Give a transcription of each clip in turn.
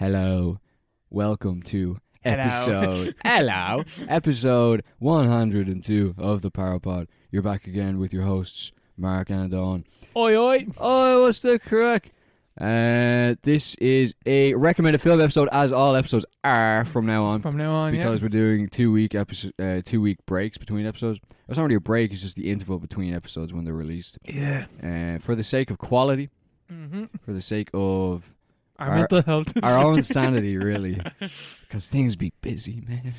Hello. Welcome to Hello. episode 102 of the Parapod. You're back again with your hosts, Mark and Dawn. Oi, oi. Oh, what's the crack? This is a recommended film episode, as all episodes are from now on. Because we're doing 2 week episode, 2 week breaks between episodes. It's not really a break; it's just the interval between episodes when they're released. Yeah. For the sake of quality, for the sake of our mental health, our own sanity, really, because things be busy, man.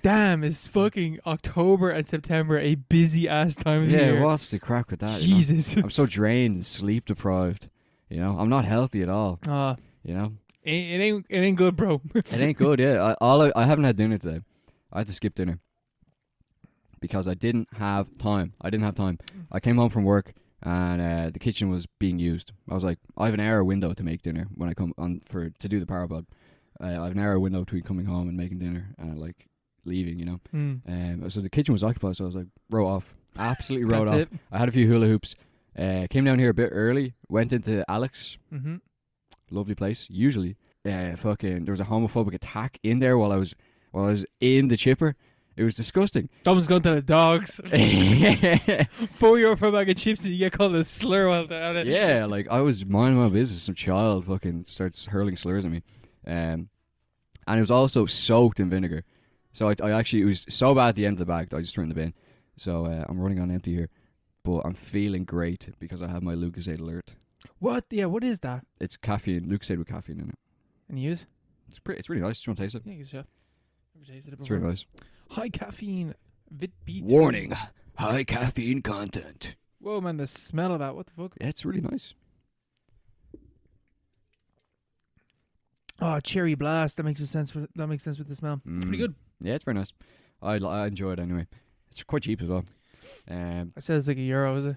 Damn, is fucking October and September a busy ass time of the year? Yeah, what's the crack with that? Jesus, you know? I'm so drained and sleep deprived. You know, I'm not healthy at all. You know, it ain't good, bro. It ain't good. Yeah, I haven't had dinner today. I had to skip dinner because I didn't have time. I came home from work and the kitchen was being used. I was like, I have an hour window to make dinner when I come on to do the Parapod. I have an hour window between coming home and making dinner and like leaving. You know, so the kitchen was occupied. So I was like, row off, absolutely rowed off. I had a few hula hoops. Came down here a bit early, went into Alex. Lovely place. Usually, there was a homophobic attack in there while I was in the chipper. It was disgusting. Someone's going to the dogs. 4 euro per bag of chips and you get called a slur while they're at it. Yeah, like I was minding my business. Some child fucking starts hurling slurs at me. And it was also soaked in vinegar. So I actually, it was so bad at the end of the bag that I just threw it in the bin. So I'm running on empty here. But I'm feeling great because I have my Lucozade Alert. What? Yeah, what is that? It's caffeine, Lucozade with caffeine in it. Any use? It's really nice. Do you want to taste it? Yeah, it's Never tasted it before. It's really nice. High caffeine. Warning. High caffeine content. Whoa, man, the smell of that. What the fuck? Yeah, it's really nice. Oh, cherry blast. That makes sense with the smell. It's pretty good. Yeah, it's very nice. I enjoy it anyway. It's quite cheap as well. I said it's like €1, is it?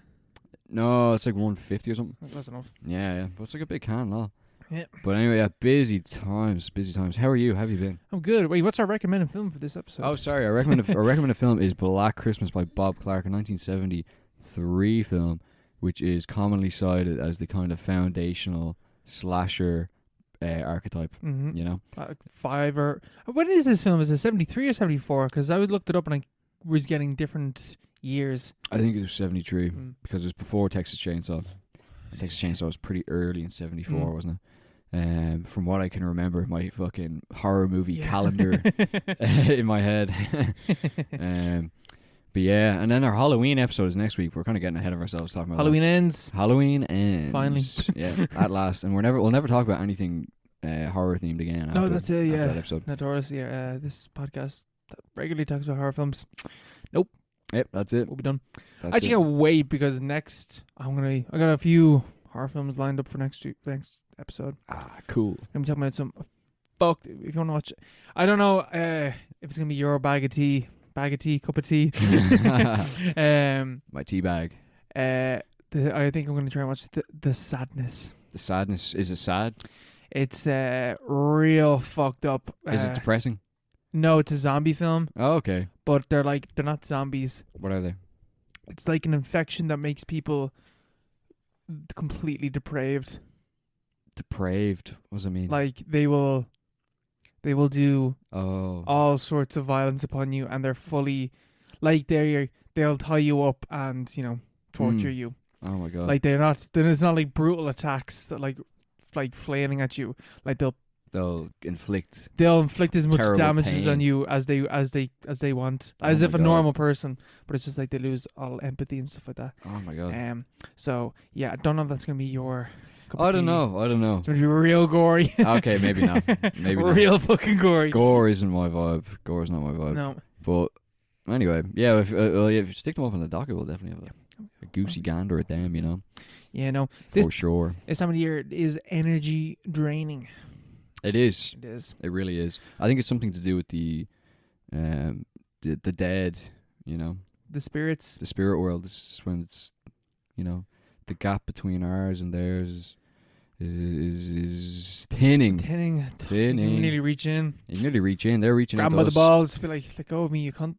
No, it's like 150 or something. That's enough. Yeah. But it's like a big can, no? Yeah. But anyway, yeah, busy times. How are you? How have you been? I'm good. Wait, what's our recommended film for this episode? Oh, sorry. Our recommended film is Black Christmas by Bob Clark, a 1973 film, which is commonly cited as the kind of foundational slasher archetype. You know? When is this film? Is it 73 or 74? Because I looked it up and I was getting different years. I think it was 73 because it was before Texas Chainsaw. Texas Chainsaw was pretty early in 74, wasn't it? From what I can remember, my fucking horror movie calendar in my head. But yeah, and then our Halloween episode is next week. We're kind of getting ahead of ourselves talking about Halloween ends. Finally. Yeah, at last. And we'll never talk about anything horror themed again. No, that's it. Yeah, that episode. Notorious. Yeah, this podcast that regularly talks about horror films. Nope. Yep, that's it. We'll be done. I actually gotta wait because next I got a few horror films lined up for next episode. Cool. I'm talking about some if you want to watch it. I don't know if it's gonna be your cup of tea. My tea bag. I think I'm gonna try and watch the Sadness. The Sadness. Is it sad? It's real fucked up. Is it depressing? No, it's a zombie film. Oh, okay. But they're not zombies. What are they? It's like an infection that makes people completely depraved. Depraved? What does it mean? Like they will do all sorts of violence upon you, and they're fully like they'll tie you up and torture you. Oh my god! Like it's not like brutal attacks that like flailing at you. Like they'll inflict as much damages on you as they want, as if a normal person, but it's just like they lose all empathy and stuff like that. Oh my god. So yeah, I don't know if that's gonna be your cup I of don't tea. know. It's gonna be real gory. Okay, maybe not. Real fucking gory. Gore isn't my vibe. Gore is not my vibe. No. But anyway, yeah, if you stick them up on the docket, we'll definitely have a goosey gander at them, Yeah, no. For sure. This time of the year is energy draining. It is. It is. It really is. I think it's something to do with the dead, The spirits. The spirit world. This is when it's, the gap between ours and theirs is thinning. You nearly reach in. They're reaching grab into by us. the balls. Be like, let go of me, you cunt.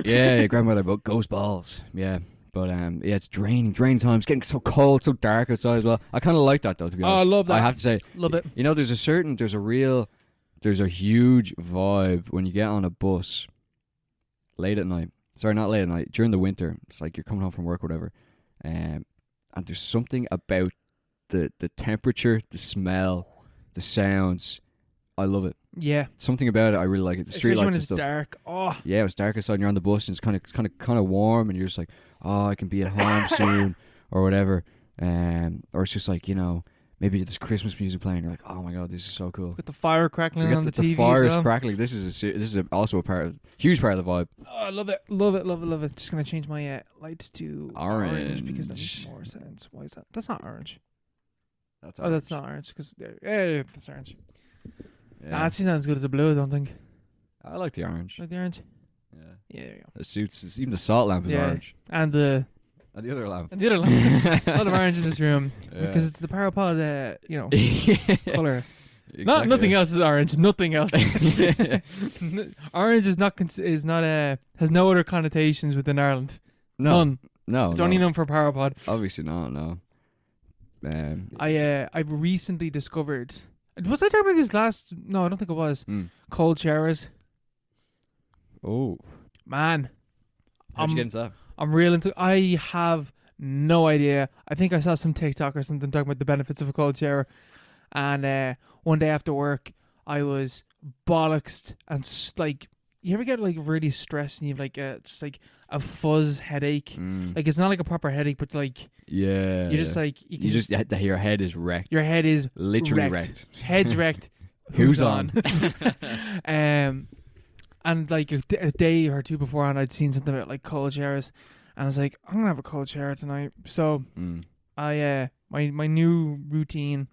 Yeah, grandmother, but ghost balls. Yeah. But yeah, it's draining time. It's getting so cold, so dark outside as well. I kind of like that though, to be honest. Oh, I love that. I have to say, love it. There's a real there's a huge vibe when you get on a bus late at night. Sorry, not late at night. During the winter, it's like you're coming home from work, or whatever. And there's something about the temperature, the smell, the sounds. I love it. Yeah. Something about it, I really like it. The street lights and stuff. Dark. Oh. Yeah, it's dark outside and you're on the bus and it's kind of warm and you're just like, oh, I can be at home soon or whatever. Or it's just like, you know, maybe there's Christmas music playing. You're like, oh my god, this is so cool. With the fire crackling on the TV. The fire is crackling. This is also a huge part of the vibe. Oh, I love it, love it, love it, love it. Just gonna change my light to orange because that makes more sense. Why is that? That's not orange. That's orange. That's not orange because that's orange. Yeah. Nah, it's not as good as the blue. I don't think. I like the orange. Like the orange. Yeah. Yeah, there you go. It suits. Even the salt lamp is orange. And the other lamp. And the other lamp. A lot of orange in this room because it's the Parapod, color. Exactly. Nothing else is orange. Nothing else. Orange is not has no other connotations within Ireland. None. No. It's only known for Parapod. Obviously not. No. I recently discovered. Was I talking about this last? No, I don't think it was. Cold showers. Oh. Man. How'd you get into that? I'm real into. I have no idea. I think I saw some TikTok or something talking about the benefits of a cold shower. And one day after work, I was bollocksed and like, you ever get like really stressed and you've like just like a fuzz headache? Like it's not like a proper headache, but like you're just like your head is wrecked. Your head is literally wrecked. Head's wrecked. Who's on? And like a day or two beforehand, I'd seen something about like cold showers, and I was like, I'm gonna have a cold shower tonight. So I my new routine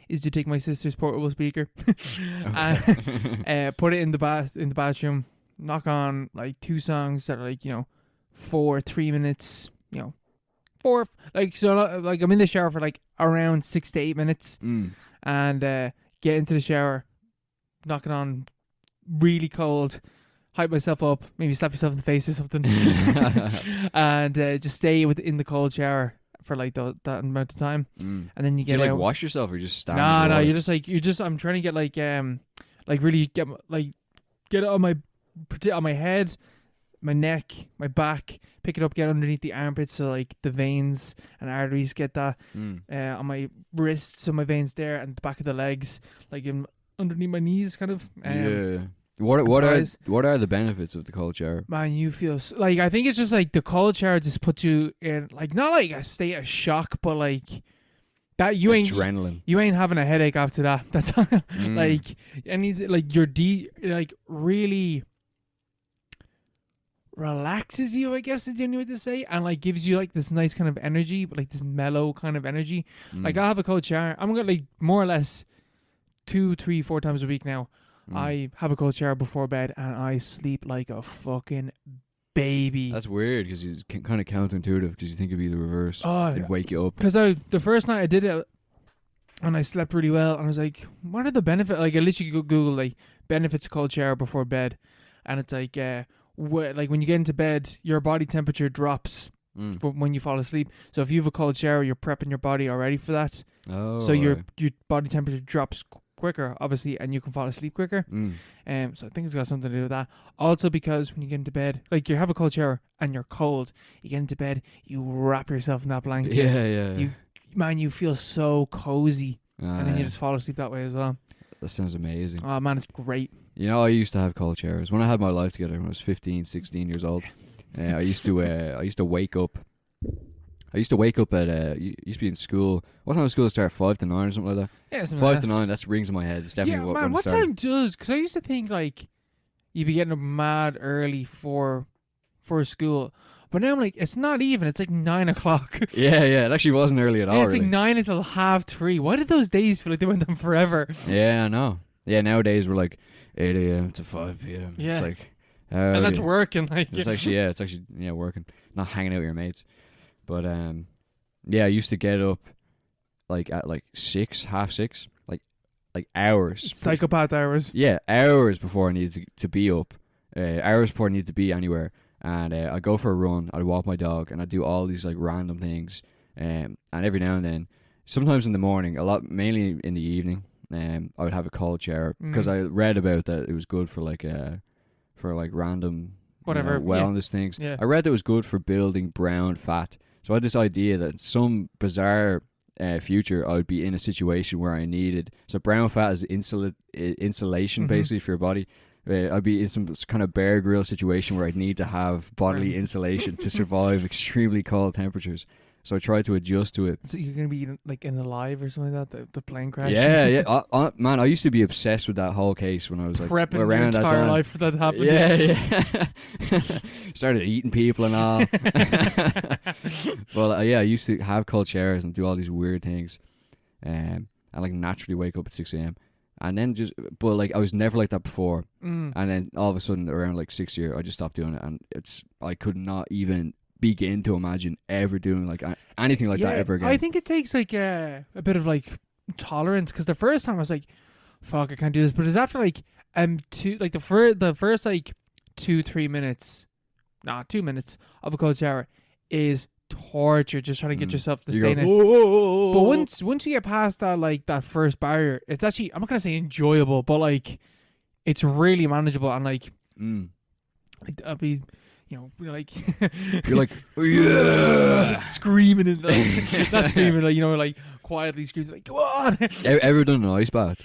is to take my sister's portable speaker and put it in the bathroom, knock on like 2 songs that are like, 3 minutes, 4 like I'm in the shower for like around 6 to 8 minutes, and get into the shower, knock it on really cold, hype myself up, maybe slap yourself in the face or something, and just stay in the cold shower for like that amount of time, and then you get do you out. Wash yourself or just stand? No, you're just I'm trying to get like really get it on my head, my neck, my back, pick it up, get underneath the armpits so like the veins and arteries get that, on my wrists, so my veins there, and the back of the legs, like underneath my knees, kind of. What are the benefits of the cold shower? Man, you feel like, I think it's just like the cold shower just puts you in like, not like a state of shock, but like that you adrenaline. You ain't having a headache after that. That's like your like really relaxes you, I guess is the only way to say, and like gives you like this nice kind of energy, but like this mellow kind of energy. Like I'll have a cold shower. I'm gonna like more or less 2, 3, 4 times a week now. I have a cold shower before bed and I sleep like a fucking baby. That's weird because it's kind of counterintuitive because you think it'd be the reverse. Oh, it'd wake you up. Because the first night I did it and I slept really well, and I was like, what are the benefits? Like I literally Google like benefits cold shower before bed, and it's like like when you get into bed, your body temperature drops when you fall asleep. So if you have a cold shower, you're prepping your body already for that. Oh, so your body temperature drops quicker, obviously, and you can fall asleep quicker. So I think it's got something to do with that. Also, because when you get into bed, like you have a cold shower and you're cold, you get into bed, you wrap yourself in that blanket. Yeah. You feel so cozy, and then you just fall asleep that way as well. That sounds amazing. Oh man, it's great. I used to have cold showers when I had my life together when I was 15, 16 years old. I used to wake up. I used to wake up at used to be in school. What time of school start? 5 to 9 or something like that. Yeah, 5 to 9. That's rings in my head. It's definitely what time does? Because I used to think like you'd be getting up mad early for school, but now I'm like, it's not even. It's like 9 o'clock. Yeah. It actually wasn't early at all. It's like 9 until 3:30. Why did those days feel like they went on forever? Yeah, I know. Yeah, nowadays we're like 8 a.m. to 5 p.m. Yeah, it's like, and that's working. Like it's actually working, not hanging out with your mates. But I used to get up like at like 6, half 6, like hours. Psychopath hours. Yeah, hours before I needed to be up. Hours before I needed to be anywhere. And I'd go for a run, I'd walk my dog, and I'd do all these like random things. And every now and then, sometimes in the morning, mainly in the evening, I would have a cold shower because I read about that it was good for like random whatever wellness things. Yeah. I read that it was good for building brown fat. So I had this idea that in some bizarre future I would be in a situation where I needed brown fat is insulation basically for your body. I'd be in some kind of Bear Grylls situation where I'd need to have bodily insulation to survive extremely cold temperatures. So I tried to adjust to it. So you're going to be like in Alive or something like that, the plane crash? Yeah. Man, I used to be obsessed with that whole case when I was like prepping around your that entire time. life for that to happen. Yeah. Started eating people and all. Well, I used to have cold showers and do all these weird things. And like naturally wake up at 6 a.m. And then but like I was never like that before. And then all of a sudden around like 6th year, I just stopped doing it. And I could not even begin to imagine ever doing like anything like that ever again. I think it takes like a bit of like tolerance, because the first time I was like, fuck, I can't do this. But it's after like the first like 2-3 minutes, 2 minutes of a cold shower is torture, just trying to get yourself to stay in it. But once you get past that, like that first barrier, it's actually, I'm not gonna say enjoyable, but like it's really manageable. And like I'll be, like you're like, oh, yeah, screaming and like, not screaming, like like quietly screaming, like, go on. Ever done an ice bath?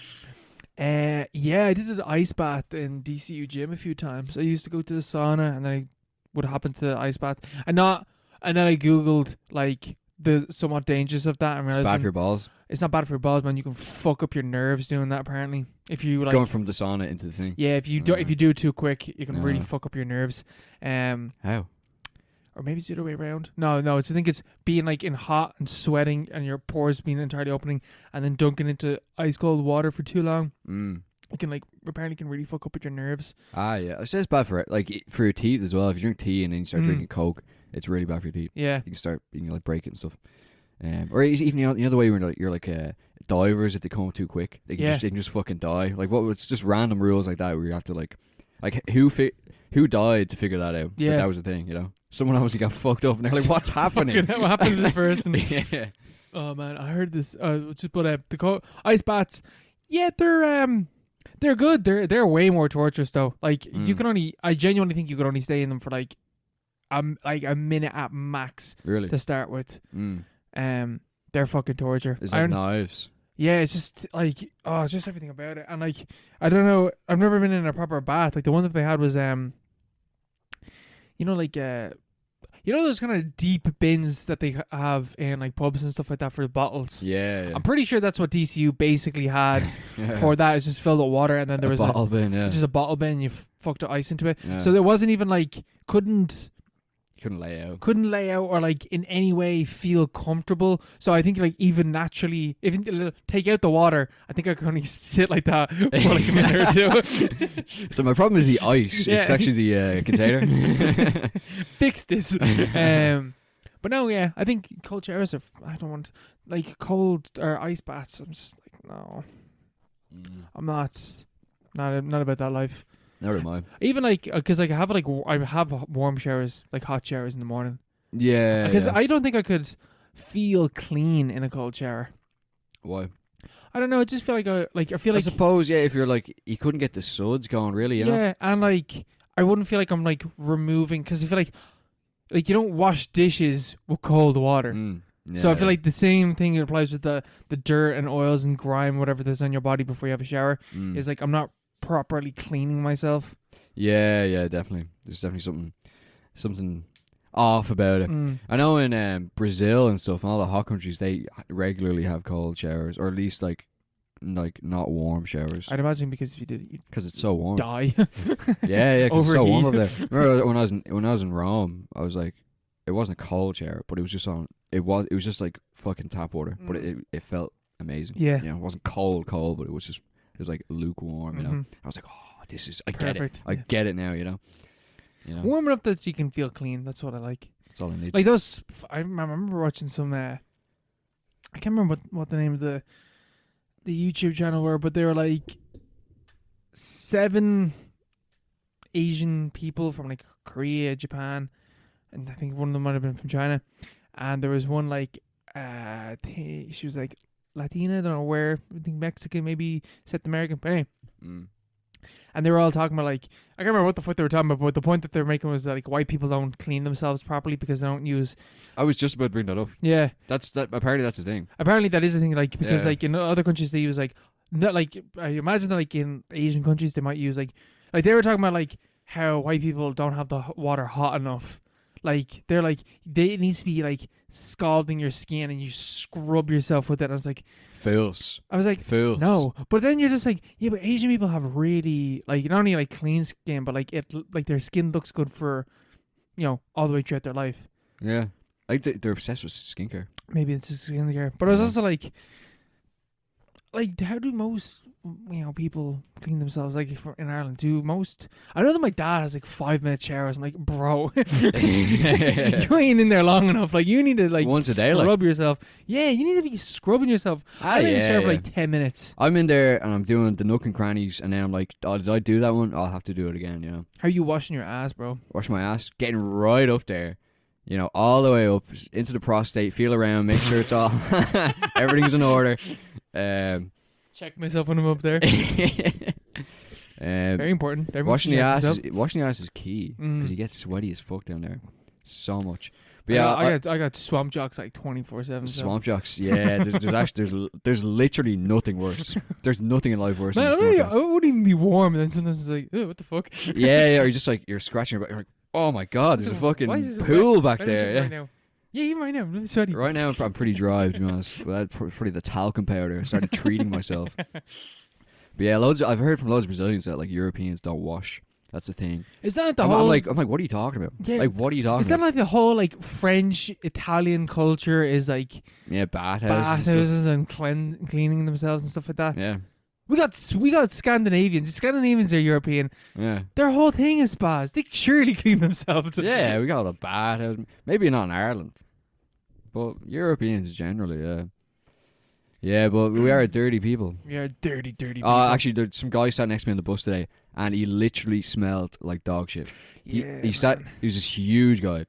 Yeah, I did an ice bath in DCU gym a few times. I used to go to the sauna, and I would happen to the ice bath, and then I googled like the somewhat dangers of that, and realized it's bad for your balls. It's not bad for your balls, man. You can fuck up your nerves doing that. Apparently, if you like going from the sauna into the thing. Yeah, if you do it too quick, you can really fuck up your nerves. How? Or maybe it's the other way around. No. I think it's being like in hot and sweating, and your pores being entirely opening, and then dunking into ice cold water for too long. It can apparently can really fuck up with your nerves. Yeah. It says bad for your teeth as well. If you drink tea and then you start drinking Coke, it's really bad for your teeth. Yeah. You can like break it and stuff. Or even the way when you're like divers, if they come too quick, they can just fucking die. Like it's just random rules like that where you have to like who died to figure that out? Yeah, that was the thing. Someone obviously got fucked up, and they're like, "What's happening? What happened to this person?" Yeah. Oh man, I heard this. But the ice baths, yeah, they're good. They're way more torturous though. Like I genuinely think you could only stay in them for like a minute at max. Really? To start with. They're fucking torture. It's like knives. Yeah, it's just like it's just everything about it. And like I don't know, I've never been in a proper bath. Like the one that they had was those kind of deep bins that they have in like pubs and stuff like that for the bottles. Yeah. I'm pretty sure that's what DCU basically had for that. It's just filled with water, and then there was a bottle bin. Yeah, just a bottle bin. You fucked the ice into it, yeah. So there wasn't even like couldn't lay out or like in any way feel comfortable. So I think like even naturally, if you take out the water, I think I can only sit like that for like a minute or two. So my problem is the ice. It's actually the container. Fix this. But no, yeah, I think cold showers are. I don't want like cold or ice baths. I'm just like no. I'm not about that life. Never mind. Even like because like I have warm showers, like hot showers in the morning. Yeah. Because I don't think I could feel clean in a cold shower. Why? I don't know. I just feel like I suppose if you're like you couldn't get the suds going really. Yeah, and like I wouldn't feel like I'm like removing, because I feel like you don't wash dishes with cold water. Yeah, so I feel like the same thing applies with the dirt and oils and grime, whatever that's on your body before you have a shower. Is like I'm not properly cleaning myself. Yeah, definitely. There's definitely something off about it. I know in Brazil and stuff, and all the hot countries, they regularly have cold showers, or at least like not warm showers. I'd imagine because if you did it, because it's so warm. Die. yeah, because it's so warm over there. Remember when I was in Rome, I was like, it wasn't a cold shower, but it was just it was just like fucking tap water, but it felt amazing. Yeah, it wasn't cold, but it was like lukewarm. I was like, oh, this is perfect. I get it now. Warm enough that you can feel clean. That's what I like. That's all I need. Like those, I remember watching some. I can't remember what the name of the YouTube channel were, but they were like 7 Asian people from like Korea, Japan, and I think one of them might have been from China. And there was one like, she was like Latina. I don't know where. I think Mexican, maybe South American. But anyway. Mm. And they were all talking about, like, I can't remember what the fuck they were talking about, but the point that they're making was that, like, white people don't clean themselves properly because they don't use... I was just about to bring that up. Yeah. Apparently that's a thing. Apparently that is a thing, like, because, like, in other countries they use, like, not like, I imagine that, like, in Asian countries they might use, like they were talking about, like, how white people don't have the water hot enough. Like, they're like, it needs to be, like, scalding your skin and you scrub yourself with it. And I was like... Fools. I was like, Fools. no. But then you're just like, yeah, but Asian people have really, like, not only, like, clean skin, but, like, their skin looks good for, you know, all the way throughout their life. Yeah. Like, they're obsessed with skincare. Maybe it's just skincare. But I was also like, how do most, you know, people clean themselves, like, in Ireland? I know that my dad has, like, 5-minute showers. I'm like, bro, you ain't in there long enough. Like, you need to, like, once a day, scrub yourself. Yeah, you need to be scrubbing yourself. I'm in the shower for, like, 10 minutes. I'm in there, and I'm doing the nook and crannies, and then I'm like, oh, did I do that one? I'll have to do it again, you know? How are you washing your ass, bro? Wash my ass, getting right up there. You know, all the way up into the prostate, feel around, make sure it's all, everything's in order. Check myself when I'm up there. Very important. Washing the ass is key because you get sweaty as fuck down there, so much. But yeah, I got swamp jocks like 24/7. Swamp jocks, yeah. There's literally nothing worse. There's nothing in life worse. Than swamp jocks. I wouldn't even be warm, and then sometimes it's like, oh, what the fuck? Yeah. Or you're scratching your back. You're like, oh my god, there's a fucking pool back there. Right now. Yeah, even right now, I'm sweaty. Right now, I'm pretty dry, to be honest. Well, that's probably the talcum powder. I started treating myself. But yeah, I've heard from loads of Brazilians that, like, Europeans don't wash. That's the thing. Is that like the whole? I'm like, what are you talking about? Yeah, like, what are you talking about? Is that like the whole, like, French Italian culture is like bathhouses and cleaning themselves and stuff like that? Yeah. We got Scandinavians. Scandinavians are European. Yeah. Their whole thing is spas. They surely clean themselves. Yeah, we got all the bathhouse. Maybe not in Ireland, but Europeans generally, yeah. Yeah, but we are dirty people. We are dirty people. Actually, there's some guy sat next to me on the bus today, and he literally smelled like dog shit. He was this huge guy.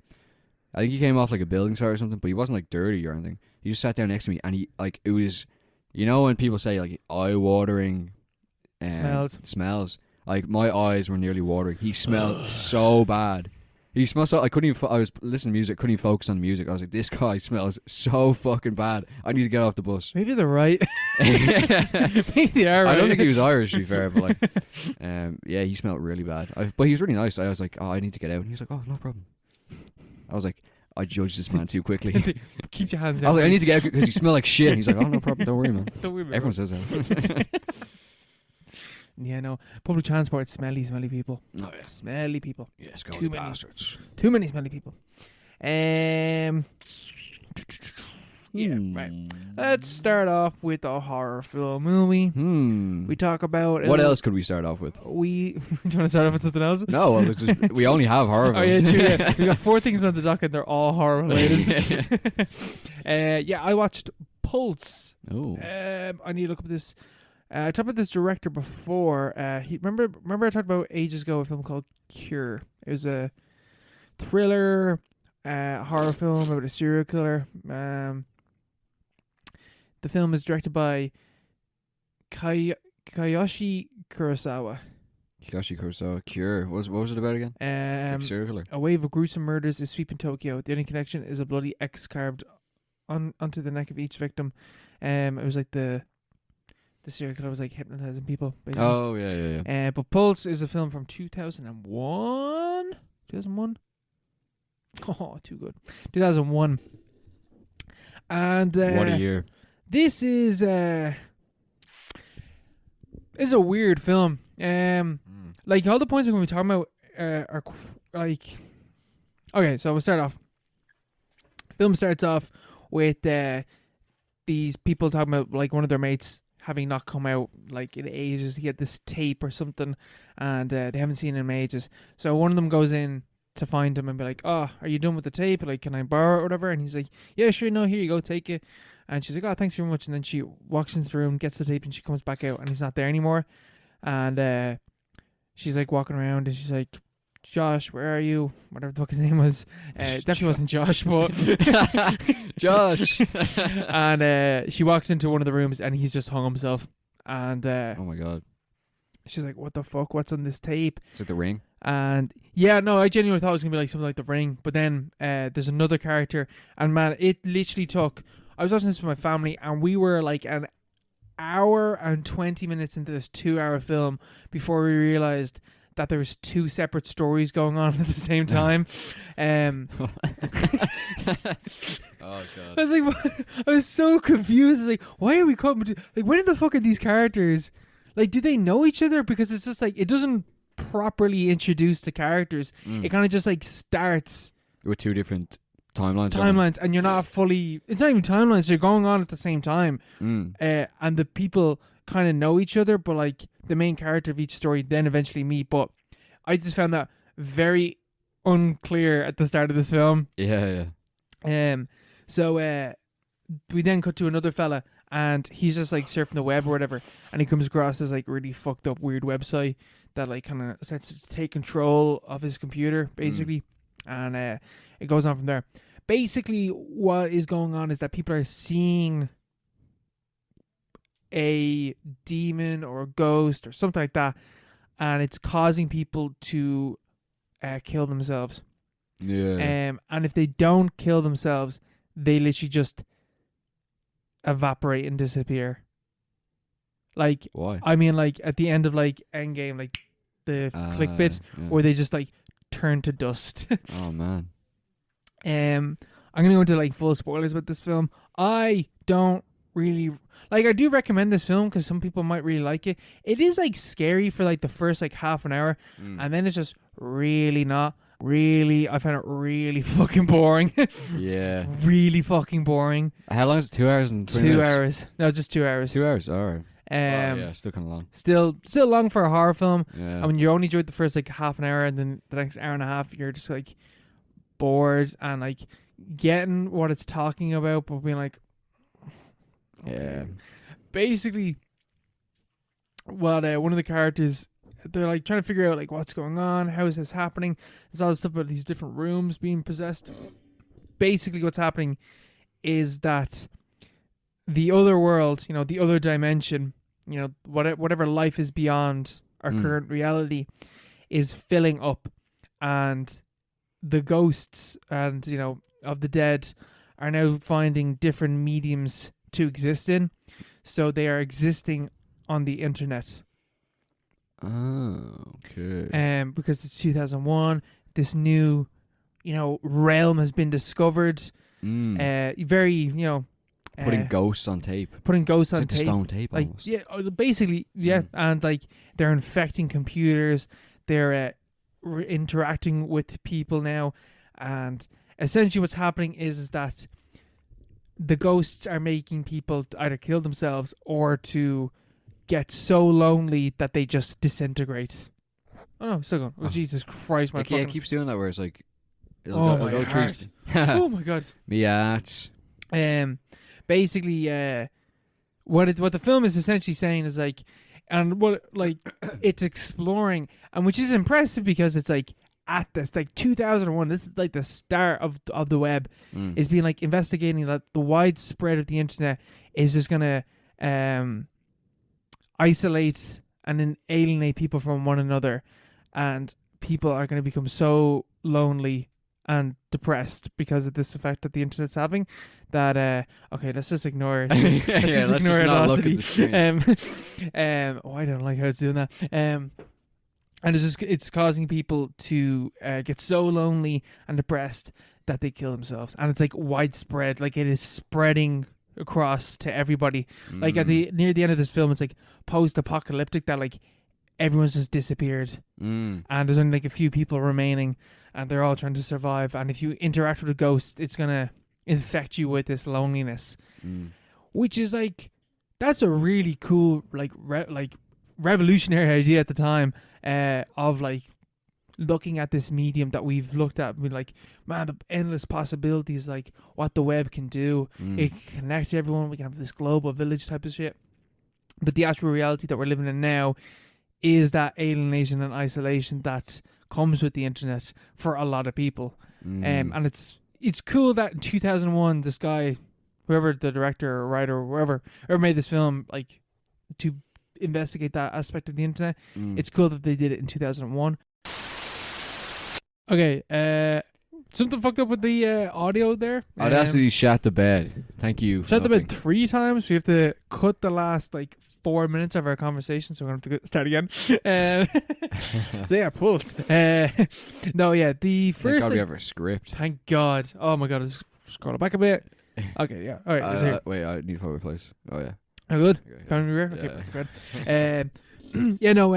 I think he came off like a building site or something, but he wasn't like dirty or anything. He just sat down next to me, and he, like, it was, you know, when people say, like, eye-watering smells. Like, my eyes were nearly watering. He smelled so bad. He smelled so... I was listening to music, couldn't even focus on the music. I was like, this guy smells so fucking bad. I need to get off the bus. Maybe they're right. Maybe they are right. I don't think he was Irish, to be fair, but, like, yeah, he smelled really bad. But he was really nice. I was like, oh, I need to get out. And he was like, oh, no problem. I was like, I judged this man too quickly. Keep your hands out. I was like, I need to get out because you smell like shit. And he's like, oh, no problem. Don't worry, man. Everyone says that. Yeah, no. Public transport, smelly people. Oh, yeah. Smelly people. Yes, too many bastards. Too many smelly people. Yeah, right. Let's start off with a horror film movie. We talk about... What else could we start off with? Do you want to start off with something else? No, we only have horror films. Oh, yeah, true. Yeah. We got 4 things on the docket. They're all horror related. Yeah, I watched Pulse. Oh. I need to look up this... I talked about this director before. Remember I talked about ages ago a film called Cure. It was a thriller, horror film about a serial killer. The film is directed by Kiyoshi Kurosawa. Kiyoshi Kurosawa. Cure. What was it about again? Serial killer. A wave of gruesome murders is sweeping Tokyo. The only connection is a bloody X carved onto the neck of each victim. It was like the serial killer was like hypnotizing people, basically. Oh, yeah. But Pulse is a film from 2001? 2001? Oh, too good. 2001. And what a year. This is a weird film. Like, all the points we're going to be talking about are like... Okay, so we'll start off. Film starts off with these people talking about, like, one of their mates having not come out, like, in ages. He had this tape or something, and they haven't seen him in ages. So one of them goes in to find him and be like, oh, are you done with the tape? Like, can I borrow it or whatever? And he's like, yeah, sure, no, here you go, take it. And she's like, oh, thanks very much. And then she walks into the room, gets the tape, and she comes back out, and he's not there anymore. And she's, like, walking around, and she's, like, Josh, where are you? Whatever the fuck his name was. Definitely wasn't Josh, but Josh. And she walks into one of the rooms and he's just hung himself. And oh my god. She's like, what the fuck? What's on this tape? It's like The Ring. And yeah, no, I genuinely thought it was going to be like something like The Ring. But then there's another character. And man, it literally took... I was watching this with my family and we were like an hour and 20 minutes into this 2-hour film before we realised that there was 2 separate stories going on at the same time. Oh god. I was like, I was so confused. Like, why are we coming to... Like, when the fuck are these characters... Like, do they know each other? Because it's just like, it doesn't properly introduce the characters. It kind of just like starts with 2 different timelines, and you're not fully... It's not even timelines, they're going on at the same time. And the people kind of know each other, but like the main character of each story then eventually meet. But I just found that very unclear at the start of this film. Yeah. So we then cut to another fella, and he's just like surfing the web or whatever, and he comes across this like really fucked up weird website that like kind of starts to take control of his computer basically. And it goes on from there. Basically what is going on is that people are seeing a demon or a ghost or something like that, and it's causing people to kill themselves. And if they don't kill themselves, they literally just evaporate and disappear. Like, why? I mean, like at the end of like Endgame, like the click bits, where they just like turn to dust. Oh man. I'm gonna go into like full spoilers about this film. I don't really like. I do recommend this film because some people might really like it. It is like scary for like the first like half an hour, and then it's just really not. Really, I found it really fucking boring. Yeah. Really fucking boring. How long is it? 2 hours and 20 2 minutes? hours. No, just 2 hours. 2 hours. All right. Yeah, still kind of long. Still long for a horror film. Yeah. I mean, you only enjoyed the first like half an hour, and then the next hour and a half, you're just like bored and like getting what it's talking about, but being like, okay. Yeah. Basically, one of the characters, they're like trying to figure out like what's going on, how is this happening. There's all this stuff about these different rooms being possessed. Basically, what's happening is that the other world, the other dimension, whatever life is beyond our current reality, is filling up, and the ghosts and of the dead are now finding different mediums to exist in, so they are existing on the internet. Oh, okay. Because it's 2001, this new, realm has been discovered. Very, putting ghosts on tape. Putting ghosts on like tape. Stone tape, like almost. yeah, basically, yeah, and like they're infecting computers. They're interacting with people now, and essentially what's happening is that the ghosts are making people either kill themselves or to get so lonely that they just disintegrate. Oh no, still going. Oh, Jesus Christ, my fucking... Yeah, it keeps doing that where it's like it'll go trees. Oh my god. Miats. Basically, what the film is essentially saying is like, and what like it's exploring, and which is impressive because it's like at this like 2001. This is like the start of the web, is being like investigating that the widespread of the internet is just gonna isolate and then alienate people from one another, and people are going to become so lonely and depressed because of this effect that the internet's having that okay, let's just ignore it. Let's just not look at the screen. I don't like how it's doing that. And it's causing people to get so lonely and depressed that they kill themselves, and it's like widespread, like it is spreading across to everybody. Like at near the end of this film, it's like post-apocalyptic, that like everyone's just disappeared, and there's only like a few people remaining, and they're all trying to survive. And if you interact with a ghost, it's gonna infect you with this loneliness, which is like, that's a really cool like revolutionary idea at the time, of like looking at this medium that we've looked at and been like, man, the endless possibilities, like what the web can do. It can connect everyone. We can have this global village type of shit. But the actual reality that we're living in now is that alienation and isolation that comes with the internet for a lot of people. And it's cool that in 2001, this guy, whoever the director or writer or whoever made this film, like, to investigate that aspect of the internet. It's cool that they did it in 2001. Okay, something fucked up with the audio there. Audacity shot the bed. Thank you. Shot the bed 3 times. We have to cut the last 4 minutes of our conversation, so we're going to have to start again. So yeah, Pulse. No, yeah, the first... Thank God we have a script. Thank God. Oh my God, let's scroll back a bit. Okay, yeah. All right, wait, I need to find my place. Oh, yeah. Oh, good. Okay, Found me where? yeah. Okay, good. Yeah, no,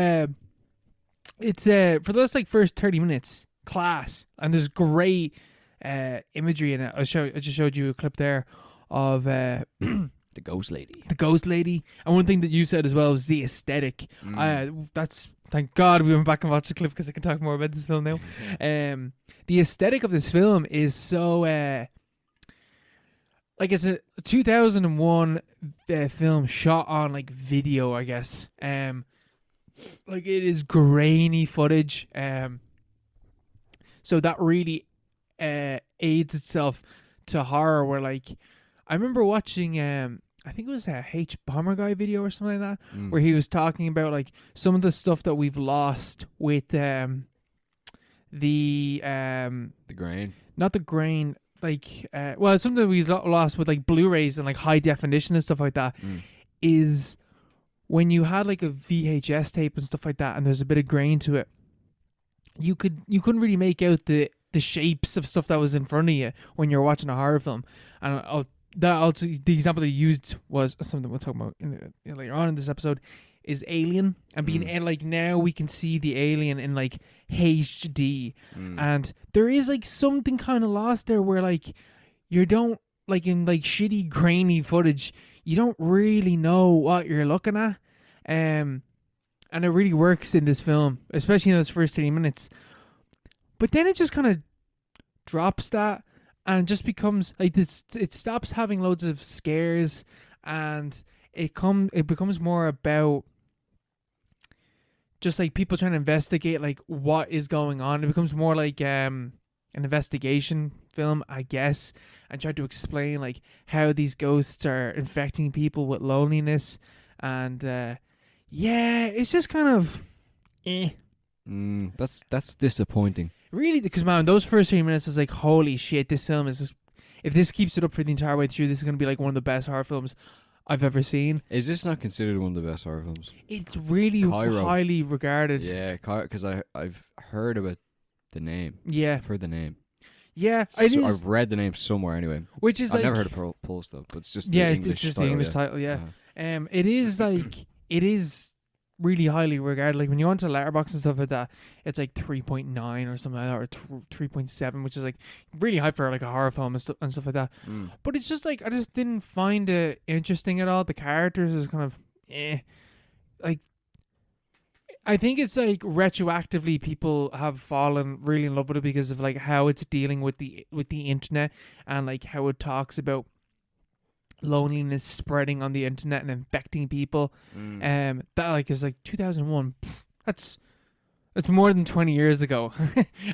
it's for those first 30 minutes, class, and there's great imagery in it. I just showed you a clip there of the ghost lady. The ghost lady, and one thing that you said as well was the aesthetic. That's, thank God we went back and watched the clip because I can talk more about this film now. The aesthetic of this film is so it's a 2001 film shot on video, I guess. It is grainy footage. So that really aids itself to horror. Where I remember watching I think it was a H Bomber Guy video or something like that, where he was talking about some of the stuff that we've lost with the grain. Not the grain. Something that we lost with Blu-rays and high definition and stuff like that is when you had a VHS tape and stuff like that, and there's a bit of grain to it. You couldn't really make out the shapes of stuff that was in front of you when you're watching a horror film. And the example that you used was something we'll talk about later on in this episode. Is Alien, and being now we can see the alien in HD, and there is something kind of lost there where you don't in shitty grainy footage, you don't really know what you're looking at, and it really works in this film, especially in those first 30 minutes. But then it just kind of drops that and just becomes it stops having loads of scares, and it becomes more about just people trying to investigate what is going on. It becomes more an investigation film, I guess, and try to explain how these ghosts are infecting people with loneliness, and it's just kind of That's disappointing. Really, because man, those first 3 minutes is holy shit, this film is if this keeps it up for the entire way through, this is going to be one of the best horror films I've ever seen. Is this not considered one of the best horror films? It's really Kairo. highly regarded. Yeah, because I've heard about the name. Yeah. I've heard the name. Yeah, I've read the name somewhere anyway. Which is I've never heard of Pulse though, but it's just the English it's just title, the English title. Yeah. It is it is really highly regarded. When you go onto Letterboxd and stuff like that, it's 3.9 or something like that, or 3.7, which is really high for a horror film and stuff like that. But it's just I just didn't find it interesting at all. The characters is kind of I think it's retroactively people have fallen really in love with it because of how it's dealing with the internet, and how it talks about loneliness spreading on the internet and infecting people. That is 2001. That's more than 20 years ago.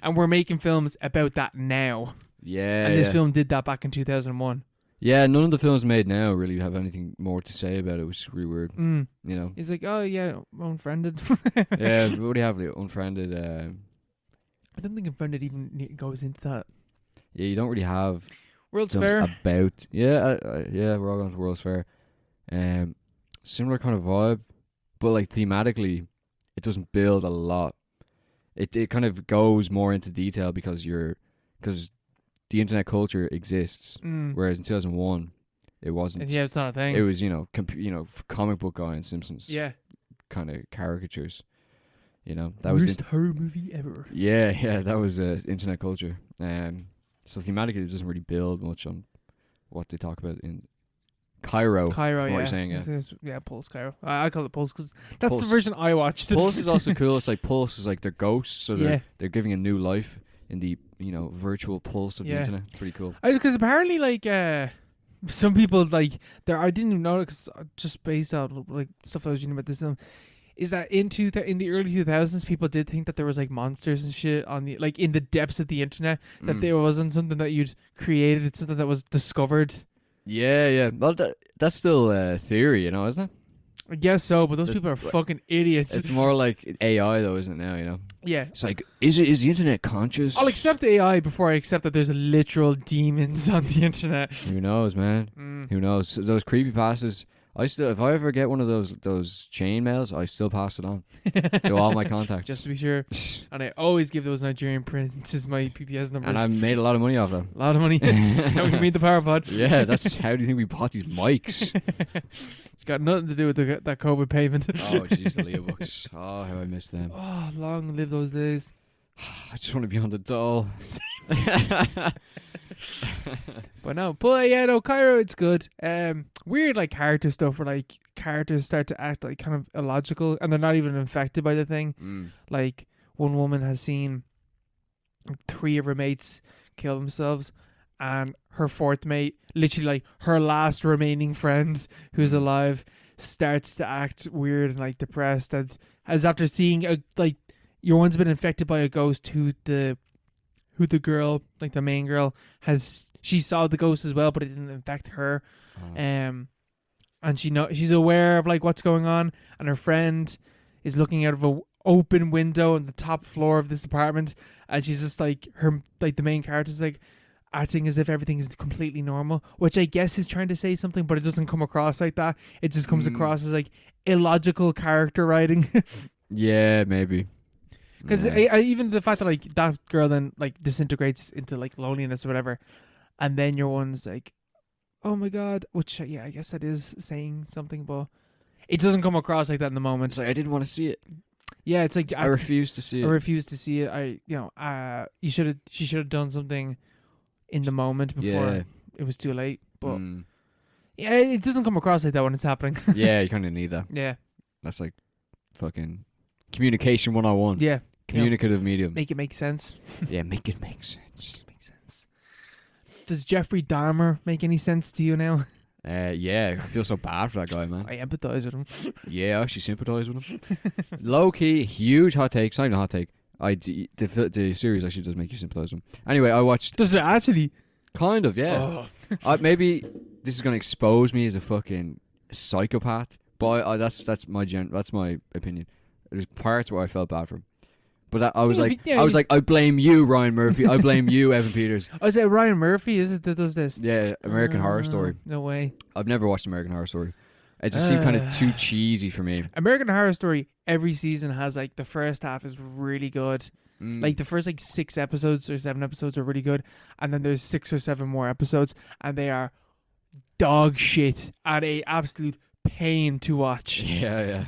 And we're making films about that now. Yeah. And this film did that back in 2001. Yeah, none of the films made now really have anything more to say about it, which is really weird. You know. It's oh yeah, Unfriended. Yeah, we already have Unfriended. I don't think Unfriended even goes into that. Yeah, you don't really have World's Fair. About yeah, we're all going to World's Fair. Similar kind of vibe, but thematically, it doesn't build a lot. It kind of goes more into detail because the internet culture exists, whereas in 2001, it wasn't. Yeah, it's not a thing. It was comic book guy and Simpsons. Yeah. Kind of caricatures. That worst horror movie ever. Yeah, that was internet culture. So thematically, it doesn't really build much on what they talk about in Kairo. Kairo, yeah. What you're saying, yeah. Yeah, Pulse, Kairo. I call it Pulse because that's Pulse. the version I watched. Pulse is also cool. It's Pulse is they're ghosts, so they're giving a new life in the virtual pulse of the internet. It's pretty cool. Because apparently, some people I didn't even know it because just based out stuff I was reading about this film. is that in the early 2000s, people did think that there was like monsters and shit on the like in the depths of the internet, that there wasn't something that you'd created, it's something that was discovered. Yeah. Well, that's still a theory, isn't it? I guess so, but those people are fucking idiots. It's more like AI though, isn't it now, Yeah. It's like, is the internet conscious? I'll accept AI before I accept that there's literal demons on the internet. Who knows, man? Who knows? Those creepypastas, if I ever get one of those chain mails, I still pass it on to all my contacts. Just to be sure. And I always give those Nigerian princes my PPS numbers. And I made a lot of money off them. A lot of money. That's how we made the power pod. Yeah, that's how do you think we bought these mics? It's got nothing to do with that COVID payment. Oh, jeez, the Leo books. Oh, how I miss them. Oh, long live those days. I just want to be on the doll. But no, Kairo, it's good. Weird like character stuff where like characters start to act like kind of illogical and they're not even infected by the thing. Like one woman has seen 3 of her mates kill themselves, and her 4th mate, literally like her last remaining friend who's alive, starts to act weird and like depressed, and as after seeing like your one's been infected by a ghost who the girl, like the main girl, she saw the ghost as well, but it didn't infect her. And she's aware of like what's going on, and her friend is looking out of a open window on the top floor of this apartment, and she's just like the main character's like acting as if everything is completely normal, which I guess is trying to say something, but it doesn't come across like that. It just comes across as like illogical character writing. Yeah, maybe. Because even the fact that like that girl then like disintegrates into like loneliness or whatever, and then your one's like, oh my god, which I guess that is saying something, but it doesn't come across like that in the moment. It's like, I didn't want to see it. Yeah, it's like I refuse to see it. I refuse to see it. She should have done something in the moment before it was too late. But yeah, it doesn't come across like that when it's happening. Yeah, you kind of need that. Yeah, that's like fucking communication 101. Yeah. Communicative medium. Make it make sense. Yeah, make it make sense. Does Jeffrey Dahmer make any sense to you now? Yeah, I feel so bad for that guy, man. I empathize with him. Yeah, I actually sympathize with him. Low key, huge hot take. It's not even a hot take. The series actually does make you sympathize with him. Anyway, I watched. Does it actually? Kind of, yeah. Maybe this is gonna expose me as a fucking psychopath, but that's my opinion. There's parts where I felt bad for him. But I was like, I blame you, Ryan Murphy. I blame you, Evan Peters. Oh, is it Ryan Murphy? Is it that does this? Yeah, American Horror Story. No way. I've never watched American Horror Story. It just seemed kind of too cheesy for me. American Horror Story, every season has like the first half is really good. Like the first like 6 episodes or 7 episodes are really good, and then there's 6 or 7 more episodes, and they are dog shit and a absolute pain to watch. Yeah.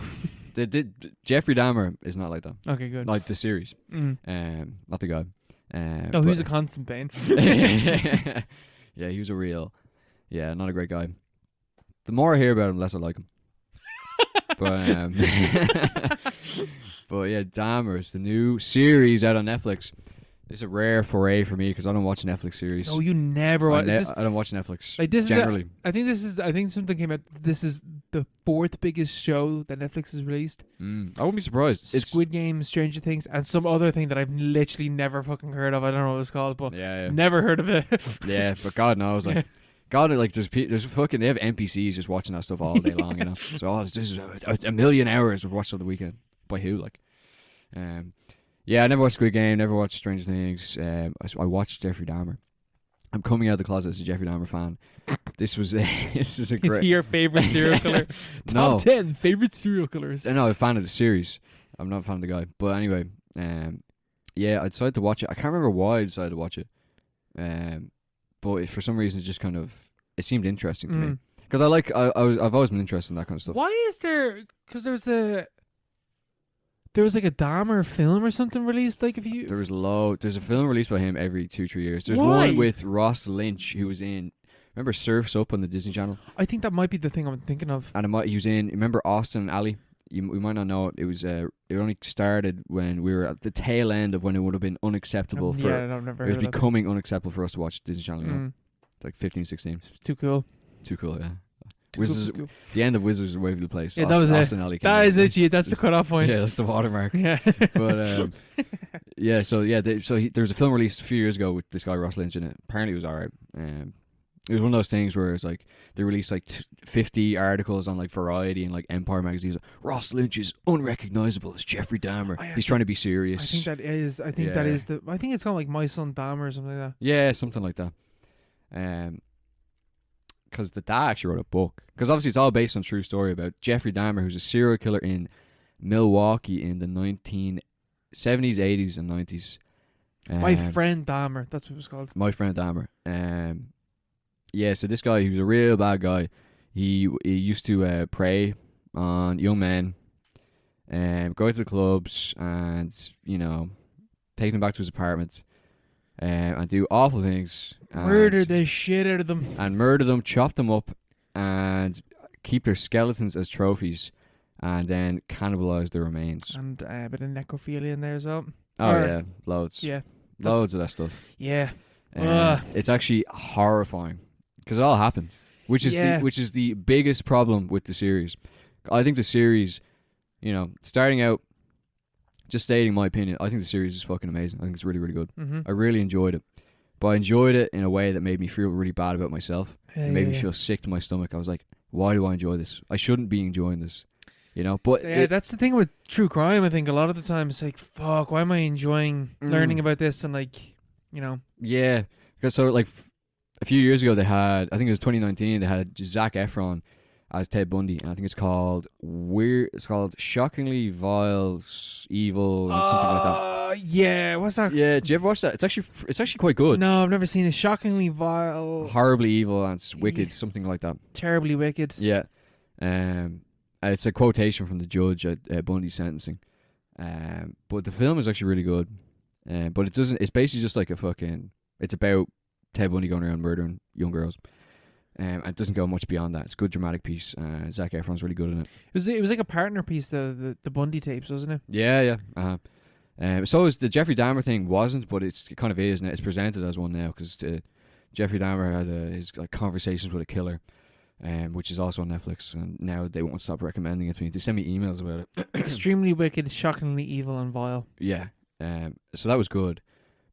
Jeffrey Dahmer is not like that. Okay, good. Like the series, not the guy. He was a constant pain. Yeah, he was not a great guy. The more I hear about him, the less I like him. But yeah, Dahmer is the new series out on Netflix. It's a rare foray for me because I don't watch Netflix series. Oh, you never watch? I don't watch Netflix. Like this generally. I think something came out. This is the 4th biggest show that Netflix has released. I wouldn't be surprised. Squid Game, Stranger Things, and some other thing that I've literally never fucking heard of. I don't know what it's called, but never heard of it. Yeah, but God knows, like. God, like there's fucking they have NPCs just watching that stuff all day long, So this is a million hours of watched on the weekend. By who? Like, yeah, I never watched Squid Game, never watched Stranger Things. I watched Jeffrey Dahmer. I'm coming out of the closet as a Jeffrey Dahmer fan. This is a great. Is he your favorite serial killer? Top 10 favorite serial killers. No, I'm a fan of the series. I'm not a fan of the guy. But anyway, yeah, I decided to watch it. I can't remember why I decided to watch it. But for some reason, it seemed interesting to me. Because I've always been interested in that kind of stuff. Why is there? Because there was like a Dahmer film or something released. Like there's a film released by him every 2-3 years. There's Why? one with Ross Lynch who was in. Remember Surf's Up on the Disney Channel? I think that might be the thing I'm thinking of. And he was in. Remember Austin and Ally? We might not know it. It was. It only started when we were at the tail end of when it would have been unacceptable for. Yeah, I've never. It was becoming unacceptable for us to watch Disney Channel. Like 15, 16. It's too cool. Too cool, yeah. Wizards. The end of Wizards of Waverly Place. Yeah, that was Austin it. Alley That is it. That's the cutoff point. Yeah, that's the watermark. Yeah. But yeah, so yeah, there was a film released a few years ago with this guy Ross Lynch in it. Apparently, it was alright. It was one of those things where it's like they released like 50 articles on like Variety and like Empire magazines. Ross Lynch is unrecognizable as Jeffrey Dahmer. He's trying to be serious. I think that is. I think it's called like My Son Dahmer or something like that. Yeah, something like that. Because the dad actually wrote a book. Because obviously it's all based on a true story about Jeffrey Dahmer, who's a serial killer in Milwaukee in the 1970s, 80s, and 90s. My Friend Dahmer. That's what it was called. My Friend Dahmer. Yeah, so this guy, he was a real bad guy. He used to prey on young men, go to the clubs and, take them back to his apartment and do awful things. Murder the shit out of them. And murder them, chop them up, and keep their skeletons as trophies, and then cannibalize their remains. And a bit of necrophilia in there as well. Yeah, loads. Yeah. Loads of that stuff. Yeah. It's actually horrifying. Because it all happened, which is the biggest problem with the series. I think the series, starting out, just stating my opinion, I think the series is fucking amazing. I think it's really, really good. Mm-hmm. I really enjoyed it, but I enjoyed it in a way that made me feel really bad about myself. It made me feel sick to my stomach. I was like, why do I enjoy this? I shouldn't be enjoying this, But that's the thing with true crime. I think a lot of the time it's like, fuck, why am I enjoying learning about this? And yeah, because so like. A few years ago, they had, I think it was 2019, they had Zac Efron as Ted Bundy, and I think it's called Shockingly Vile, Evil, and something like that. Yeah, what's that? Yeah, did you ever watch that? It's actually quite good. No, I've never seen it. Shockingly Vile, Horribly Evil, and it's wicked, something like that. Terribly wicked. Yeah, it's a quotation from the judge at Bundy's sentencing. But the film is actually really good. But it's basically just like it's about Ted Bundy going around murdering young girls. And it doesn't go much beyond that. It's a good dramatic piece. Zac Efron's really good in it. It was like a partner piece, the Bundy tapes, wasn't it? Yeah. So is the Jeffrey Dahmer thing wasn't, but it kind of is, and it's presented as one now because Jeffrey Dahmer had his conversations with a killer, which is also on Netflix, and now they won't stop recommending it to me. They send me emails about it. Extremely wicked, shockingly evil, and vile. Yeah. So that was good.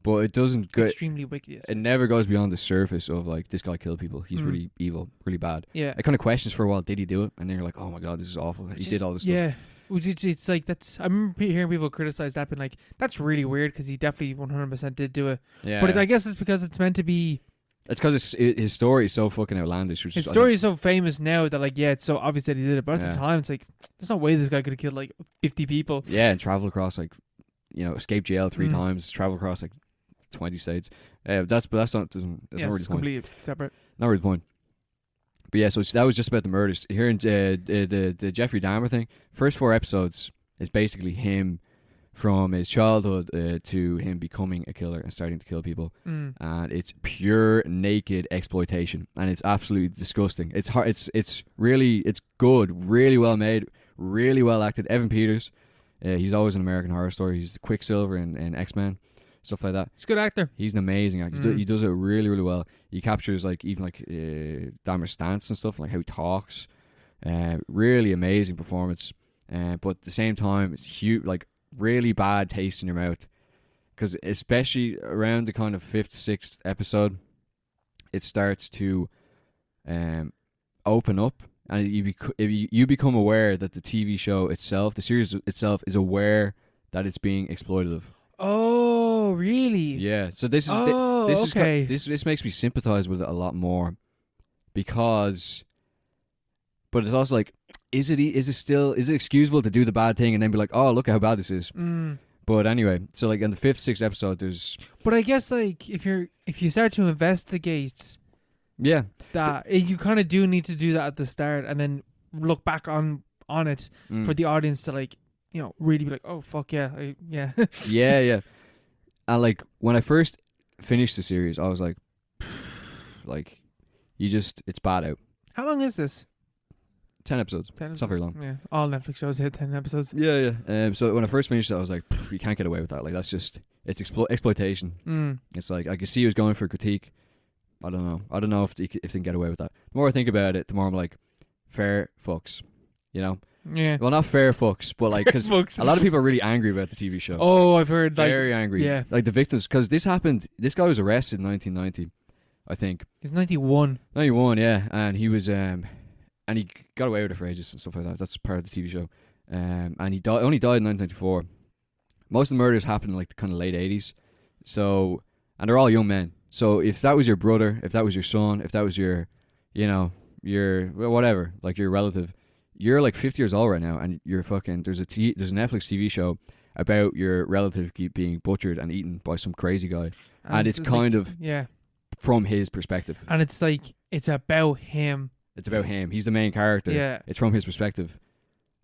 But it doesn't go. Extremely wicked. Yes. It never goes beyond the surface of like this guy killed people. He's really evil, really bad. Yeah. It kind of questions for a while. Did he do it? And then you're like, oh my god, this is awful. He did all this stuff. Yeah. It's like that's. I remember hearing people criticize that, but like that's really weird because he definitely 100% did do it. Yeah. But I guess it's because it's meant to be. It's because his story is so fucking outlandish. His story is so famous now that like it's so obvious that he did it. But at the time, it's like there's no way this guy could have killed like 50 people. Yeah, and travel across escape jail 3 times, travel across like 20 states. That's not really the point. Completely separate. Not really the point. But yeah, so that was just about the murders. Here in the Jeffrey Dahmer thing, first 4 episodes is basically him from his childhood to him becoming a killer and starting to kill people. And it's pure naked exploitation, and it's absolutely disgusting. It's hard. It's good, really well made, really well acted. Evan Peters, he's always an American Horror Story. He's the Quicksilver in X-Men. Stuff like that. He's a good actor. He's an amazing actor. He does it really, really well. He captures Dahmer's stance and stuff, like how he talks. Really amazing performance. But at the same time, it's huge, like really bad taste in your mouth. Because especially around the kind of 5th, 6th episode, it starts to open up, and you become aware that the TV show itself, the series itself, is aware that it's being exploitative. Oh, really? Yeah. So this makes me sympathize with it a lot more, because, but it's also like, is it excusable to do the bad thing and then be like, oh, look at how bad this is? But anyway, so like in the 5th, 6th episode, there's. But I guess like if you start to investigate, yeah, that you kind of do need to do that at the start and then look back on it for the audience to like. Really be like, oh, fuck yeah. Yeah. Yeah. And like, when I first finished the series, I was like, it's bad out. How long is this? 10 episodes. It's not very long. Yeah. All Netflix shows hit 10 episodes. Yeah. So when I first finished it, I was like, you can't get away with that. Like, that's just, it's exploitation. It's like, I could see he was going for a critique. I don't know if they can get away with that. The more I think about it, the more I'm like, fair fucks, you know. Yeah. Well, not fair fucks, but like because a lot of people are really angry about the TV show. Oh, I've heard very angry. Yeah. Like the victims, because this happened. This guy was arrested in 1990, I think. He's 91. 91, yeah, and he was and he got away with it for ages and stuff like that. That's part of the TV show. And he only died in 1994. Most of the murders happened in like the kind of late 80s. So, and they're all young men. So if that was your brother, if that was your son, if that was your, you know, your whatever, like your relative, you're like 50 years old right now, and you're fucking. There's a Netflix TV show about your relative being butchered and eaten by some crazy guy, and it's kind of from his perspective. And it's like it's about him. It's about him. He's the main character. Yeah. It's from his perspective,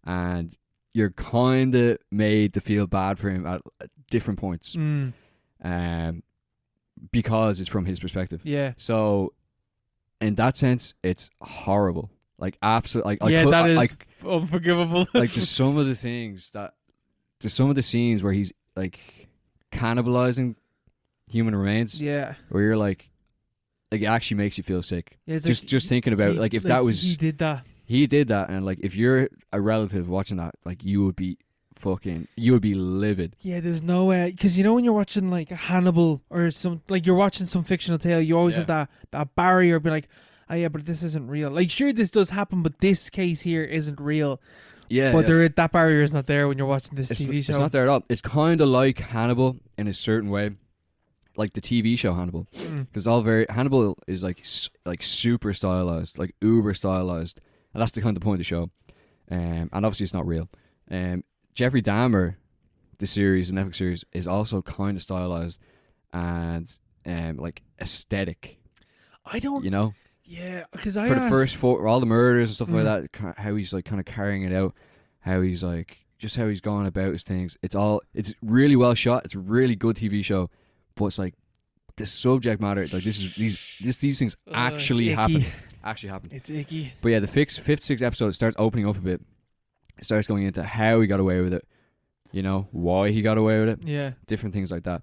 and you're kind of made to feel bad for him at different points, because it's from his perspective. Yeah. So, in that sense, it's horrible. Like absolutely. Like that is like unforgivable. Like there's some of the scenes where he's like cannibalizing human remains. Yeah. Where you're like it actually makes you feel sick. Yeah, just thinking about like if that was he did that, and like if you're a relative watching that, like you would be livid. Yeah, there's no way, because you know when you're watching like a Hannibal or some, like you're watching some fictional tale, you always have that barrier, be like, oh yeah, but this isn't real. Like sure, this does happen, but this case here isn't real. Yeah, but that barrier is not there when you're watching this TV show. It's not there at all. It's kind of like Hannibal in a certain way, like the TV show Hannibal, because Hannibal is like super stylized, like uber stylized, and that's the kind of point of the show. And obviously it's not real. Jeffrey Dahmer, the Netflix series, is also kind of stylized and like aesthetic. I don't, you know. Yeah, because for the first four, all the murders and stuff like that, how he's like kind of carrying it out, how he's like just how he's gone about his things. It's really well shot. It's a really good TV show, but it's like the subject matter, like these things actually happen. Actually happen. It's icky. But yeah, the fifth, sixth episode starts opening up a bit. It starts going into how he got away with it. You know, why he got away with it. Yeah. Different things like that.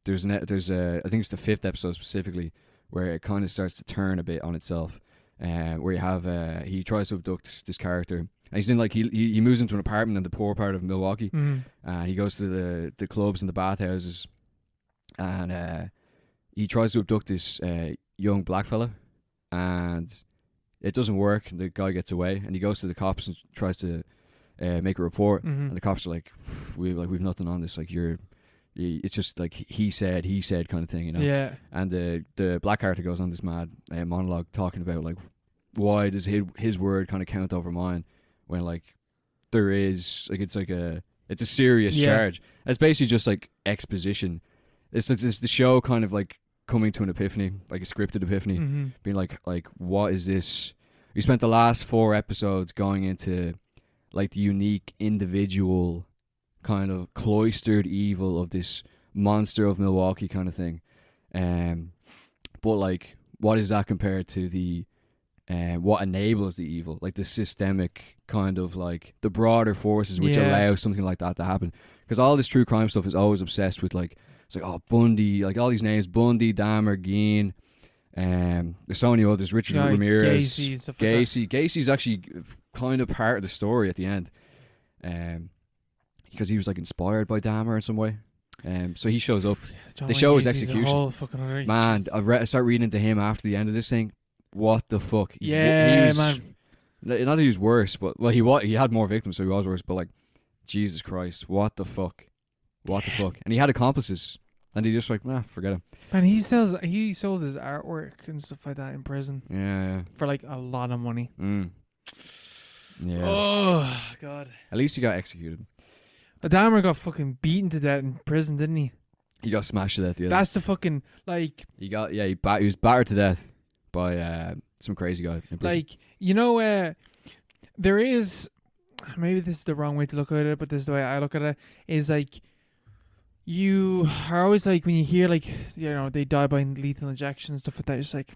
There's I think it's the fifth episode specifically, where it kind of starts to turn a bit on itself, where you have he tries to abduct this character, and he's in like he moves into an apartment in the poor part of Milwaukee, and he goes to the clubs and the bathhouses, and he tries to abduct this young black fella, and it doesn't work. The guy gets away, and he goes to the cops and tries to make a report, and the cops are like, we've nothing on this, like it's just like he said kind of thing, you know. Yeah. And the black character goes on this mad monologue talking about like why does his word kind of count over mine when like there is like it's a serious charge. It's basically just like exposition. It's the show kind of like coming to an epiphany, like a scripted epiphany, being like what is this? We spent the last 4 episodes going into like the unique individual kind of cloistered evil of this monster of Milwaukee kind of thing, but like what is that compared to the what enables the evil, like the systemic kind of like the broader forces which allow something like that to happen? Because all this true crime stuff is always obsessed with like, it's like, oh, Bundy, like all these names, Bundy, Dahmer, Gein, there's so many others, Richard Ramirez, Gacy, stuff Gacy. like that. Gacy's actually kind of part of the story at the end, because he was like inspired by Dahmer in some way. So he shows up. The show is execution. Man, I start reading into him after the end of this thing. What the fuck? Yeah, he was, man. Not that he was worse, but well, he had more victims, so he was worse. But like, Jesus Christ, what the fuck? What the fuck? And he had accomplices, and he just like, nah, forget him. Man, he sold his artwork and stuff like that in prison. Yeah. For like a lot of money. Yeah. Oh God. At least he got executed. Dahmer got fucking beaten to death in prison, didn't he? He got smashed to death. Yeah. That's the fucking like. He was battered to death by some crazy guy in prison. Like, you know, there is, maybe this is the wrong way to look at it, but this is the way I look at it, is like, you are always like, when you hear like, you know, they die by lethal injection and stuff like that, it's like,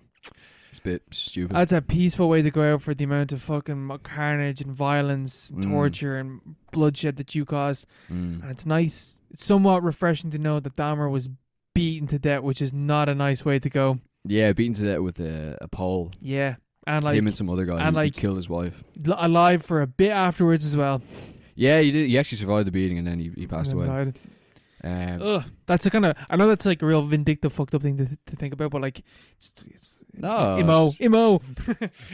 it's a bit stupid. That's a peaceful way to go out for the amount of fucking carnage and violence and torture and bloodshed that you caused. And it's nice, it's somewhat refreshing to know that Dahmer was beaten to death, which is not a nice way to go. Yeah, beaten to death with a pole. Yeah. And like him and some other guy and who like killed his wife. Alive for a bit afterwards as well. Yeah, he did. He actually survived the beating and then he passed away. Died. Um, That's a kind of. I know that's like a real vindictive, fucked up thing to think about, but like, it's No, emo.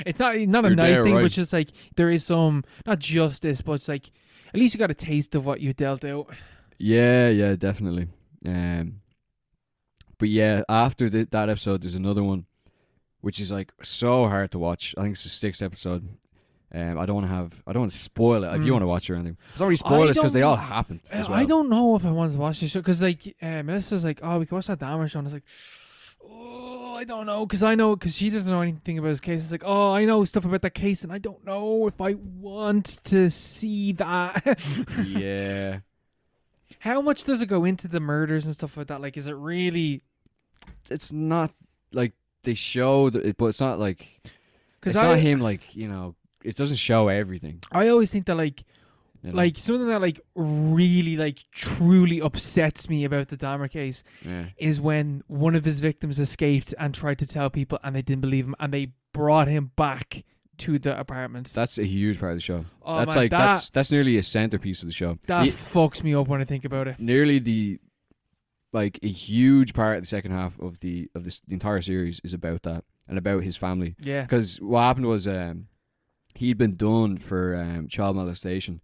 It's not a You're nice there, thing, right. but just like there is some not justice, but it's like at least you got a taste of what you dealt out. yeah, definitely. But yeah, after that episode, there's another one, which is like so hard to watch. I think it's the 6th episode. I don't want to spoil it. If you want to watch it or anything, it's not really spoilers because they all happened. As well. I don't know if I want to watch this show because like Melissa was like, "Oh, we can watch that Dahmer show," and I was like, "Oh, I don't know," because she doesn't know anything about his case. It's like, "Oh, I know stuff about that case, and I don't know if I want to see that." Yeah. How much does it go into the murders and stuff like that? Like, is it really? It's not like they show it, but it's not like it's Because not him. Like it doesn't show everything. I always think that like something that like really like truly upsets me about the Dahmer case is when one of his victims escaped and tried to tell people and they didn't believe him and they brought him back to the apartment. That's a huge part of the show. Oh, that's man, like that's nearly a centerpiece of the show. That fucks me up when I think about it. Nearly a huge part of the second half of the entire series is about that and about his family. Yeah. Because what happened was he'd been done for child molestation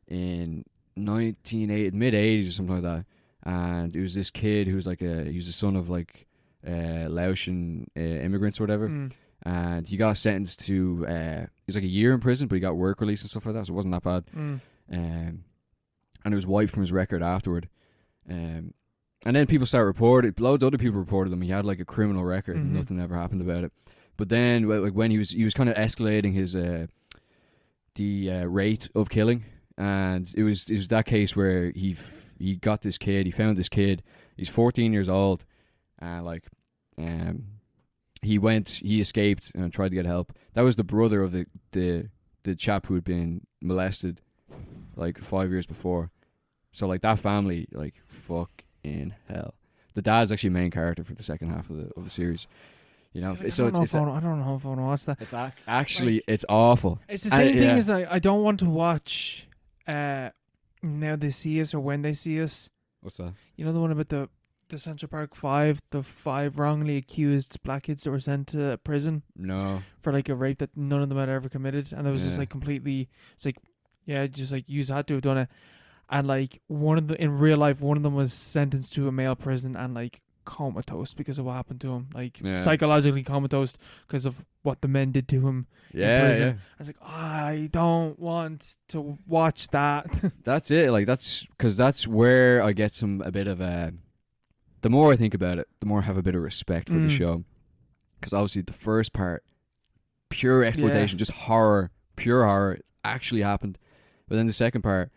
in mid 80s or something like that, and it was this kid who was like he was the son of like Laotian immigrants or whatever, and he got sentenced to it was like a year in prison, but he got work release and stuff like that, so it wasn't that bad. And it was wiped from his record afterward. And then people started reporting. Loads of other people reported him. He had like a criminal record, and nothing ever happened about it. But then, like when he was kind of escalating his the rate of killing, and it was that case where he got this kid. He found this kid. He's 14 years old, and he escaped and tried to get help. That was the brother of the chap who had been molested like 5 years before. So like that family, like fuck in hell. The dad's actually main character for the second half of the series. You know, I don't know if I want to watch that. It's actually it's awful. It's the same thing as I don't want to watch Now They See Us or When They See Us. What's that? You know the one about the Central Park 5, the 5 wrongly accused black kids that were sent to prison? No. For like a rape that none of them had ever committed, and it was just like completely. It's like, just like you had to have done it, and like in real life, one of them was sentenced to a male prison and like comatose because of what happened to him, like psychologically comatose because of what the men did to him in prison. I was like, I don't want to watch that. That's it. Like that's where I get a bit of a. The more I think about it, the more I have a bit of respect for the show, because obviously the first part, pure exploitation, just horror, pure horror, it actually happened. But then the second part,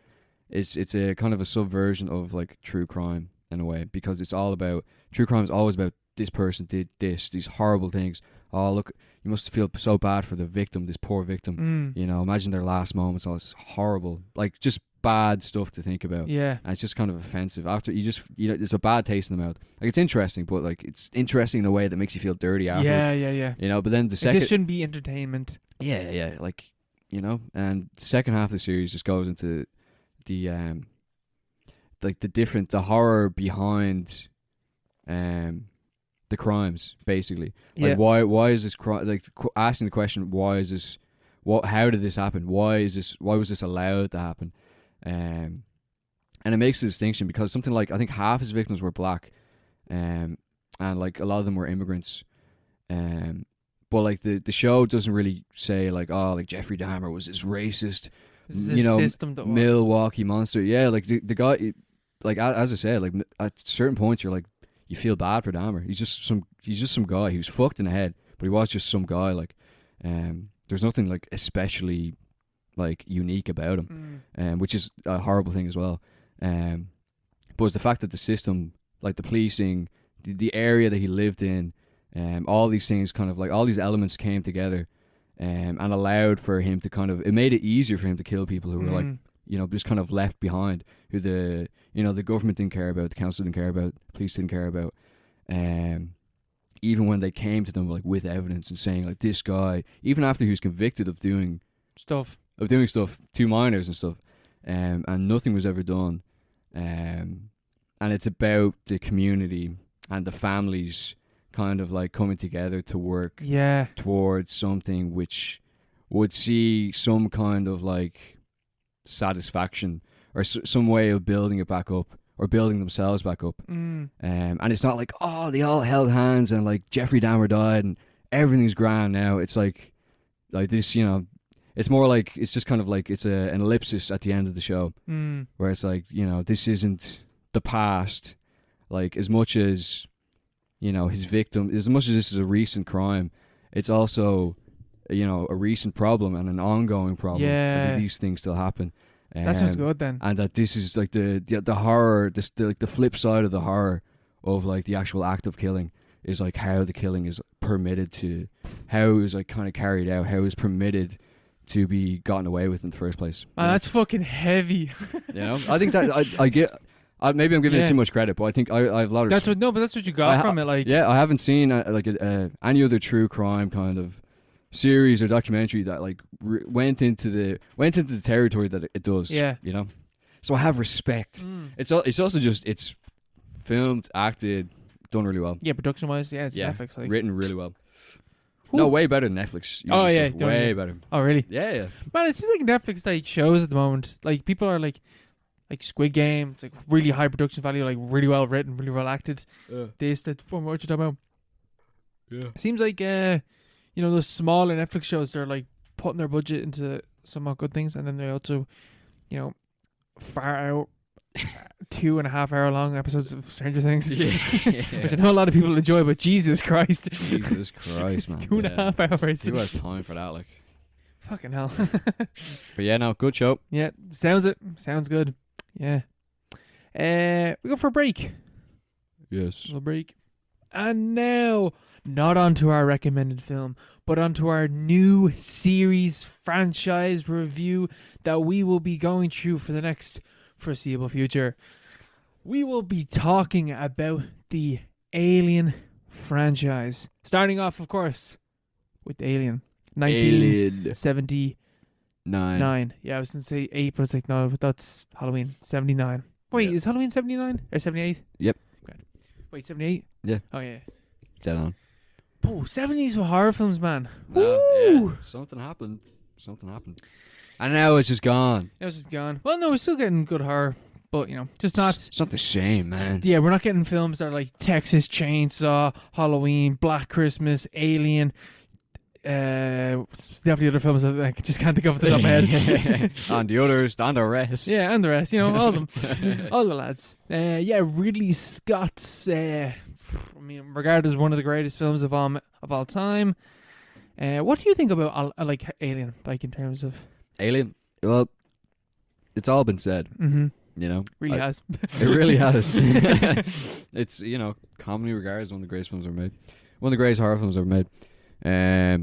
it's a kind of a subversion of like true crime in a way, because it's all about true crime is always about this person did these horrible things. Oh look, you must feel so bad for the victim, this poor victim. You know, imagine their last moments. All this horrible, like just bad stuff to think about. Yeah, and it's just kind of offensive. After it's a bad taste in the mouth. Like it's interesting, but like it's interesting in a way that makes you feel dirty afterwards. Yeah. You know, but then the second, this shouldn't be entertainment. Yeah. Like, you know, and the second half of the series just goes into the like the horror behind the crimes, basically. Like why is this crime, like asking the question, why is this, how did this happen, why was this allowed to happen, and it makes a distinction because something like I think half his victims were black, and like a lot of them were immigrants, but like the show doesn't really say like, oh, like Jeffrey Dahmer was this racist, you know, Milwaukee monster. Yeah, like the guy, like as I said, like at certain points you're like, you feel bad for Dahmer. He's just some guy. He was fucked in the head, but he was just some guy. Like, there's nothing like especially like unique about him, which is a horrible thing as well. But it's the fact that the system, like the policing, the area that he lived in, all these things kind of like all these elements came together, and allowed for him to kind of, it made it easier for him to kill people who were like, you know, just kind of left behind, who the government didn't care about, the council didn't care about, the police didn't care about. even when they came to them like with evidence and saying like this guy, even after he was convicted of doing stuff to minors and stuff, and nothing was ever done, and it's about the community and the families kind of like coming together to work towards something which would see some kind of like satisfaction or some way of building it back up or building themselves back up. And it's not like, oh, they all held hands and like Jeffrey Dahmer died and everything's grand now. It's like this, you know, it's more like, it's just kind of like, it's an ellipsis at the end of the show where it's like, you know, this isn't the past, like as much as, you know, his victim, as much as this is a recent crime, it's also, you know, a recent problem and an ongoing problem. Yeah. These things still happen. That sounds good then. And that this is like the horror, like the flip side of the horror of like the actual act of killing is like how the killing is permitted to, how it was like kind of carried out, how it was permitted to be gotten away with in the first place. That's fucking heavy. You know, I think that I get. Maybe I'm giving it too much credit, but I think I have a lot of. That's what you got from it, like. Yeah, I haven't seen any other true crime kind of series or documentary that like went into the territory that it does. Yeah, you know. So I have respect. It's also just it's filmed, acted, done really well. Yeah, production wise, it's Netflix. Like. Written really well. Ooh. No, way better than Netflix. Oh yeah, way better. Oh really? Yeah. Man, it seems like Netflix like shows at the moment. Like people are like Squid Game. It's like really high production value, like really well written, really well acted. This, that, what you're talking about. Yeah. It seems like you know, those smaller Netflix shows, they're like putting their budget into somewhat good things, and then they also, you know, far out 2.5 hour long episodes of Stranger Things, which I know a lot of people enjoy, but Jesus Christ, man. 2.5 hours. Who has time for that? Like, fucking hell. But yeah, no, good show. Yeah, sounds good. Yeah. We go for a break. Yes. A little break. And now, not onto our recommended film, but onto our new series franchise review that we will be going through for the next foreseeable future. We will be talking about the Alien franchise. Starting off, of course, with Alien. 1979. Yeah, I was going to say 8, but it's like, no, but that's Halloween. 79. Wait, is Halloween 79? Or 78? Yep. Okay. Wait, 78? Yeah. Oh, yeah. Dead on. Oh, 70s with horror films, man. Yeah. Something happened. And now it's just gone. Well, no, we're still getting good horror, but, you know, just not... It's not the same, man. Yeah, we're not getting films that are like Texas Chainsaw, Halloween, Black Christmas, Alien... definitely other films that I just can't think of at the top of my head. And the others, and the rest. Yeah, and the rest, you know, all of them. All the lads. Ridley Scott's, regarded as one of the greatest films of all time. What do you think about like Alien, like in terms of... Alien? Well, it's all been said. Mm-hmm. You know? Really has. It really has. It's, you know, commonly regarded as one of the greatest films ever made. One of the greatest horror films ever made. I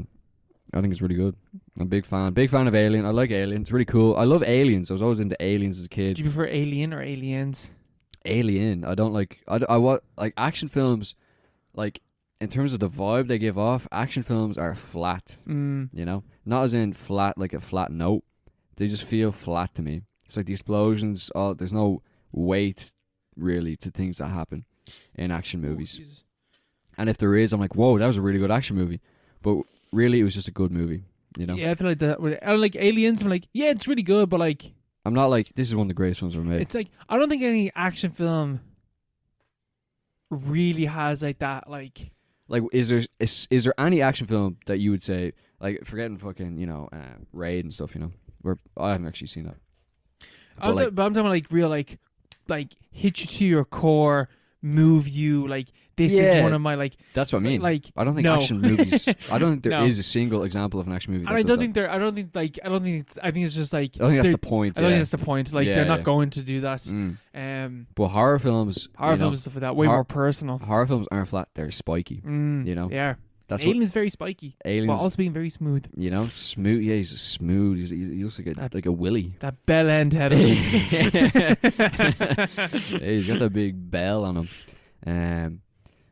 think it's really good. I'm a big fan of Alien. I like Alien. It's really cool. I love aliens. I was always into aliens as a kid. Do you prefer Alien or Aliens? Alien. I don't like. I want like action films. Like in terms of the vibe they give off, action films are flat. You know, not as in flat like a flat note. They just feel flat to me. It's like the explosions. There's no weight really to things that happen in action movies. And if there is, I'm like, whoa, that was a really good action movie. But really, it was just a good movie, you know? Yeah, I feel like that. I like Aliens. I'm like, yeah, it's really good, but like... I'm not like, this is one of the greatest films ever made. It's like, I don't think any action film really has like that, like... Like, is there any action film that you would say, like, forgetting fucking, you know, Raid and stuff, you know? Where I haven't actually seen that. But I'm talking like real, like hit you to your core, move you, like... This is one of my like. That's what I mean. Like, I don't think action movies. I don't think there is a single example of an action movie. And I think it's just like. I don't think that's the point. I don't think that's the point. Like they're not going to do that. But horror films and stuff like that, way more personal. Horror films aren't flat; they're spiky. You know. Yeah. That's Alien's very spiky. But also being very smooth. You know, smooth. Yeah, he's smooth. He looks like a willy. That bell end head of his. Yeah, he's got that big bell on him.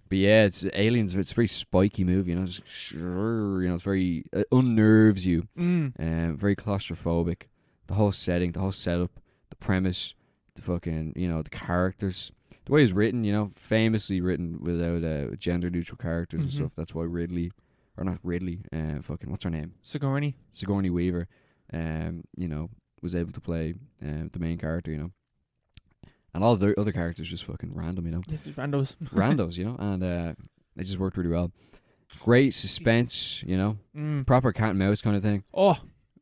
But yeah, it's Aliens. It's a very spiky movie, you know. It's very unnerves you. Very claustrophobic. The whole setting, the whole setup, the premise, the fucking, you know, the characters, the way it's written, you know, famously written without gender neutral characters and stuff. That's why Ridley, or not Ridley, fucking what's her name? Sigourney Weaver, you know, was able to play the main character, you know. And all the other characters just fucking random, you know. Yeah, just randos. Randos, you know, and they just worked really well. Great suspense, you know. Proper cat and mouse kind of thing. Oh.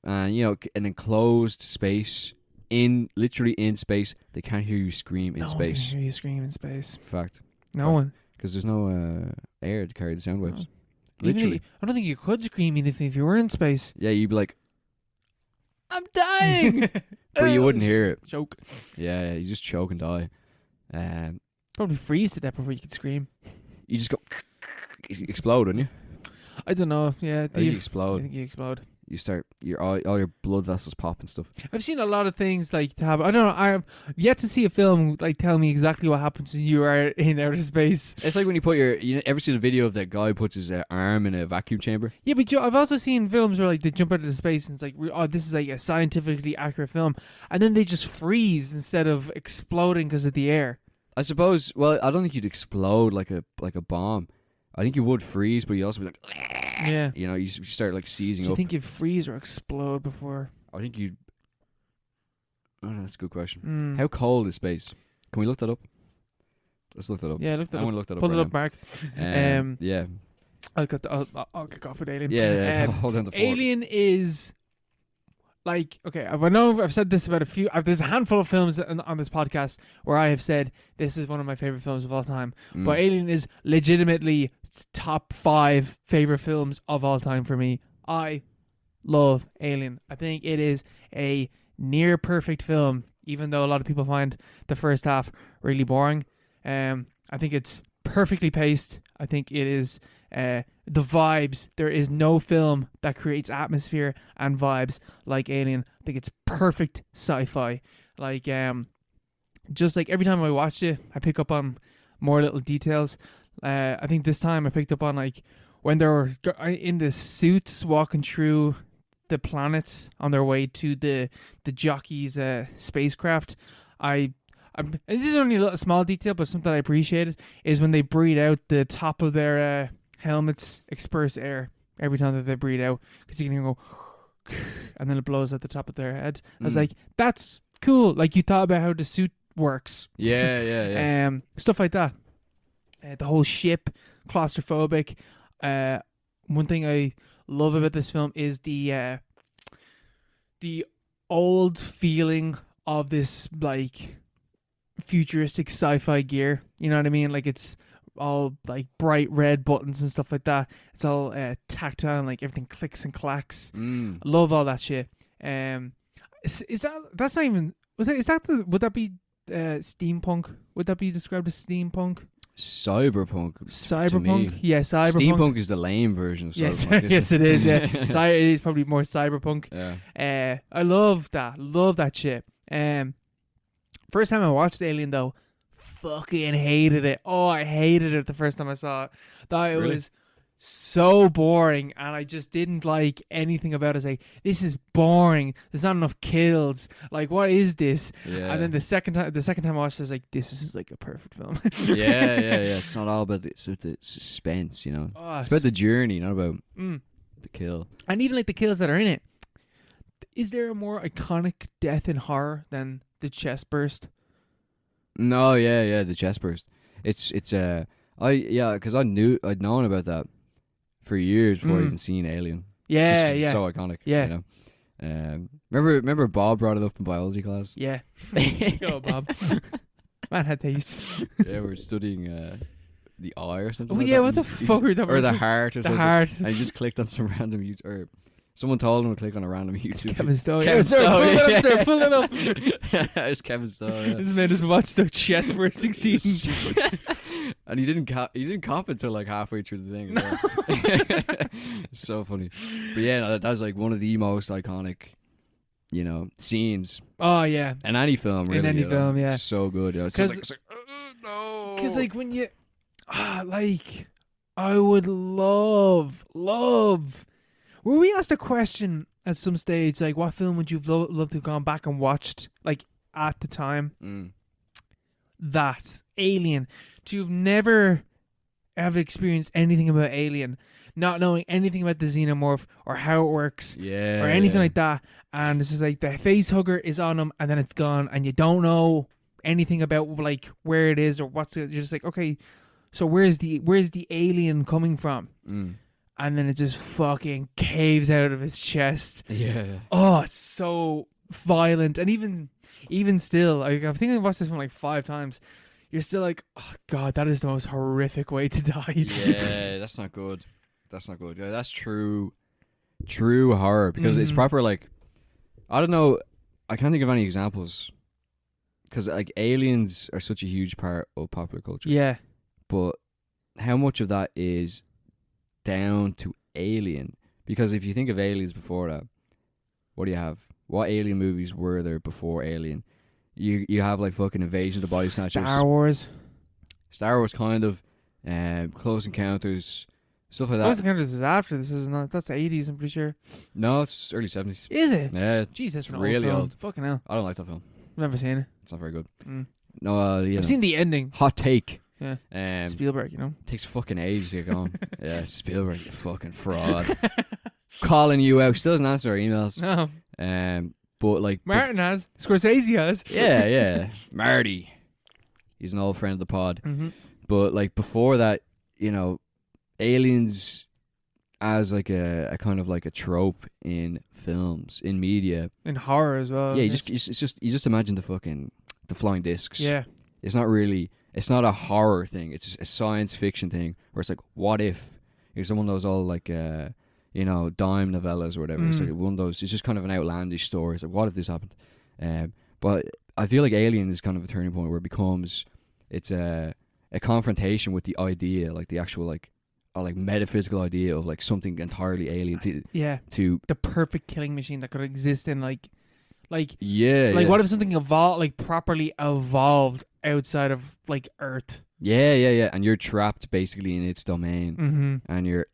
And, you know, an enclosed space, literally in space. They can't hear you scream in space. No one can hear you scream in space. Fact. No one. Because there's no air to carry the sound waves. No. Literally. I don't think you could scream if you were in space. Yeah, you'd be like, I'm dying! But you wouldn't hear it. Choke. Yeah, you just choke and die. Probably freeze to death before you could scream. You just go, explode, wouldn't you? I don't know. Yeah, I think you explode. I think you explode. You start all your blood vessels pop and stuff. I've seen a lot of things like to have. I don't know. I've yet to see a film like tell me exactly what happens when you are in outer space. It's like when you put you ever seen a video of that guy puts his arm in a vacuum chamber? Yeah, but I've also seen films where like they jump out of space and it's like, oh, this is like a scientifically accurate film, and then they just freeze instead of exploding because of the air. I suppose. Well, I don't think you'd explode like a bomb. I think you would freeze, but you also be like, yeah, you know, you start like seizing up. Do you think you'd freeze or explode before? I think you'd. Oh, that's a good question. How cold is space? Can we look that up? Let's look that up. Yeah, look that up. I want to look that up. Pull right it up, now. Mark. Yeah. I'll kick off with Alien. Yeah. Hold on the fort. Alien is like, okay, I know I've said this about a few. There's a handful of films on this podcast where I have said this is one of my favorite films of all time. But Alien is legitimately top 5 favorite films of all time for me. I love Alien. I think it is a near perfect film, even though a lot of people find the first half really boring. I think it's perfectly paced. I think it is the vibes. There is no film that creates atmosphere and vibes like Alien. I think it's perfect sci-fi. Like, just like every time I watch it, I pick up on more little details. I think this time I picked up on like when they were in the suits walking through the planets on their way to the jockey's spacecraft. This is only a little small detail, but something I appreciated is when they breathe out, the top of their helmets express air every time that they breathe out, because you can go and then it blows at the top of their head. I was like, that's cool. Like, you thought about how the suit works. Yeah. Stuff like that. The whole ship, claustrophobic. One thing I love about this film is the old feeling of this like futuristic sci-fi gear. You know what I mean? Like, it's all like bright red buttons and stuff like that. It's all tactile and like everything clicks and clacks. I love all that shit. Is that that's not even? Would that be steampunk? Would that be described as steampunk? Cyberpunk. Yeah, cyberpunk. Steampunk is the lame version of cyberpunk. Yes, it is. Yeah, it is probably more cyberpunk. Yeah. I love that. Love that shit. First time I watched Alien though, fucking hated it. Oh, I hated it the first time I saw it. Thought it was so boring, and I just didn't like anything about it. I was like, this is boring. There's not enough kills. Like, what is this? Yeah. And then the second time I watched it, I was like, this is like a perfect film. yeah. It's not all about the suspense, you know. It's about the journey, not about the kill. And even like the kills that are in it. Is there a more iconic death in horror than the chest burst? No, yeah, the chest burst. It's because I'd known about that for years before I even seen Alien. Yeah, it's so iconic. Yeah. You know? Remember Bob brought it up in biology class? Yeah. Go, Bob. Man had taste. Yeah, we were studying the eye or something. Oh, like yeah, that. what the fuck were that? Or the heart or something. The heart. And he just clicked on some random or someone told him to click on a random YouTube. Kevin Stowe. Pull it up. It's Kevin Stowe. Yeah. This man has watched the chest bursting scene. And he didn't cop until like halfway through the thing. No. It's so funny. But yeah, no, that was like one of the most iconic, you know, scenes. Oh yeah. In any film, really. In any film, yeah. It's so good. You know? It's like, no. Because like when you, Like, I would love. Were we asked a question at some stage, like, what film would you love to have gone back and watched, like, at the time? That Alien, to have never have experienced anything about Alien, not knowing anything about the xenomorph or how it works, or anything like that, and it's just like the face hugger is on him and then it's gone, and you don't know anything about like where it is or what's it. You're just like, okay, so where's the alien coming from? And then it just fucking caves out of his chest. Yeah. Oh, it's so violent, and even still, like, I think I watched this one like 5 times. You're still like, oh god, that is the most horrific way to die. Yeah, that's not good. That's not good. Yeah, that's true horror, because it's proper, like, I don't know, I can't think of any examples, because like aliens are such a huge part of popular culture. Yeah. But how much of that is down to Alien? Because if you think of aliens before that, what do you have? What alien movies were there before Alien? You have like fucking Invasion of the Body Snatchers. Star Wars kind of, Close Encounters, stuff like that. Close Encounters is after this, isn't it? That's the 80s, I'm pretty sure. No, it's early 70s. Is it? Yeah. Jeez, that's really old. Fucking hell. I don't like that film. Never seen it. It's not very good. No, I've seen the ending. Hot take. Yeah. Spielberg, you know. Takes fucking ages to get going. Yeah, Spielberg, you fucking fraud. Calling you out. Still doesn't answer our emails. No. But like Martin has. Scorsese has. Yeah. Marty. He's an old friend of the pod. But like before that, you know, aliens as like a kind of like a trope in films, in media, in horror as well. Yeah, you just imagine the flying discs. Yeah. It's not a horror thing. It's a science fiction thing where it's like, what if? It's one of those all like Dime novellas or whatever. It's like one of those. It's just kind of an outlandish story. It's like, what if this happened? But I feel like Alien is kind of a turning point where it's a confrontation with the idea, like the actual like metaphysical idea of like something entirely alien to the perfect killing machine that could exist in what if something evolved, like properly evolved outside of like Earth? Yeah, and you're trapped basically in its domain, and you're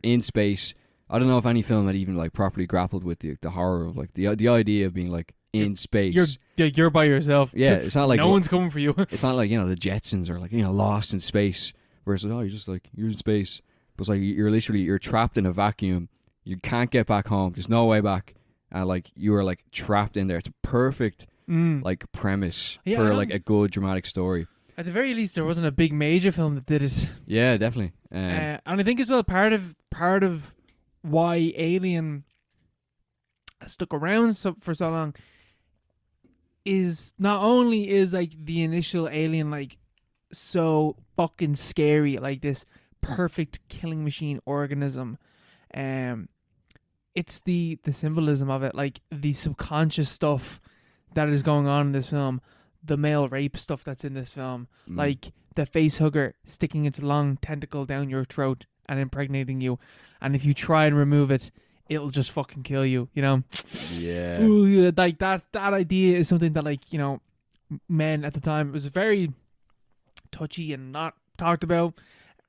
in space. I don't know if any film had even like properly grappled with the horror of like the idea of being like in space. You're by yourself. Yeah, it's not like no one's coming for you. It's not like the Jetsons or like lost in space. Versus you're in space, but it's like you're trapped in a vacuum. You can't get back home. There's no way back, and like you are like trapped in there. It's a perfect like premise for like a good dramatic story. At the very least, there wasn't a big major film that did it. Yeah, definitely. And I think as well part of why Alien stuck around for so long is not only is like the initial Alien like so fucking scary, like this perfect killing machine organism, it's the symbolism of it, like the subconscious stuff that is going on in this film, the male rape stuff that's in this film, like the face hugger sticking its long tentacle down your throat and impregnating you, and if you try and remove it, it'll just fucking kill you, Yeah. Ooh, like that idea is something that men at the time, it was very touchy and not talked about,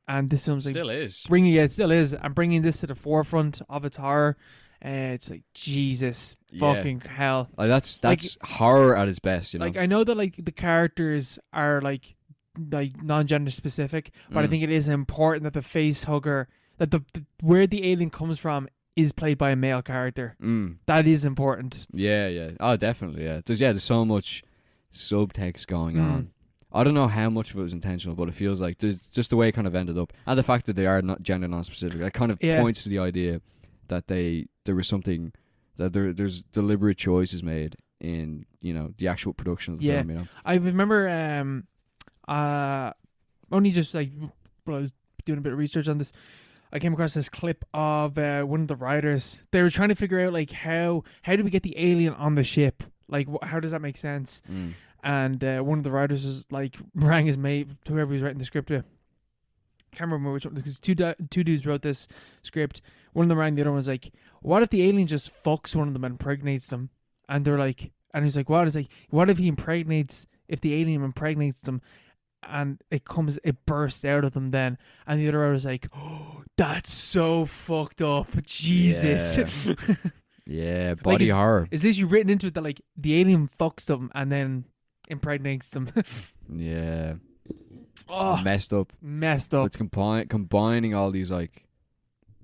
and this film's still is and bringing this to the forefront of its horror. It's like, Jesus fucking hell. Like that's horror at its best, Like, I know that like the characters are like non-gender specific, but I think it is important that the face hugger, that the where the alien comes from is played by a male character. That is important. Yeah. Oh, definitely. Yeah. There's so much subtext going on. I don't know how much of it was intentional, but it feels like there's just the way it kind of ended up, and the fact that they are not gender non-specific. That kind of points to the idea that there was something, that there's deliberate choices made in the actual production of the film. I remember only just like when I was doing a bit of research on this, I came across this clip of one of the writers. They were trying to figure out like how do we get the alien on the ship? Like how does that make sense? And one of the writers was like rang his mate, whoever he was writing the script with. Can't remember which one, because two dudes wrote this script. One of them rang the other one, was like, what if the alien just fucks one of them and impregnates them? And they're like, and he's like, what? It's like, what if if the alien impregnates them and it bursts out of them then, and the other is like, oh, that's so fucked up, Jesus. Yeah, body horror. Is this you written into it that like the alien fucks them and then impregnates them? Yeah. It's messed up. It's combining all these like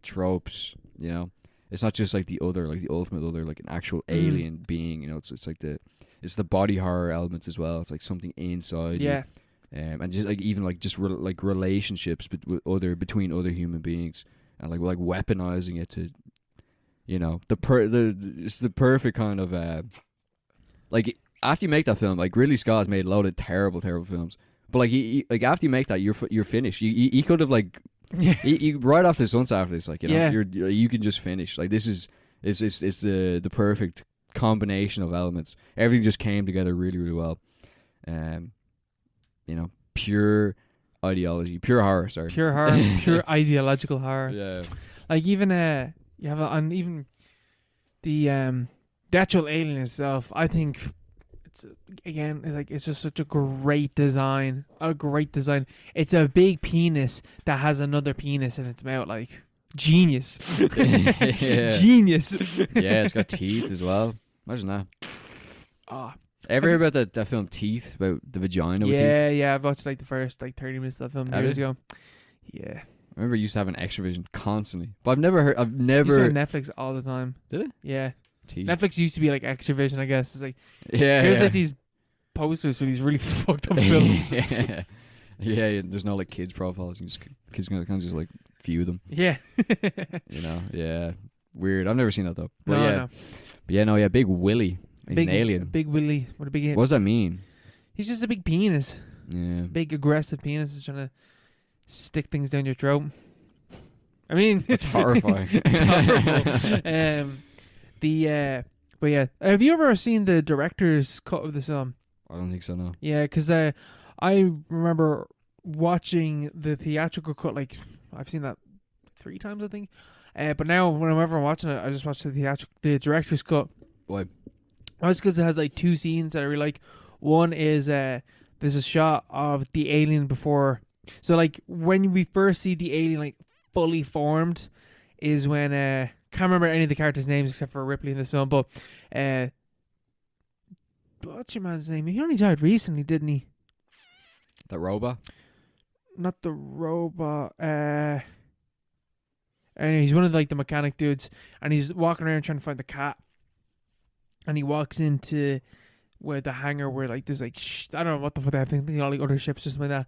tropes, you know. It's not just like the other, like the ultimate other, like an actual alien being, you know. It's like it's the body horror elements as well. It's like something inside you. And just like even like just like relationships between other human beings, and like weaponizing it to, you know, it's the perfect kind of like after you make that film, like Ridley Scott has made a load of terrible films, but like like after you make that, you're finished. You could have like you right off the Sunset after this, like, you know, you can just finish. Like this is it's the perfect combination of elements. Everything just came together really, really well. You know, pure ideology, pure horror. Sorry, pure horror, pure ideological horror. Yeah, like even you have on even the actual alien itself. I think it's it's just such a great design. It's a big penis that has another penis in its mouth. Like genius, genius. Yeah, it's got teeth as well. Imagine that. Ever hear about that film Teeth, about the vagina with teeth? Yeah, I've watched like the first 30 minutes of that film years ago. Yeah. I remember I used to have an Extravision constantly. But I've never Used to on Netflix all the time. Did it? Yeah. Teeth. Netflix used to be like Extravision, I guess. It's like here's like these posters for these really fucked up films. Yeah, there's no like kids profiles. Kids can just like view them. Yeah. You know, yeah. Weird. I've never seen that though. But no. But yeah, Big Willie. He's an alien. Big Willie. What does that mean? He's just a big penis. Yeah. Big aggressive penis is trying to stick things down your throat. I mean, it's horrifying. It's horrible. But yeah, have you ever seen the director's cut of the film? I don't think so. No. Yeah, because I remember watching the theatrical cut. Like I've seen that 3 times, I think. But now whenever I'm watching it, I just watch the director's cut. Why? That's because it has like 2 scenes that I really like. One is there's a shot of the alien before. So like when we first see the alien like fully formed is when can't remember any of the characters' names except for Ripley in this film, but what's your man's name? He only died recently, didn't he? The robot? Not the robot. Anyway, he's one of like the mechanic dudes, and he's walking around trying to find the cat. And he walks into where the hangar where like there's like I don't know what the fuck I think all like other ships or something like that.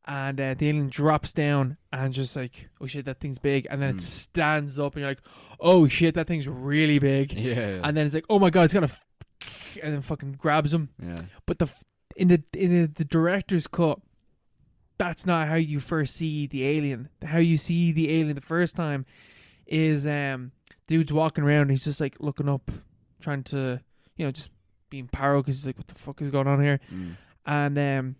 And the alien drops down and just like, oh shit, that thing's big. And then it stands up and you're like, oh shit, that thing's really big. Yeah. And then it's like, oh my god, it's gonna and then fucking grabs him. Yeah. But in the director's cut, that's not how you first see the alien. How you see the alien the first time is dude's walking around and he's just like looking up, trying to, you know, just being paro because he's like, what the fuck is going on here? And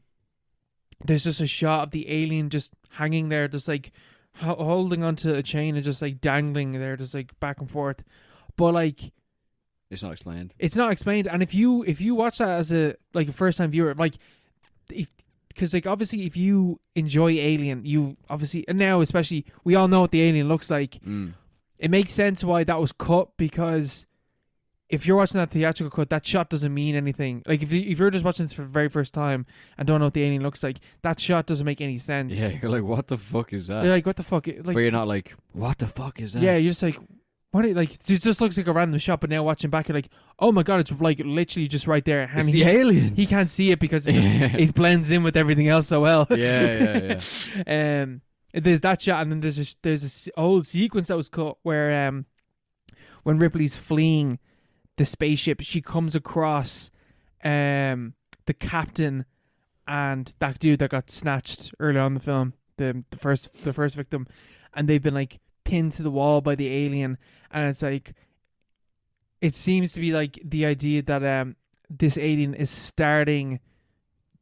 there's just a shot of the alien just hanging there, just like holding onto a chain and just like dangling there, just like back and forth. But like, it's not explained. And if you watch that as a first time viewer, like, because like obviously if you enjoy Alien, you obviously, and now especially we all know what the alien looks like. It makes sense why that was cut, because if you're watching that theatrical cut, that shot doesn't mean anything. Like if you're just watching this for the very first time and don't know what the alien looks like, that shot doesn't make any sense. Yeah, you're like, what the fuck is that? You're like, what the fuck? Like, but you're not like, what the fuck is that? Yeah, you're just like, what? Like, it just looks like a random shot. But now watching back, you're like, oh my god, it's like literally just right there. And it's the alien. He can't see it because it blends in with everything else so well. Yeah. There's that shot, and then there's a whole sequence that was cut where when Ripley's fleeing the spaceship, she comes across the captain and that dude that got snatched earlier on in the film, the first victim, and they've been like pinned to the wall by the alien, and it's like, it seems to be like the idea that this alien is starting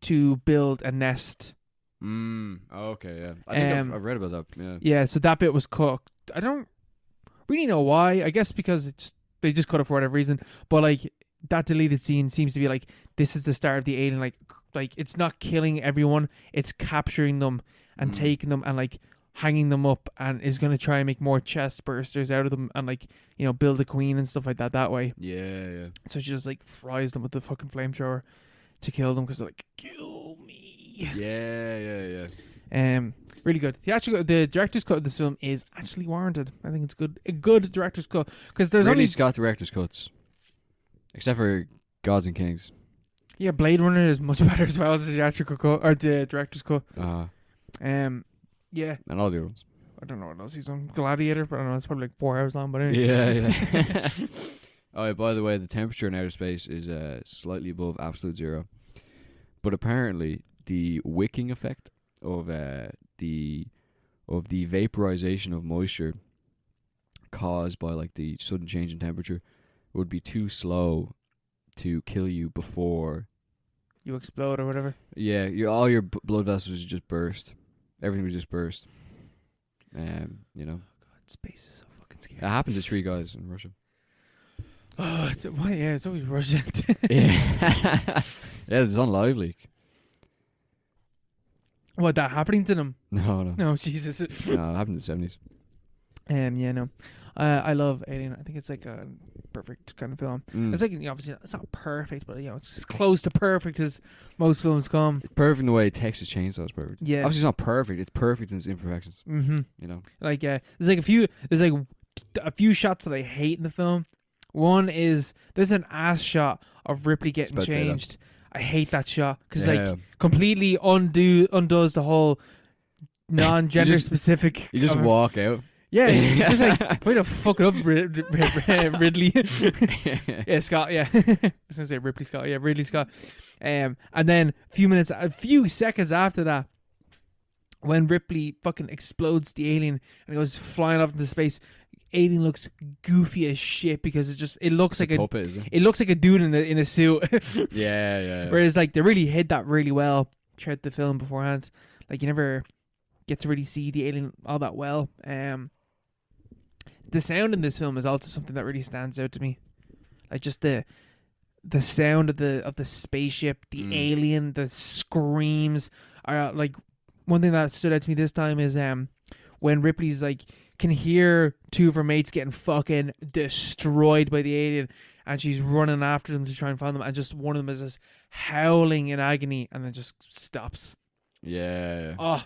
to build a nest. Okay, yeah. I think I've read about that. Yeah. Yeah, so that bit was cut. I don't really know why. I guess because they just cut it for whatever reason. But like that deleted scene seems to be like, this is the start of the alien. Like it's not killing everyone, it's capturing them and taking them and like hanging them up, and is going to try and make more chest bursters out of them and like, you know, build a queen and stuff like that way. Yeah. So she just like fries them with the fucking flamethrower to kill them because they're like, kill me. Yeah. Really good. The director's cut of this film is actually warranted. I think it's good. A good director's cut, because there's Ridley only Scott director's cuts, except for Gods and Kings. Yeah, Blade Runner is much better as well as the theatrical cut or the director's cut. Yeah. And all the other ones. I don't know what else he's on. Gladiator, but I don't know, it's probably like 4 hours long, but anyway. Yeah. Oh, by the way, the temperature in outer space is slightly above absolute zero. But apparently, the wicking effect of the vaporization of moisture caused by like the sudden change in temperature would be too slow to kill you before you explode or whatever. Yeah, all your blood vessels would just burst. Everything would just burst. You know. God, space is so fucking scary. It happened to 3 guys in Russia. Oh, it's always Russia. Yeah, it's on live leak. What, that happening to them? No. No, Jesus. No, it happened in the 70s. Yeah, no. I love Alien. I think it's like a perfect kind of film. It's like, you know, obviously it's not perfect, but you know, it's as close to perfect as most films come. It's perfect in the way Texas Chainsaw is perfect. Yeah. Obviously it's not perfect. It's perfect in its imperfections. Mm-hmm. You know. Like there's a few shots that I hate in the film. One is there's an ass shot of Ripley getting changed. I hate that shot because like completely undoes the whole non-gender specific. You just walk out. Yeah, just like, way to fuck it up, Ridley. Yeah, Scott, yeah. I was going to say Ripley Scott, yeah, Ridley Scott. And then a few seconds after that, when Ripley fucking explodes the alien and it goes flying off into space, alien looks goofy as shit because it looks like a puppet, isn't it? It looks like a dude in a suit. Yeah. Whereas like they really hid that really well throughout the film beforehand. Like you never get to really see the alien all that well. The sound in this film is also something that really stands out to me. Like just the sound of the spaceship, the alien, the screams are like one thing that stood out to me this time is when Ripley's like can hear 2 of her mates getting fucking destroyed by the alien, and she's running after them to try and find them, and just one of them is just howling in agony and then just stops. Yeah. Oh,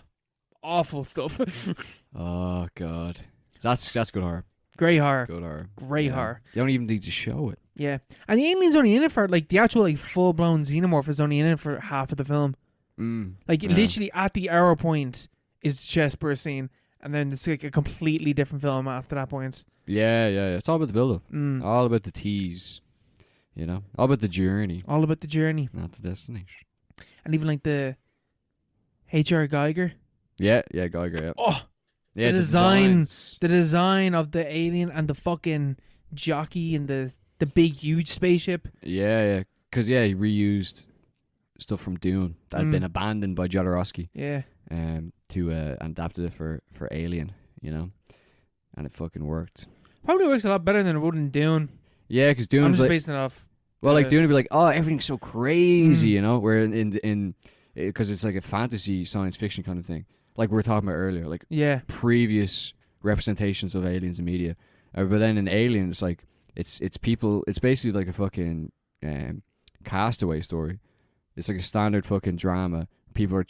awful stuff. Oh god, that's good horror. Great horror. Good horror. Great horror. You don't even need to show it. Yeah, and the alien's only in it for like the actual like full blown xenomorph is only in it for half of the film. Like literally at the hour point is the chest burst scene, and then it's like a completely different film after that point. Yeah. It's all about the build up. All about the tease. You know, all about the journey. All about the journey, not the destination. And even like the H.R. Geiger. Yeah, Geiger. Yeah. Oh. Yeah, the design of the alien and the fucking jockey and the big huge spaceship. Yeah. Because he reused stuff from Dune that had been abandoned by Jodorowsky. Yeah. To adapted it for Alien, you know, and it fucking worked. Probably works a lot better than it would in Dune. Yeah, because Dune. I'm just basing it off. Well, like Dune would be like, oh, everything's so crazy, you know, where in because it's like a fantasy science fiction kind of thing. Like we were talking about earlier, like previous representations of aliens in media. But then in Alien, it's like it's people. It's basically like a fucking Castaway story. It's like a standard fucking drama. People are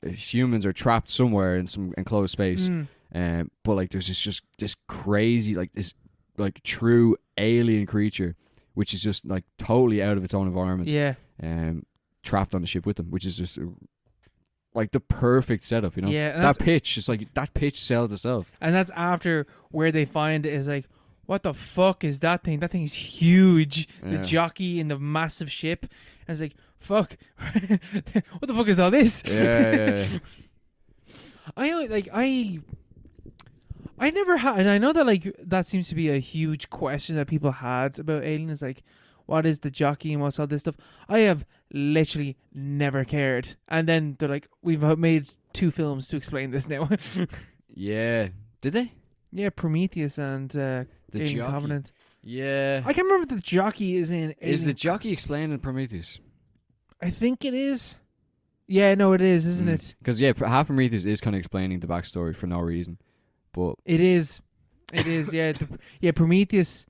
humans are trapped somewhere in some enclosed space, but like there's just this crazy like this like true alien creature, which is just like totally out of its own environment. Yeah. Trapped on the ship with them, which is just like the perfect setup, you know. Yeah, that pitch is like that pitch sells itself. And that's after where they find it is like, what the fuck is that thing? That thing's huge. The jockey in the massive ship. And it's like, fuck. What the fuck is all this? Yeah. I never had, and I know that like that seems to be a huge question that people had about aliens, like what is the jockey and what's all this stuff. I have literally never cared. And then they're like, we've made 2 films to explain this now. Yeah. Did they? Yeah, Prometheus and the Alien jockey. Covenant. Yeah. I can't remember if the jockey is in. Is the jockey explained in Prometheus? I think it is. Yeah, no, it is, isn't it? Because half Prometheus is kind of explaining the backstory for no reason, but it is. It is. Yeah, Prometheus.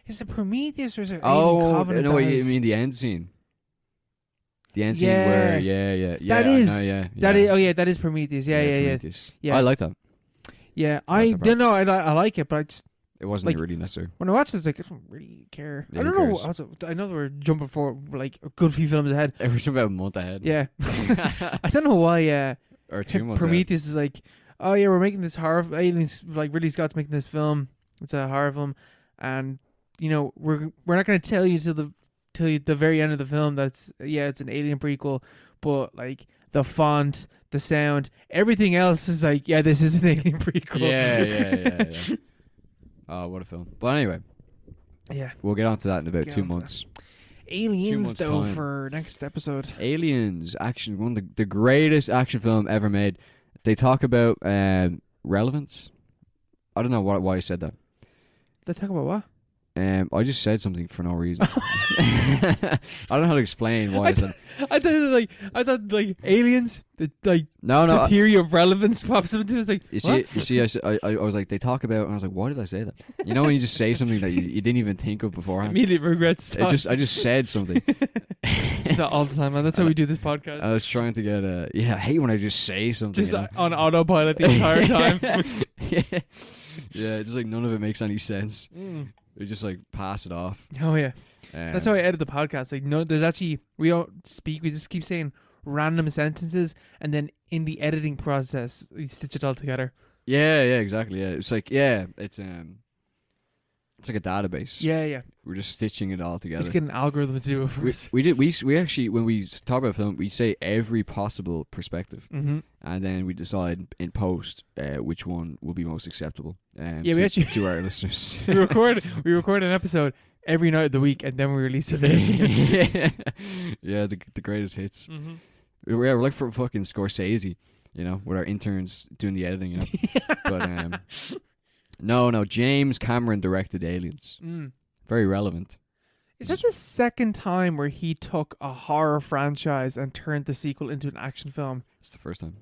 Is it Prometheus or is it Alien Covenant? No, you mean the end scene? The end scene where that is that is. Oh yeah, that is Prometheus. Yeah. Prometheus. Yeah. I like that. Yeah, I don't know. I like it, but I just it wasn't really necessary. When I watched it, I don't really care. Yeah, I don't know. Also, I know we're jumping for like a good few films ahead. We're about a month ahead. Yeah, I don't know why. Or 2 months. Prometheus is like, oh yeah, we're making this horror. Aliens, like Ridley Scott's making this film. It's a horror film, and we're not going to tell you till the very end of the film that it's an Alien prequel, but like the font, the sound, everything else is like, this is an Alien prequel. Yeah. Oh, what a film. But anyway. Yeah. We'll get onto that in about 2 months. Aliens, though, for next episode. Aliens, action, one of the greatest action film ever made. They talk about relevance. I don't know why I said that. They talk about what? I just said something for no reason. I don't know how to explain why I said. I thought aliens. The the theory of relevance pops into. It's like you see. I was like, they talk about, and I was like, why did I say that? You know when you just say something that you didn't even think of beforehand. Immediate regrets. I just said something. That all the time, man. That's how we do this podcast. I was trying to get I hate when I just say something. Just on autopilot the entire time. Yeah, just like none of it makes any sense. We just like pass it off. Oh yeah, that's how I edit the podcast. Like there's actually we don't speak. We just keep saying random sentences, and then in the editing process, we stitch it all together. Yeah, exactly. Yeah, it's like it's like a database. Yeah. We're just stitching it all together. Let's get an algorithm to do it for us. We actually, when we talk about film, we say every possible perspective, and then we decide in post which one will be most acceptable. To our listeners. we record an episode every night of the week, and then we release a version. Yeah, the greatest hits. We're like for fucking Scorsese, with our interns doing the editing, But no, James Cameron directed Aliens. Very relevant. Is that the second time where he took a horror franchise and turned the sequel into an action film? It's the first time.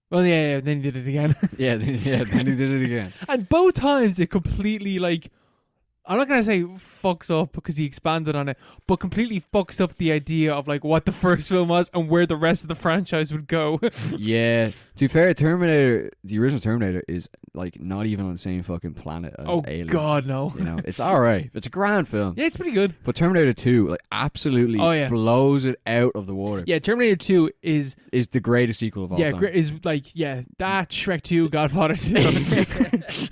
Well, yeah, then he did it again. then he did it again. And both times it completely, I'm not going to say fucks up because he expanded on it, but completely fucks up the idea of what the first film was and where the rest of the franchise would go. Yeah. To be fair, the original Terminator is not even on the same fucking planet as Alien. Oh God, no. It's alright. It's a grand film. Yeah, it's pretty good. But Terminator 2 absolutely blows it out of the water. Yeah, Terminator 2 is the greatest sequel of all time. That, Shrek 2, Godfather 2.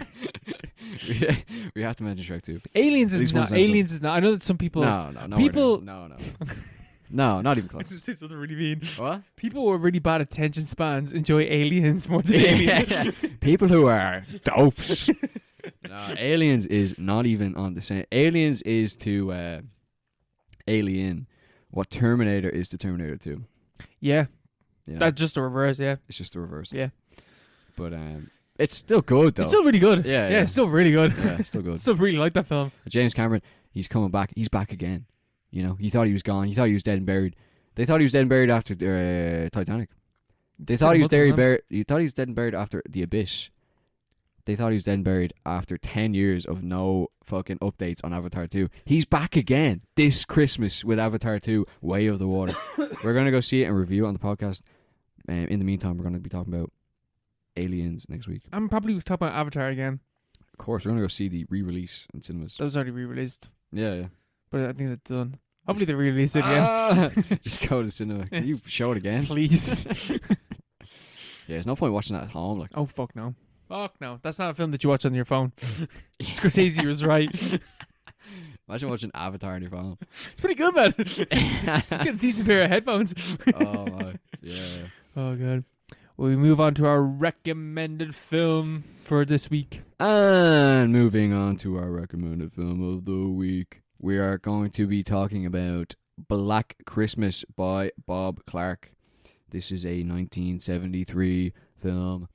We have to mention Shrek 2. Aliens is not. I know that some people. No. No, not even close. I was going to say something really mean. What? People with really bad attention spans enjoy Aliens more than Aliens. People who are dopes. No, Aliens is not even on the same. Aliens is to Alien what Terminator is to Terminator 2. Yeah. That's just the reverse, yeah. It's just the reverse. Yeah. But it's still good, though. It's still really good. Yeah, it's still really good. Yeah, it's still good. Still really like that film. James Cameron, he's coming back. He's back again. You thought he was gone. You thought he was dead and buried. They thought he was dead and buried after Titanic. They thought he was dead and buried. You thought he was dead and buried after The Abyss. They thought he was dead and buried after 10 years of no fucking updates on Avatar 2. He's back again this Christmas with Avatar 2, Way of the Water. We're going to go see it and review it on the podcast. In the meantime, we're going to be talking about Aliens next week. I'm probably talking about Avatar again. Of course, we're going to go see the re-release in cinemas. That was already re-released. Yeah. But I think that's done. Hopefully they re-release it again. Just go to the cinema. Can you show it again? Please. Yeah, there's no point watching that at home. Oh, fuck no. Fuck no. That's not a film that you watch on your phone. Scorsese was right. Imagine watching Avatar on your phone. It's pretty good, man. Get a decent pair of headphones. Oh, my. Yeah. Oh, God. Well, we move on to our recommended film for this week. And moving on to our recommended film of the week, we are going to be talking about Black Christmas by Bob Clark. This is a 1973 film.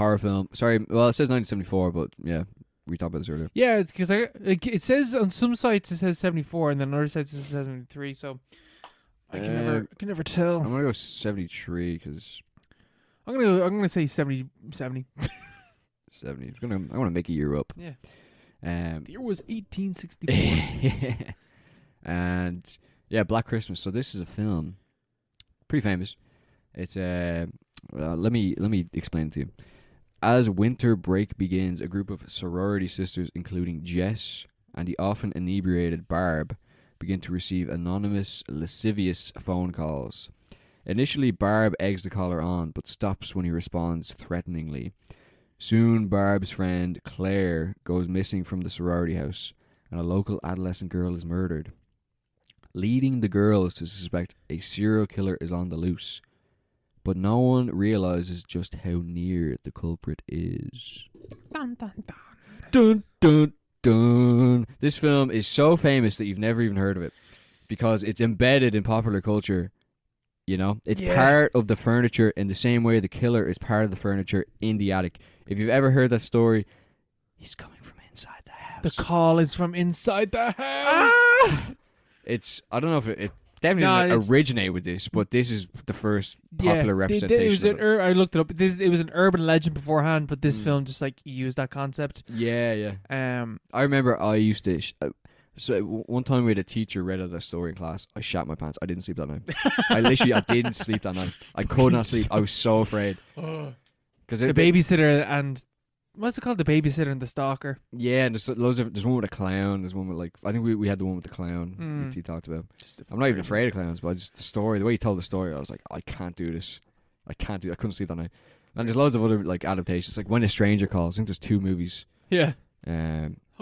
horror film. Sorry, well, it says 1974, but yeah, we talked about this earlier. Yeah, because it says on some sites it says 74, and then on other sites it says 73. So I can never tell. I'm gonna go 73 because I'm gonna say 70. 70. I'm gonna make a year up. Yeah. The year was 1864. And yeah, Black Christmas. So this is a film, pretty famous. It's let me explain it to you. As winter break begins, a group of sorority sisters, including Jess and the often inebriated Barb, begin to receive anonymous, lascivious phone calls. Initially, Barb eggs the caller on, but stops when he responds threateningly. Soon, Barb's friend Claire goes missing from the sorority house, and a local adolescent girl is murdered, leading the girls to suspect a serial killer is on the loose. But no one realizes just how near the culprit is. Dun, dun, dun. Dun, dun, dun. This film is so famous that you've never even heard of it because it's embedded in popular culture. You know, it's part of the furniture in the same way the killer is part of the furniture in the attic. If you've ever heard that story, he's coming from inside the house. The call is from inside the house. Ah! I don't know if it definitely didn't originate with this, but this is the first popular representation. I looked it up. It was an urban legend beforehand, but this film just like used that concept. Yeah. I remember I used to. So one time we had a teacher read out that story in class. I shat my pants. I didn't sleep that night. I didn't sleep that night. I could not sleep. I was so afraid. Because the babysitter and what's it called? The babysitter and the stalker. Yeah, and there's one with a clown. There's one with like I think we had the one with the clown. Which he talked about. I'm not even afraid of clowns, but just the way he told the story, I was like, I can't do this. I couldn't sleep that night. And there's loads of other like adaptations, like When a Stranger Calls. I think there's 2 movies. Yeah.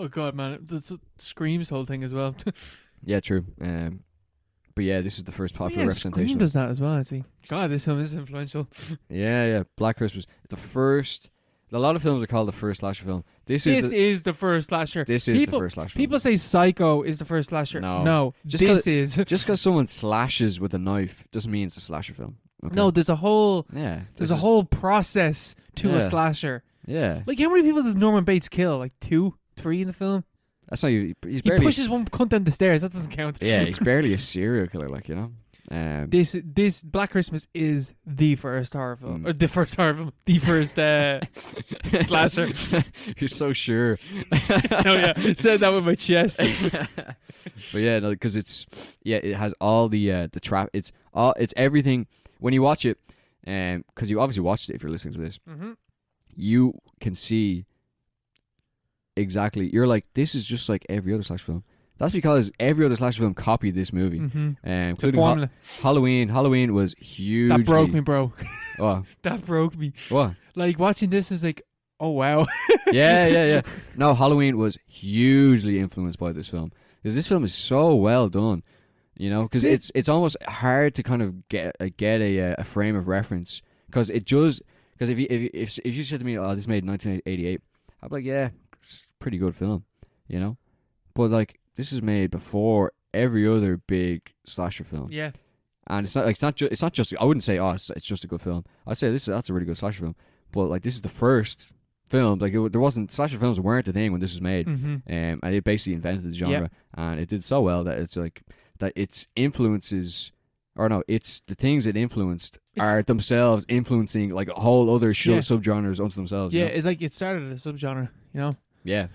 Oh god, man, that's Scream's whole thing as well. Yeah, true. But yeah, this is the first popular representation. Scream does that as well, I see. God, this film is influential. Yeah. Black Christmas. The first. A lot of films are called the first slasher film. This is the first slasher. This is the first slasher film. People say Psycho is the first slasher. No. Just because someone slashes with a knife doesn't mean it's a slasher film. Okay? No, there's a whole whole process to a slasher. Yeah. Like how many people does Norman Bates kill? Like 2, 3 in the film? That's not you. He pushes one cunt down the stairs. That doesn't count. Yeah, he's barely a serial killer, like, you know. This Black Christmas is the first horror film, or the first horror film, the first slasher. You're so sure. No, yeah, said that with my chest. But yeah, no, because it has all the trap. It's everything when you watch it, because you obviously watched it if you're listening to this. Mm-hmm. You can see exactly. You're like, this is just like every other slasher film. That's because every other slasher film copied this movie, including Halloween. Halloween was huge. That broke me, bro. What? That broke me. What? Like watching this is like, oh wow. Yeah. No, Halloween was hugely influenced by this film because this film is so well done. You know, because it's almost hard to kind of get a frame of reference because it just. Because if you said to me, "Oh, this made in 1988," I'd be like, "Yeah, it's a pretty good film," you know. But like, this is made before every other big slasher film. Yeah. And it's not just. I wouldn't say, "Oh, it's just a good film." I'd say that's a really good slasher film. But like, this is the first film. Like, there wasn't slasher films weren't a thing when this was made, and it basically invented the genre, and it did so well that it's like that its influences. Or no, it's the things it influenced are themselves influencing like a whole other subgenres onto themselves. Yeah, you know? It's like it started as a subgenre, you know. Yeah.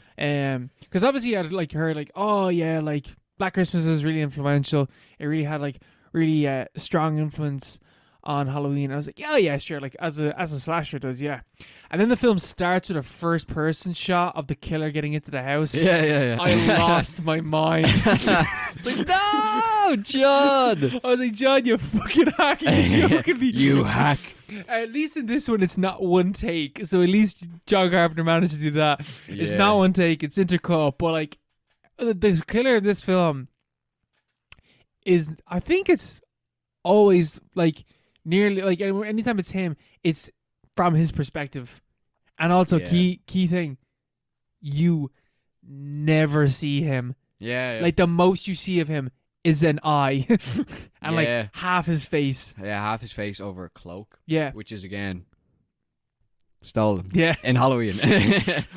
Because obviously I'd like heard like, oh yeah, like Black Christmas is really influential. It really had like really strong influence on Halloween. I was like, yeah, sure, like as a slasher does, yeah. And then the film starts with a first person shot of the killer getting into the house. Yeah. I lost my mind. It's like, no, John. I was like, John, you fucking hack. You're joking me. You hack. At least in this one, it's not one take. So at least John Carpenter managed to do that. Yeah. It's not one take. It's intercut. But like, the killer in this film is, I think it's always like nearly like anytime it's him, it's from his perspective. And also key thing, you never see him. Yeah. Like the most you see of him is an eye and like half his face. Yeah, half his face over a cloak. Yeah. Which is again stolen. Yeah. In Halloween.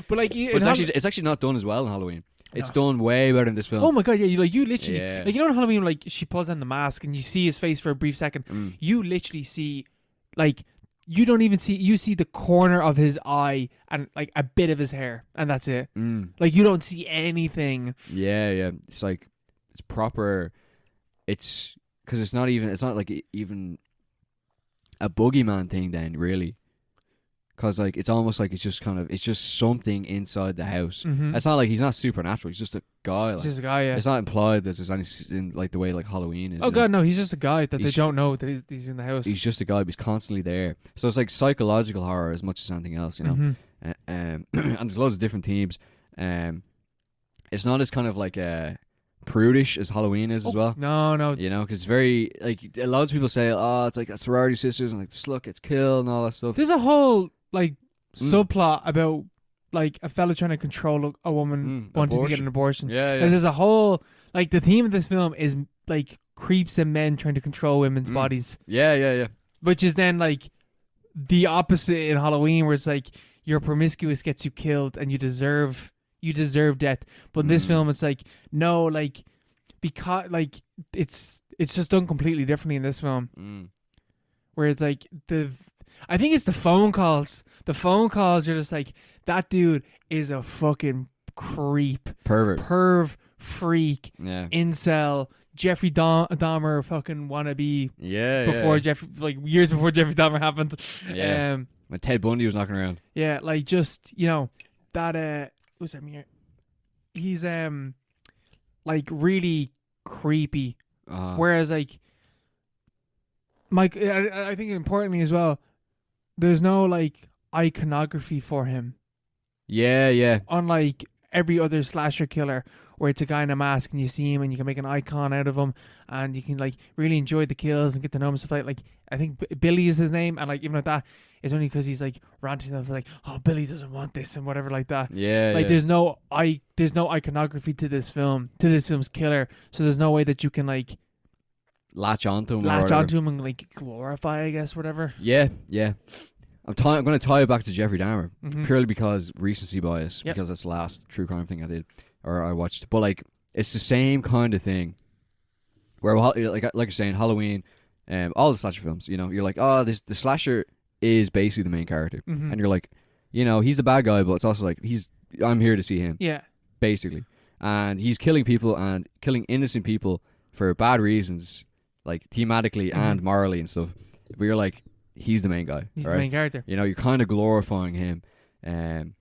But like, it's actually not done as well in Halloween. It's done way better in this film. Oh my god, yeah, you literally like, you know in Halloween, like she pulls on the mask and you see his face for a brief second. You literally see, like, you don't even see, you see the corner of his eye and like a bit of his hair, and that's it. Like, you don't see anything. Yeah. It's like, it's proper. It's because it's not like even a boogeyman thing then, really. Because like, it's almost like it's just something inside the house. It's not like he's not supernatural. He's just a guy. Like, He's just a guy. Yeah. It's not implied that there's anything like the way like Halloween is. Oh god, no, he's just a guy that they don't know that he's in the house. He's just a guy, but he's constantly there. So it's like psychological horror as much as anything else, you know. And there's loads of different themes. It's not as kind of like prudish as Halloween is as well. No. You know, because it's very like, a lot of people say, oh, it's like a sorority sisters and like the slut gets killed and all that stuff. There's a whole like subplot about like a fella trying to control a woman wanting to get an abortion. Yeah. And there's a whole, like, the theme of this film is like creeps and men trying to control women's bodies. Yeah. Which is then like the opposite in Halloween, where it's like you're promiscuous gets you killed and you deserve death. But in this film, it's like, no, like, because like it's just done completely differently in this film, where it's like I think it's the phone calls. The phone calls are just like, that dude is a fucking creep, perv, freak, incel, Jeffrey Dahmer fucking wannabe. Yeah. Years before Jeffrey Dahmer happened. Yeah. When Ted Bundy was knocking around. Yeah, like, just, you know, that who's that here? He's like really creepy. Whereas like Mike, I think importantly as well, there's no like iconography for him. Yeah. Unlike every other slasher killer, where it's a guy in a mask and you see him and you can make an icon out of him and you can like really enjoy the kills and get to know him and stuff like I think Billy is his name, and like even like that, it's only because he's like ranting of like, oh, Billy doesn't want this and whatever like that. Yeah. Like there's no iconography to this film's killer, so there's no way that you can like latch onto him and like glorify, I guess, whatever. Yeah. I'm going to tie it back to Jeffrey Dahmer purely because recency bias, because that's the last true crime thing I did or I watched. But like, it's the same kind of thing where like you're saying, Halloween, all the slasher films, you know, you're like, oh, the slasher is basically the main character, and you're like, you know, he's the bad guy, but it's also like I'm here to see him, basically, and he's killing people and killing innocent people for bad reasons, like thematically and morally and stuff. But you're like, he's the main guy. He's right? the main character. You know, you're kind of glorifying him, and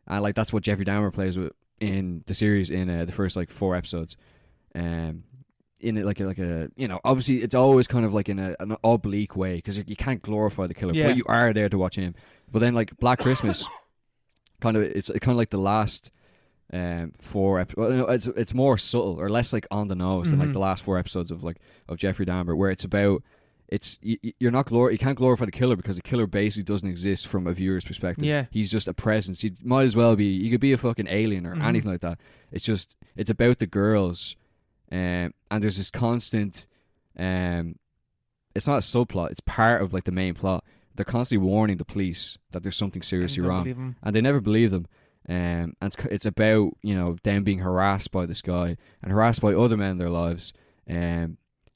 like that's what Jeffrey Dahmer plays with in the series in the first like 4 episodes. In it like a you know, obviously it's always kind of like in an oblique way, because you can't glorify the killer, but you are there to watch him. But then like Black Christmas, it's kind of like the last 4 episodes. Well, you know, it's more subtle or less like on the nose than like the last 4 episodes of Jeffrey Dahmer, where it's about. You can't glorify the killer, because the killer basically doesn't exist from a viewer's perspective. Yeah. He's just a presence. He might as well be. You could be a fucking alien or anything like that. It's about the girls, and there's this constant. It's not a subplot. It's part of like the main plot. They're constantly warning the police that there's something seriously wrong, and they never believe them. And it's about, you know, them being harassed by this guy and harassed by other men in their lives.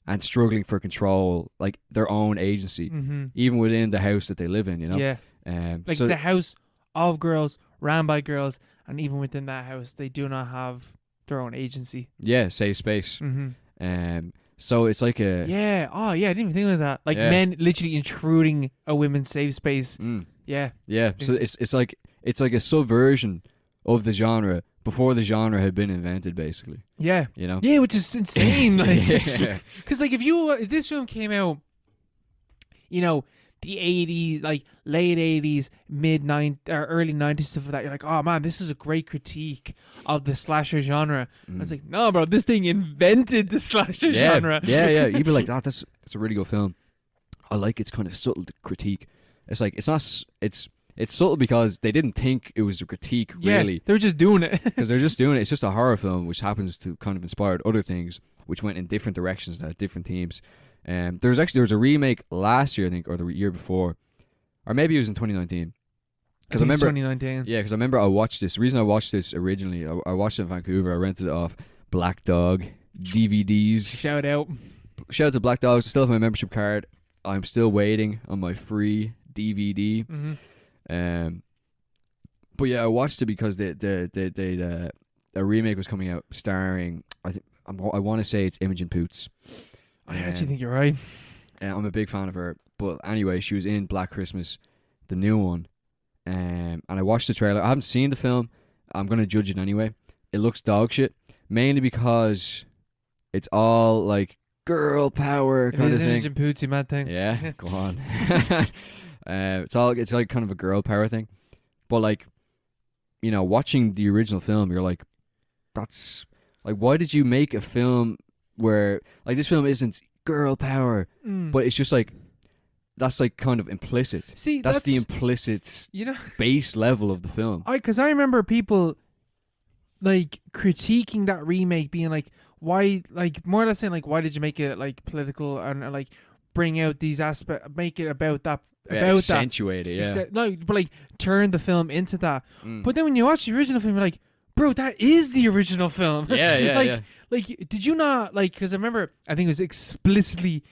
And struggling for control, like their own agency, even within the house that they live in, you know? Yeah. Like, it's a house of girls, ran by girls, and even within that house, they do not have their own agency. Yeah, safe space. So it's like a... Yeah, I didn't even think of that. Like, men literally intruding a women's safe space. Yeah. Yeah, so it's like a subversion of the genre before the genre had been invented, basically. Yeah. You know? Yeah, which is insane. Because, like, if this film came out, you know, the 80s, like, late 80s, early 90s, stuff like that, you're like, oh, man, this is a great critique of the slasher genre. I was like, no, bro, this thing invented the slasher genre. Yeah. You'd be like, oh, that's a really good film. I like its kind of subtle critique. It's like, it's subtle because they didn't think it was a critique, really. Yeah, they were just doing it. Because they're just doing it. It's just a horror film, which happens to kind of inspire other things, which went in different directions and had different themes. There was a remake last year, I think, or the year before, or maybe it was in 2019, Because I remember 2019. Yeah, because I remember I watched this. The reason I watched this originally, I watched it in Vancouver. I rented it off Black Dog DVDs. Shout out To Black Dog. I still have my membership card. I'm still waiting on my free DVD. But yeah, I watched it because a remake was coming out starring. I want to say it's Imogen Poots. I actually think you're right. I'm a big fan of her. But anyway, she was in Black Christmas, the new one. And I watched the trailer. I haven't seen the film. I'm going to judge it anyway. It looks dog shit. Mainly because it's all like girl power kind of thing. It is an Pootsy mad thing. Yeah, go on. It's like kind of a girl power thing. But like, you know, watching the original film, you're like, that's like, why did you make a film where like this film isn't girl power, but it's just like, that's like kind of implicit. See, that's the implicit, you know, base level of the film. Because I remember people like critiquing that remake, being like, why, like more or less saying like, why did you make it like political and like bring out these aspects, make it about that, accentuate it, yeah. No, but like turn the film into that. But then when you watch the original film, you're like, bro, that is the original film. Yeah, like, did you not like? Because I remember, I think it was explicitly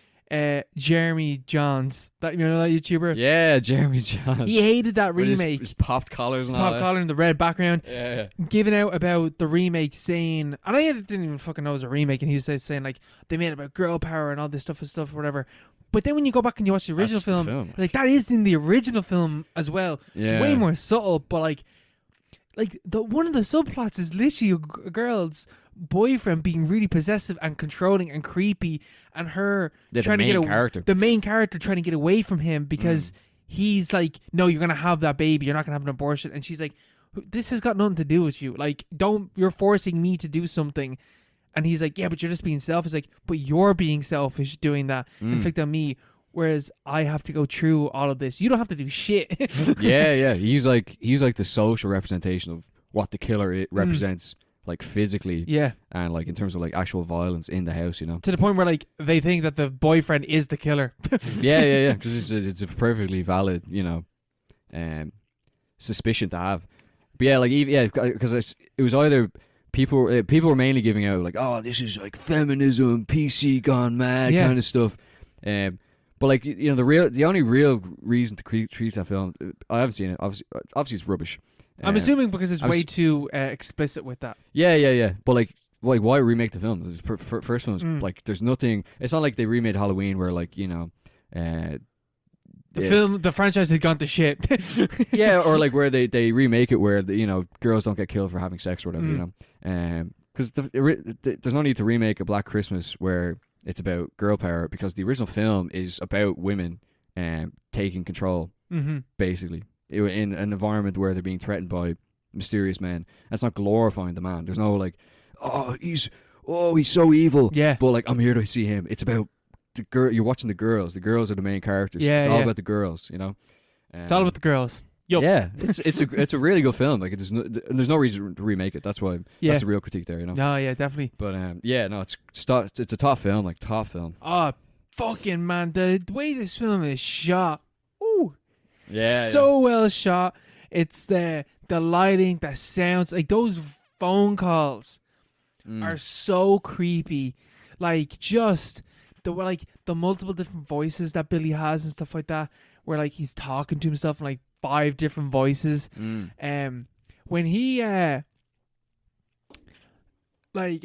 Jeremy Johns, that, you know, that YouTuber. Yeah, Jeremy Johns. He hated that remake. His popped collars and all that. Popped collar and the red background. Yeah. Giving out about the remake, saying, and I didn't even fucking know it was a remake, and he was saying like they made it about girl power and all this stuff or whatever. But then when you go back and you watch the original film, like that is in the original film as well. Yeah. Way more subtle, but like the one of the subplots is literally a girl's boyfriend being really possessive and controlling and creepy, and her trying to get the main character trying to get away from him because he's like, no, you're gonna have that baby, you're not gonna have an abortion, and she's like, this has got nothing to do with you, like, you're forcing me to do something. And he's like, yeah, but you're just being selfish. Like, but you're being selfish doing that, inflict on me, whereas I have to go through all of this. You don't have to do shit. yeah. He's like the social representation of what the killer represents, like physically. Yeah. And like in terms of like actual violence in the house, you know. To the point where like they think that the boyfriend is the killer. yeah. Because it's a perfectly valid, you know, suspicion to have. But yeah, like because it was either. People were mainly giving out like, oh, this is like feminism, PC gone mad kind of stuff. But like, you know, the only real reason to treat that film, I haven't seen it. Obviously it's rubbish. I'm assuming because it's way too explicit with that. Yeah. But like why remake the film? The first one was like, there's nothing. It's not like they remade Halloween where like, you know, the franchise had gone to shit. Yeah, or like where they remake it where you know, girls don't get killed for having sex or whatever, you know. Because there's no need to remake a Black Christmas where it's about girl power, because the original film is about women taking control, basically, in an environment where they're being threatened by mysterious men. That's not glorifying the man. There's no like, he's so evil. Yeah. But like, I'm here to see him. It's about the girl. You're watching the girls. The girls are the main characters. Yeah, it's all about the girls, you know. It's all about the girls. Yo. Yeah, it's a really good film. Like, there's no reason to remake it. That's why. That's the real critique there, you know. No, yeah, definitely. But it's a top film, like top film. Oh, fucking man, the way this film is shot, yeah, so well shot. It's the lighting, the sounds, like those phone calls are so creepy. Like just the multiple different voices that Billy has and stuff like that, where like he's talking to himself in like 5 different voices. When he like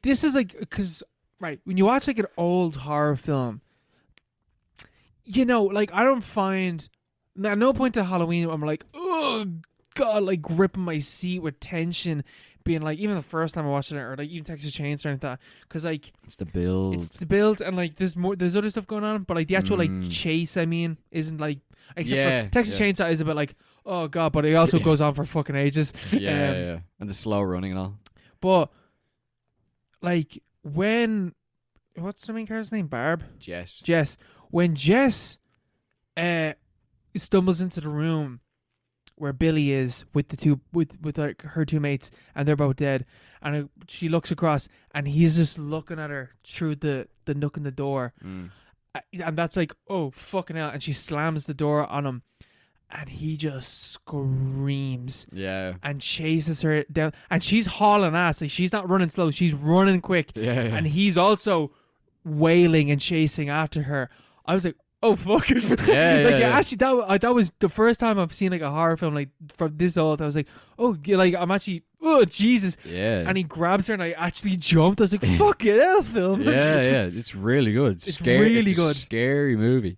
this is like, because right, when you watch like an old horror film, you know, like I don't find at no point to Halloween I'm like, oh god, like gripping my seat with tension, being like, even the first time I watched it, or like even Texas Chainsaw or anything like that, because like it's the build and like there's other stuff going on, but like the actual like chase, I mean, isn't like, except for Texas Chainsaw is a bit like, oh god, but it also goes on for fucking ages. And the slow running and all. But like when, what's the main character's name? Jess. When Jess stumbles into the room where Billy is with the two with like her two mates, and they're both dead, and she looks across and he's just looking at her through the nook in the door, and that's like, oh fucking hell, and she slams the door on him, and he just screams. Yeah. And chases her down, and she's hauling ass. Like, she's not running slow, she's running quick. Yeah. And he's also wailing and chasing after her. I was like, oh fuck. Actually, that was the first time I've seen like a horror film like from this old. I was like, oh, like I'm actually, oh Jesus. Yeah. And he grabs her, and I actually jumped. I was like, fuck it, hell film. Yeah. It's really good. It's really good. It's a scary movie.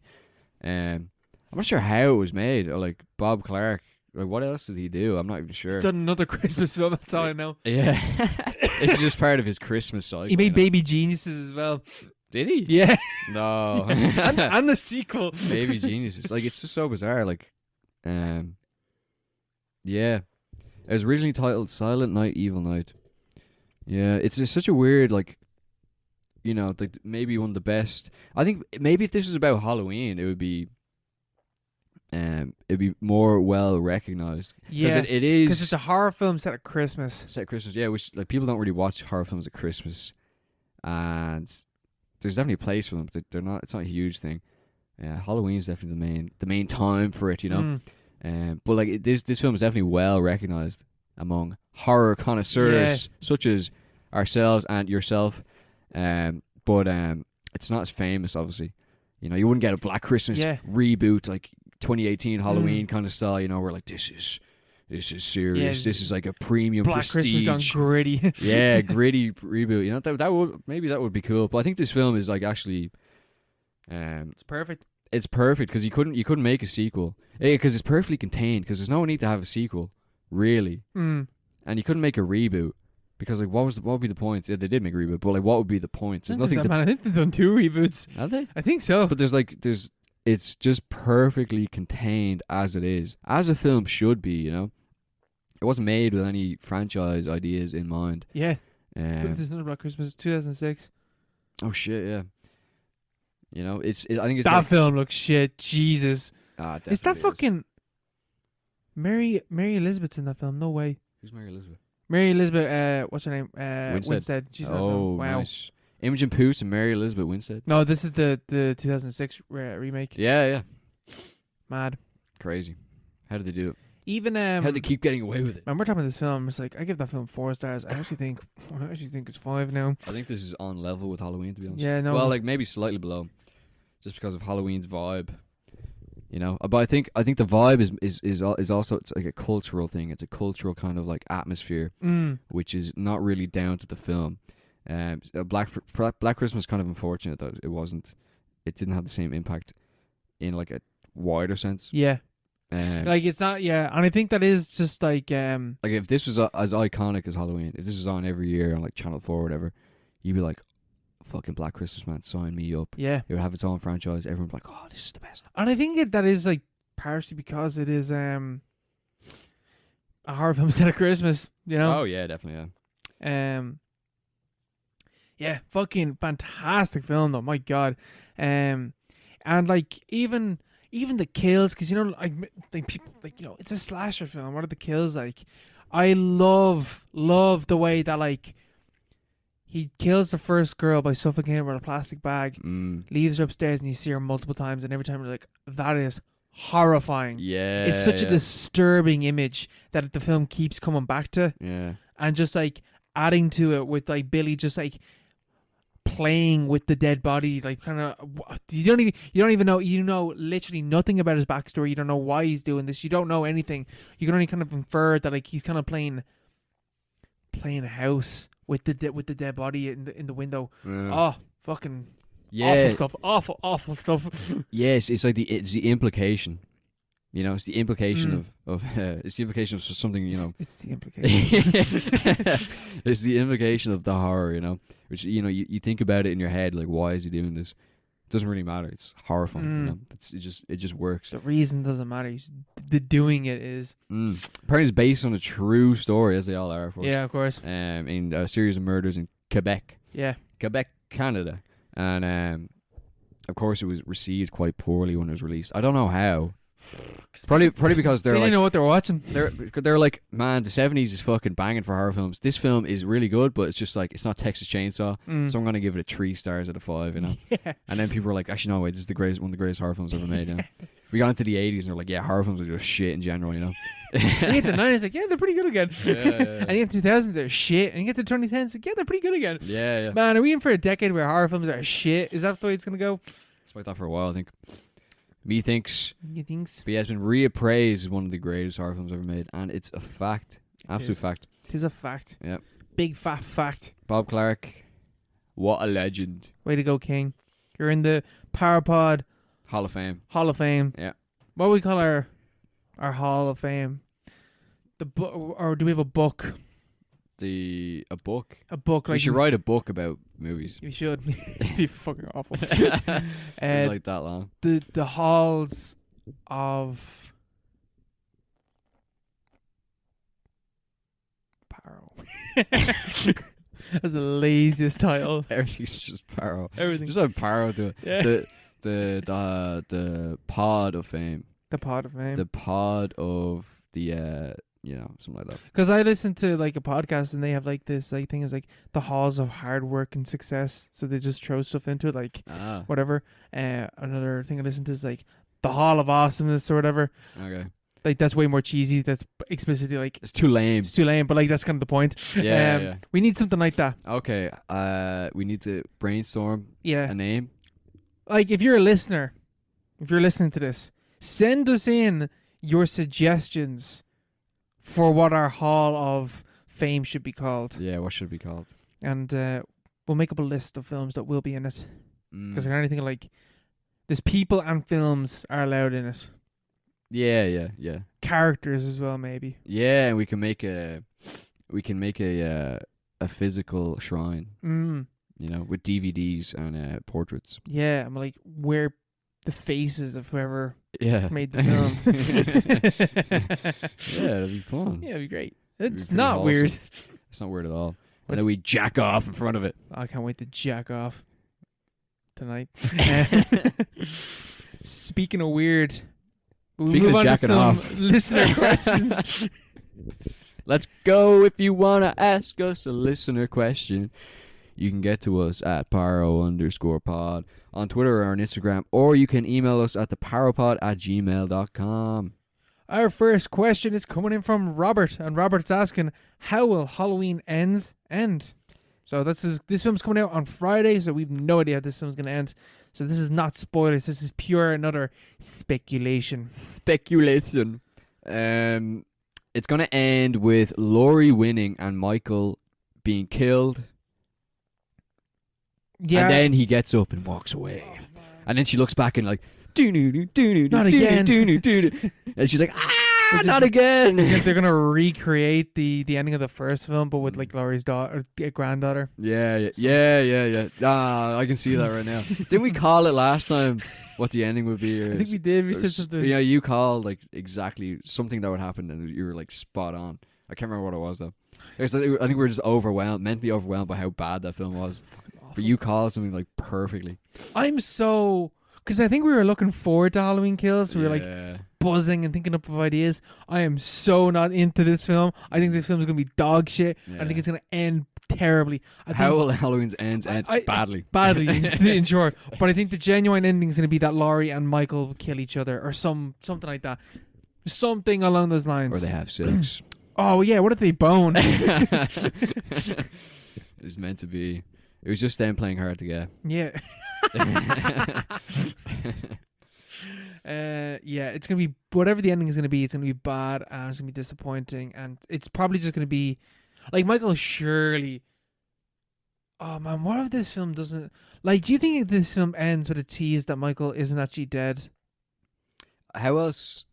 I'm not sure how it was made. Or like Bob Clark. Like, what else did he do? I'm not even sure. He's done another Christmas film. That's all I know. Yeah. It's just part of his Christmas cycle. He made Baby Geniuses as well. Did he? Yeah. No. and the sequel. Baby Geniuses. Like, it's just so bizarre. Like, yeah. It was originally titled Silent Night, Evil Night. Yeah, it's just such a weird, like, you know, like maybe one of the best. I think maybe if this was about Halloween, it'd be more well recognized. Yeah, it is because it's a horror film set at Christmas. Set at Christmas, yeah. Which like people don't really watch horror films at Christmas, and there's definitely a place for them. But they're not. It's not a huge thing. Yeah, Halloween's definitely the main time for it, you know. But like this film is definitely well recognized among horror connoisseurs such as ourselves and yourself. But it's not as famous, obviously. You know, you wouldn't get a Black Christmas reboot like 2018 Halloween kind of style. You know, where like this is serious. This is like a premium Black prestige. Christmas gone gritty. Yeah, gritty reboot. You know, that would be cool. But I think this film is like actually, it's perfect. It's perfect because you couldn't make a sequel. Because it's perfectly contained. Because there's no need to have a sequel, really. And you couldn't make a reboot. Because like, what would be the point? Yeah, they did make a reboot, but like, what would be the point? There's nothing. I think they've done 2 reboots. Have they? I think so. But it's just perfectly contained as it is, as a film should be. You know, it wasn't made with any franchise ideas in mind. Yeah. There's another Black Christmas, 2006. Oh shit! Yeah. You know, I think it's that film looks shit. Jesus. Is that fucking Mary Elizabeth's in that film? No way. Who's Mary Elizabeth? Mary Elizabeth, what's her name? Winstead. She's in that film. Wow. Nice. Imogen Poots and Mary Elizabeth Winstead. No, this is the 2006 remake. Yeah. Mad. Crazy. How did they do it? Even how did they keep getting away with it? When we're talking about this film, it's like I give that film 4 stars. I actually think it's 5 now. I think this is on level with Halloween, to be honest. Yeah, no. Well, like maybe slightly below, just because of Halloween's vibe. You know, but I think the vibe is also, it's like a cultural thing. It's a cultural kind of like atmosphere, which is not really down to the film. Black Christmas kind of unfortunate though. It didn't have the same impact in like a wider sense. Yeah. Like it's not, and I think that is just like if this was as iconic as Halloween, if this was on every year on like Channel 4 or whatever, you'd be like, fucking Black Christmas, man, sign me up. Yeah. It would have its own franchise. Everyone would be like, oh, this is the best. And I think that is like partially because it is a horror film set at Christmas, you know? Oh yeah, definitely, yeah. Yeah, fucking fantastic film though, my god. And like even the kills, because you know, like people, like, you know, it's a slasher film. What are the kills like? I love the way that like he kills the first girl by suffocating her with a plastic bag, leaves her upstairs, and you see her multiple times, and every time you're like, that is horrifying. Yeah. It's such a disturbing image that the film keeps coming back to. Yeah. And just like adding to it with like Billy just like playing with the dead body, like kind of, you don't even know, you know literally nothing about his backstory. You don't know why he's doing this. You don't know anything. You can only kind of infer that like he's kind of playing a house with the dead body in the window. Yeah. Oh, fucking awful stuff. Yes, it's like it's the implication. You know, it's the implication of it's the implication of something. You know, it's the implication. It's the implication of the horror. You know, which you know you think about it in your head, like, why is he doing this? It doesn't really matter. It's horrifying. You know? It just works. The reason doesn't matter. The doing it is. Apparently, it's based on a true story, as they all are. Of course. Yeah, of course. In a series of murders in Quebec. Yeah. Quebec, Canada, and of course, it was received quite poorly when it was released. I don't know how. Probably because they didn't know what they're watching. They're like, man, the 70s is fucking banging for horror films. This film is really good, but it's just like, it's not Texas Chainsaw, so I'm gonna give it a 3 stars out of 5. You know. Yeah. And then people were like, actually no, wait, this is one of the greatest horror films ever made. You know? We got into the 80s and they're like, yeah, horror films are just shit in general, you know. And you get to the 90s, like, yeah, they're pretty good again. Yeah. And you get to the 2000s, they're shit. And you get to the 2010s, like, yeah, they're pretty good again. Yeah. Man, are we in for a decade where horror films are shit? Is that the way it's going to go? It's like that for a while, I think. Methinks. But yeah, it's been reappraised as one of the greatest horror films ever made. And it's a fact. Absolute fact. It is a fact. Yep. Big fat fact. Bob Clark. What a legend. Way to go, King. You're in the Parapod Hall of Fame. Yeah. What do we call our Hall of Fame? Or do we have a book? A book? A book. Like you should write a book about movies. You should. It'd be fucking awful. Like that long. The halls of Paro. That's the laziest title. Everything's just Paro. Everything. Just have Paro do it. Yeah. The pod of fame. The pod of fame. The pod of the something like that. Because I listen to like a podcast and they have like this like thing is like the halls of hard work and success. So they just throw stuff into it like whatever. Another thing I listen to is like the hall of awesomeness or whatever. Okay. Like that's way more cheesy. That's explicitly like it's too lame. It's too lame, but like that's kind of the point. Yeah. We need something like that. Okay. We need to brainstorm a name. Like if you're a listener, if you're listening to this, send us in your suggestions for what our Hall of Fame should be called. Yeah, what should it be called? And we'll make up a list of films that will be in it. Because I can only think of like there's people and films are allowed in it. Yeah. Characters as well, maybe. Yeah, and we can make a physical shrine. You know, with DVDs and portraits. Yeah, I'm like where the faces of whoever made the film. Yeah, it'd be fun. Yeah, it'd be great. It's not weird. It's not weird at all. And then we jack off in front of it. I can't wait to jack off tonight. Speaking of weird, we'll move on to some listener questions. Let's go. If you want to ask us a listener question, you can get to us at paro_pod on Twitter or on Instagram, or you can email us at theparopod@gmail.com. Our first question is coming in from Robert, and Robert's asking, how will Halloween Ends end? So this film's coming out on Friday, so we've no idea how this film's going to end. So this is not spoilers. This is pure another speculation. It's going to end with Laurie winning and Michael being killed. Yeah. And then he gets up and walks away. And then she looks back and like, not again. And she's like, not again. They're going to recreate the ending of the first film, but with like Laurie's granddaughter. Yeah. I can see that right now. Didn't we call it last time what the ending would be? I think we did. We said something. Yeah, you called like exactly something that would happen and you were like spot on. I can't remember what it was though. I think we were just mentally overwhelmed by how bad that film was. But you called something like perfectly. Because I think we were looking forward to Halloween Kills. We were like buzzing and thinking up of ideas. I am so not into this film. I think this film is going to be dog shit. Yeah. I think it's going to end terribly. How will Halloween's end badly? Badly, in short. But I think the genuine ending is going to be that Laurie and Michael kill each other or something like that. Something along those lines. Or they have sex. Oh, yeah. What if they bone? It's meant to be. It was just them playing hard to get. Yeah. It's gonna be whatever the ending is gonna be. It's gonna be bad and it's gonna be disappointing, and it's probably just gonna be like Michael surely. Oh man, what if this film doesn't like? Do you think this film ends with a tease that Michael isn't actually dead? How else?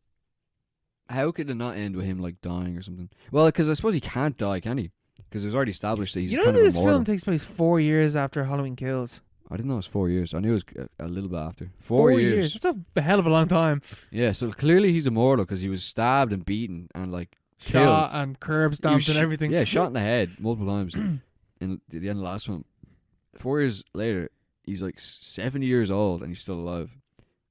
How could it not end with him like dying or something? Well, because I suppose he can't die, can he? Because it was already established that he's kind of this immortal. Film takes place 4 years after Halloween Kills. I didn't know it was 4 years. I knew it was a little bit after. 4 years. That's a hell of a long time. Yeah, so clearly he's immortal because he was stabbed and beaten and like shot killed. And curb stomped and everything. Yeah, shot in the head multiple times in the end of the last one. 4 years later, he's like 70 years old and he's still alive.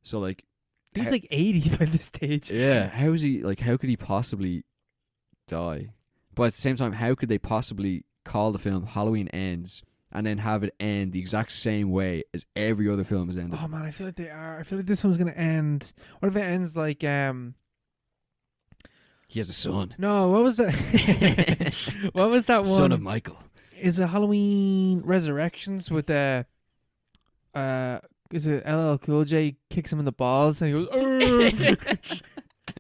So like, dude's like 80 by this stage. Yeah, how could he possibly die? But at the same time, how could they possibly call the film Halloween Ends and then have it end the exact same way as every other film has ended. Oh man, I feel like they are. I feel like this film's gonna end. What if it ends like He has a son. No, what was that? What was that one? Son of Michael. Is it Halloween Resurrections with is it LL Cool J kicks him in the balls and he goes "Arrgh."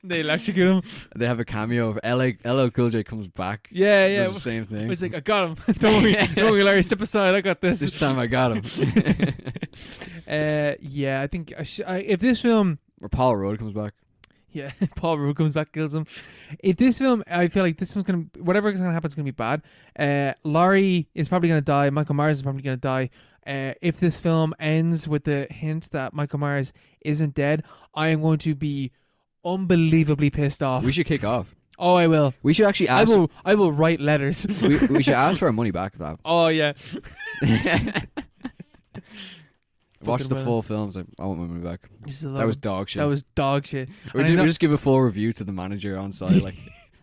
They electrocute him. They have a cameo of LL Cool J comes back. Yeah, yeah. Does the same thing. It's like, I got him. Don't worry, Larry, step aside. I got this. This time I got him. Yeah, I think if this film, or Paul Rudd comes back. yeah, Paul Rudd comes back, kills him. If this film, I feel like this one's gonna, whatever's gonna happen is gonna be bad. Laurie is probably gonna die. Michael Myers is probably gonna die. If this film ends with the hint that Michael Myers isn't dead, I am going to be unbelievably pissed off. We should kick off. Oh, I will. We should actually ask. I will write letters. we should ask for our money back for that. Oh yeah. Watch the full films. I want my money back. That was dog shit. That was dog shit. We just give a full review to the manager on site. Like,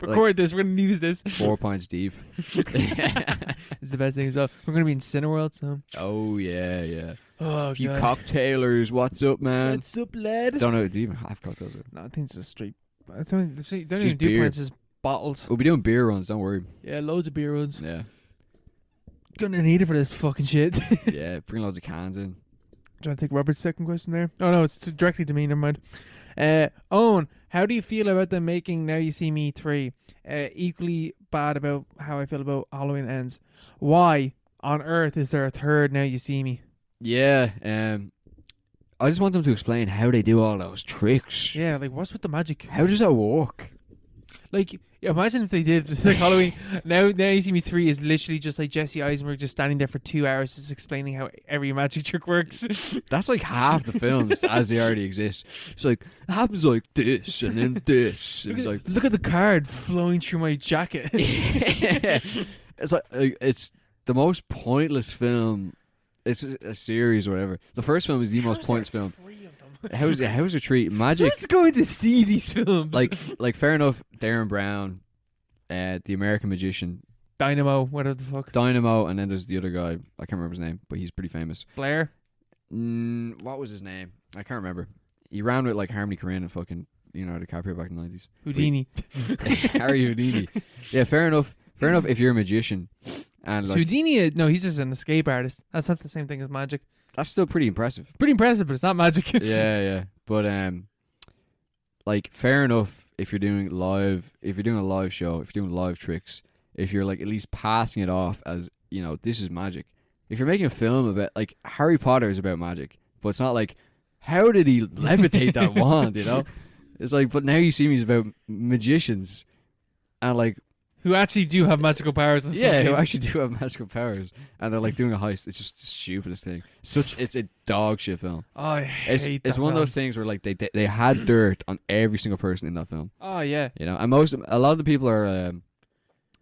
record this. We're gonna use this. 4 points deep. It's the best thing as well. We're gonna be in Cineworld, so. Oh yeah, yeah. Oh, you cocktailers, what's up, man? What's up, lad? Don't know. Do you even have cocktails? No, I think it's just straight. I don't even Just do beer. pints. It's bottles. We'll be doing beer runs. Don't worry. Yeah, loads of beer runs. Yeah, Gonna need it for this fucking shit. yeah. Bring loads of cans in. Trying to take Robert's second question there. Oh no, it's directly to me. Never mind. Owen, how do you feel about them making Now You See Me 3? Equally bad about how I feel about Halloween Ends. Why on earth is there a third Now You See Me? Yeah. I just want them to explain how they do all those tricks. Yeah, like what's with the magic? How does that work? Like, imagine if they did just like Halloween. Now You See Me 3 is literally just like Jesse Eisenberg just standing there for 2 hours just explaining how every magic trick works. That's like half the films as they already exist. It's like, it happens like this and then this. Look at the card flowing through my jacket. It's like it's the most pointless film. It's a series or whatever. The first film is the most pointless film. How's a treat? Magic. Who's going to see these films? Like fair enough. Darren Brown, the American Magician, Dynamo, whatever the fuck. Dynamo, and then there's the other guy. I can't remember his name, but he's pretty famous. Blair. What was his name? I can't remember. He ran with like Harmony Korine and fucking DiCaprio back in the 90s. Houdini. Harry Houdini. Yeah, fair enough. Fair enough if you're a magician. And like, Houdini, no, he's just an escape artist. That's not the same thing as magic. That's still pretty impressive. Pretty impressive, but it's not magic. Yeah. But like fair enough if you're doing a live show, if you're doing live tricks, if you're like at least passing it off as, this is magic. If you're making a film about like Harry Potter is about magic, but it's not like how did he levitate that wand, It's like, but Now You See Me is about magicians and like who actually do have magical powers. And yeah, who actually do have magical powers, and they're like doing a heist. It's just the stupidest thing. It's a dog shit film. Oh, I hate It's one of those things where like they had dirt on every single person in that film. Oh yeah, and a lot of the people are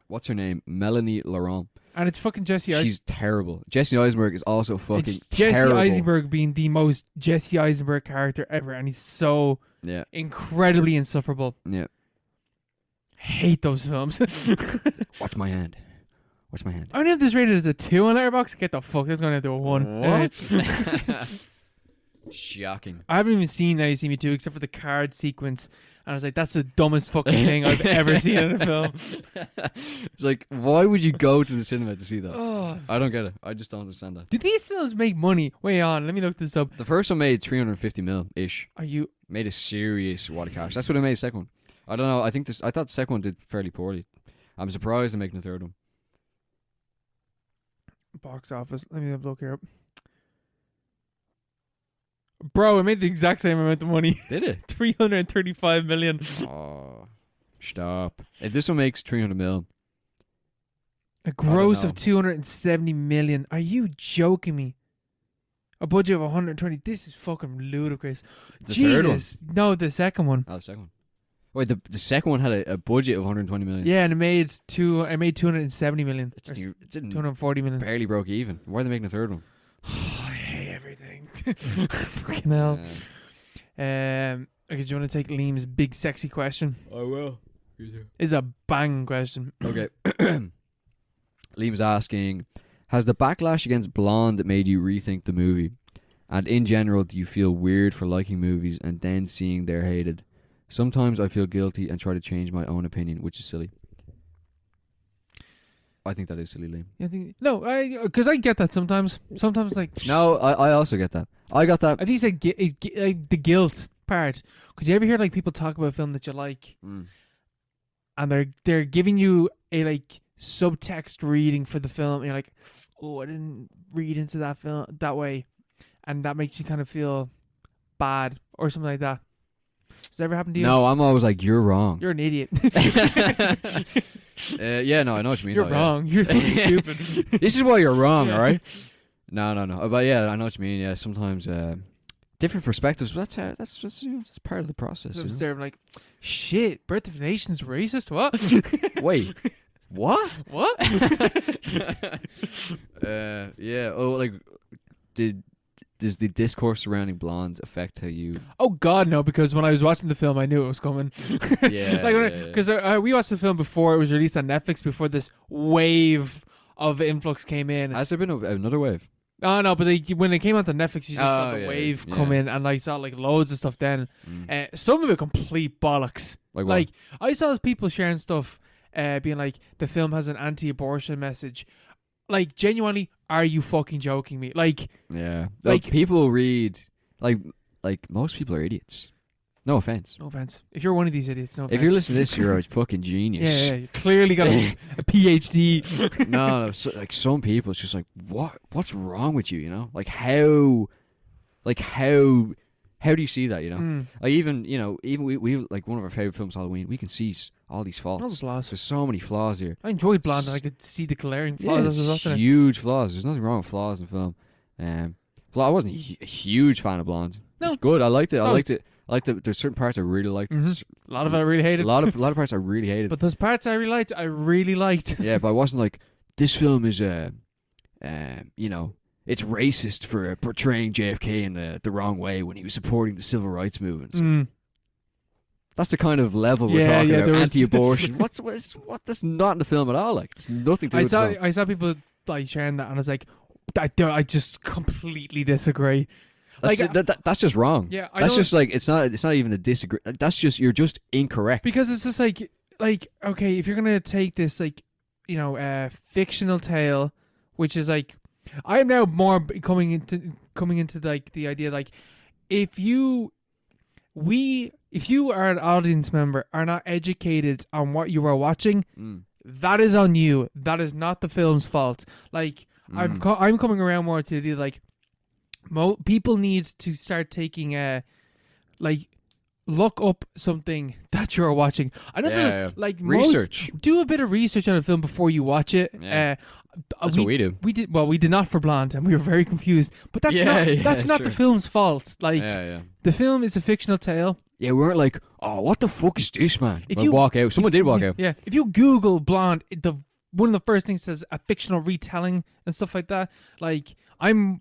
what's her name, Melanie Laurent, and it's fucking Jesse Eisenberg. She's terrible. Jesse Eisenberg is also fucking Jesse terrible. Eisenberg being the most Jesse Eisenberg character ever, and he's so incredibly insufferable. Yeah. Hate those films. Watch my hand. I only have this rated as a 2 on Letterboxd. Get the fuck. It's going to do a 1. What? Shocking. I haven't even seen Now You See Me 2 except for the card sequence. And I was like, that's the dumbest fucking thing I've ever seen in a film. It's like, why would you go to the cinema to see that? Oh. I don't get it. I just don't understand that. Do these films make money? Wait on, let me look this up. The first one made 350 mil-ish. Made a serious wad of cash. That's what it made the second one. I don't know. I thought the second one did fairly poorly. I'm surprised they're making the third one. Box office. Let me have a look here. Bro, it made the exact same amount of money. Did it? 335 million. Oh, stop. If this one makes 300 mil. A gross of 270 million. Are you joking me? A budget of 120. This is fucking ludicrous. The Jesus. third one? No, the second one. Oh, the second one. Wait, the second one had a budget of 120 million. Yeah, and it made 270 million. It didn't 240 million. Barely broke even. Why are they making a third one? I hate everything. Fucking hell. Okay, do you want to take Liam's big sexy question? I will. It's a bang question. Okay. Liam's asking, Has the backlash against Blonde made you rethink the movie? And in general, do you feel weird for liking movies and then seeing they're hated? Sometimes I feel guilty and try to change my own opinion, which is silly. I think that is silly, Liam. No, because I get that sometimes. Sometimes, like... No, I also get that. I got that. I think it's like the guilt part. Because you ever hear like people talk about a film that you like, and they're giving you a like subtext reading for the film, and you're like, oh, I didn't read into that film that way, and that makes you kind of feel bad or something like that. Does that ever happen to you? No, I'm always like, you're wrong. You're an idiot. Yeah, no, I know what you mean. You're wrong. You're fucking stupid. This is why you're wrong, all right? No. But yeah, I know what you mean. Yeah, sometimes different perspectives, but that's part of the process. So I'm like, shit, Birth of a Nation's racist? What? Wait, what? What? Yeah. Oh, like, does the discourse surrounding Blonde affect how you... Oh God, no! Because when I was watching the film, I knew it was coming. Yeah, because we watched the film before it was released on Netflix. Before this wave of influx came in. Has there been another wave? Oh no! But when it came onto Netflix, you just saw the wave come in, and I saw like loads of stuff. Then some of it complete bollocks. Like I saw people sharing stuff, being like the film has an anti-abortion message. Like, genuinely, are you fucking joking me? Like, yeah, like people read like most people are idiots. No offense. No offense. If you're one of these idiots, no offense. If you're listening to this, you're a fucking genius. Yeah, you clearly got a PhD. No, like some people, it's just like, what's wrong with you? You know, like how do you see that? You know, like even we like one of our favorite films, Halloween. We can see all these faults. All the flaws. There's so many flaws here. I enjoyed Blonde, and I could see the glaring flaws. Yeah, huge flaws. There's nothing wrong with flaws in film. I wasn't a huge fan of Blonde. No. It was good. I liked it. I liked it. There's certain parts I really liked. A lot of it I really hated. A lot of parts I really hated. But those parts I really liked. Yeah, but I wasn't like, this film is it's racist for portraying JFK in the wrong way when he was supporting the civil rights movement. That's the kind of level we're talking about. Anti-abortion. What? That's not in the film at all. Like, it's nothing to do with the film. I saw people like sharing that, and I was like, I just completely disagree. That's just wrong. Yeah, that's just like it's not even a disagree. That's just, you're just incorrect. Because it's just like okay, if you're gonna take this fictional tale, which is like, I am now more coming into like the idea like, if you are an audience member, are not educated on what you are watching, that is on you. That is not the film's fault. Like, I'm coming around more to the idea like, people need to start taking look up something that you're watching. I don't like research. Do a bit of research on a film before you watch it. Yeah. That's what we do. We did not for Blonde, and we were very confused. But that's not the film's fault. Like, the film is a fictional tale. Yeah, we weren't like, oh, what the fuck is this, man? Walk out. Someone did walk out. Yeah. If you Google Blonde, one of the first things says a fictional retelling and stuff like that. Like, I don't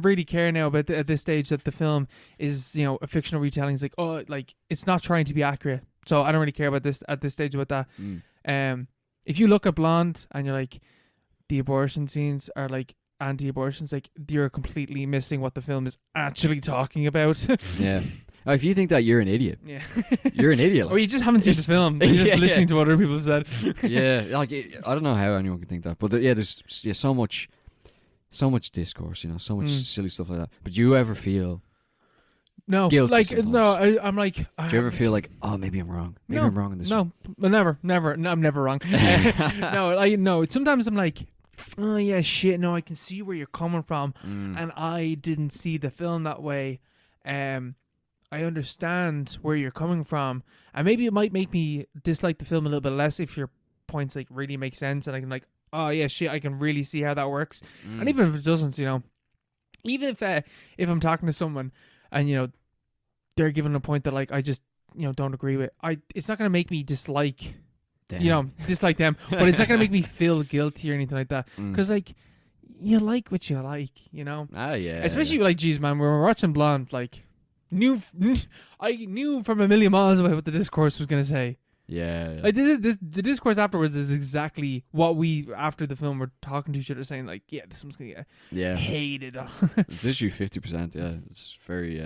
really care now about at this stage that the film is, a fictional retelling. It's like, oh, like, it's not trying to be accurate. So I don't really care about this at this stage about that. If you look at Blonde and you're like, the abortion scenes are like anti-abortions, like, you're completely missing what the film is actually talking about. Yeah. If you think that, you're an idiot. Yeah. You're an idiot. Or you just haven't seen the film. You're just listening to what other people have said. Yeah. Like, I don't know how anyone can think that. But there's so much discourse, so much silly stuff like that. But do you ever feel guilty like sometimes? No, I'm like. Do you ever feel like, oh, maybe I'm wrong? Maybe I'm wrong in this. No, never. No, I'm never wrong. No. Sometimes I'm like, oh yeah, shit. No, I can see where you're coming from, and I didn't see the film that way. I understand where you're coming from, and maybe it might make me dislike the film a little bit less if your points like really make sense, and I can like, oh yeah, shit, I can really see how that works. And even if it doesn't, even if I'm talking to someone and they're given a point that like I just don't agree with, it's not gonna make me dislike them. Dislike them, but it's not gonna make me feel guilty or anything like that, because like, you like what you like, Ah, yeah. Especially like, geez, man, when we're watching Blonde, like, I knew from a million miles away what the discourse was gonna say. Yeah. Like the discourse afterwards is exactly what we after the film were talking to each other, saying like, yeah, this one's gonna get hated. It's literally 50%. Yeah, it's very.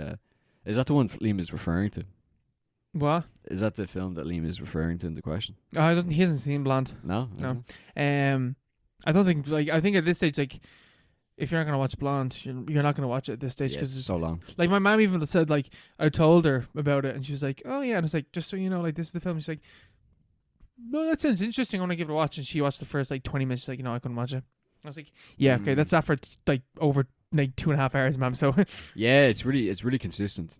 Is that the one Liam is referring to? What? Is that the film that Liam is referring to in the question? Oh, he hasn't seen Blonde. No. I don't think I think at this stage like. If you're not gonna watch Blonde, you're not gonna watch it at this stage because it's so long. Like my mom even said, like I told her about it, and she was like, "Oh yeah," and it's like, just so you know, like this is the film. She's like, "No, that sounds interesting. I want to give it a watch." And she watched the first like 20 minutes. She's like, "No, I couldn't watch it." I was like, "Yeah, okay, that's that for like over like 2.5 hours, ma'am." So yeah, it's really consistent.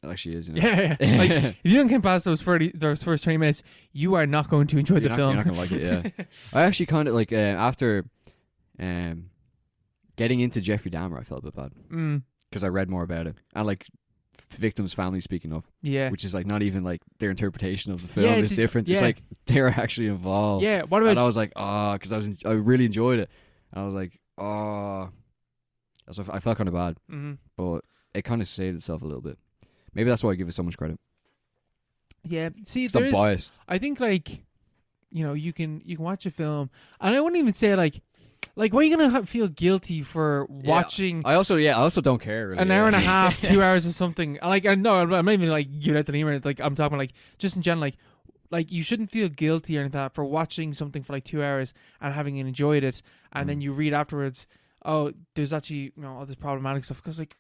It actually is. You know? Yeah. Like if you don't get past those first 20 minutes, you are not going to enjoy the film. You're not gonna like it. Yeah, I actually kind of like after, getting into Jeffrey Dahmer, I felt a bit bad because I read more about it and like victims' families speaking up. Yeah, which is like not even like their interpretation of the film is different. It's like they're actually involved. Yeah, what about? And I was like, because I really enjoyed it. And I was like, so I felt kind of bad, but it kind of saved itself a little bit. Maybe that's why I give it so much credit. Yeah, see, it's not biased. I think like, you can watch a film, and I wouldn't even say like why are you gonna feel guilty for watching? I also don't care. Really, an hour and a half, 2 hours or something. Like I know I'm not even like giving out the name. Like I'm talking like just in general, like you shouldn't feel guilty or anything like that for watching something for like 2 hours and having enjoyed it, and then you read afterwards, oh, there's actually all this problematic stuff because like.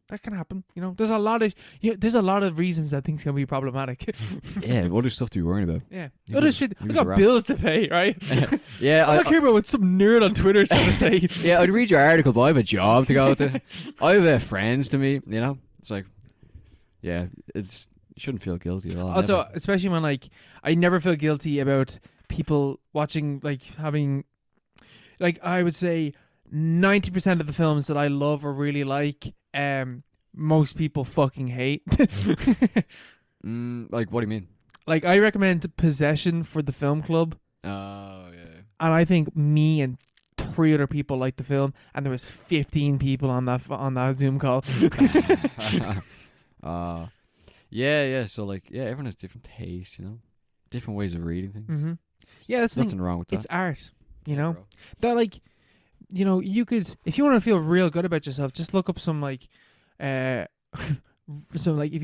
That can happen. There's a lot of reasons that things can be problematic. Yeah, what other stuff to be worrying about? Yeah, other shit. I got bills to pay, right? Yeah, I don't care about what some nerd on Twitter is going to say. Yeah, I'd read your article, but I have a job to go to. I have friends to meet. It's like, yeah, you shouldn't feel guilty at all. Also, especially when like I never feel guilty about people watching like having, like I would say 90% of the films that I love or really like. Most people fucking hate. Like, what do you mean? Like, I recommend Possession for the film club. Oh, yeah. And I think me and 3 other people liked the film, and there was 15 people on that Zoom call. Yeah. So, like, everyone has different tastes, different ways of reading things. Mm-hmm. Yeah, that's nothing wrong with that. It's art, that like. You could, if you want to feel real good about yourself, just look up some like, so like if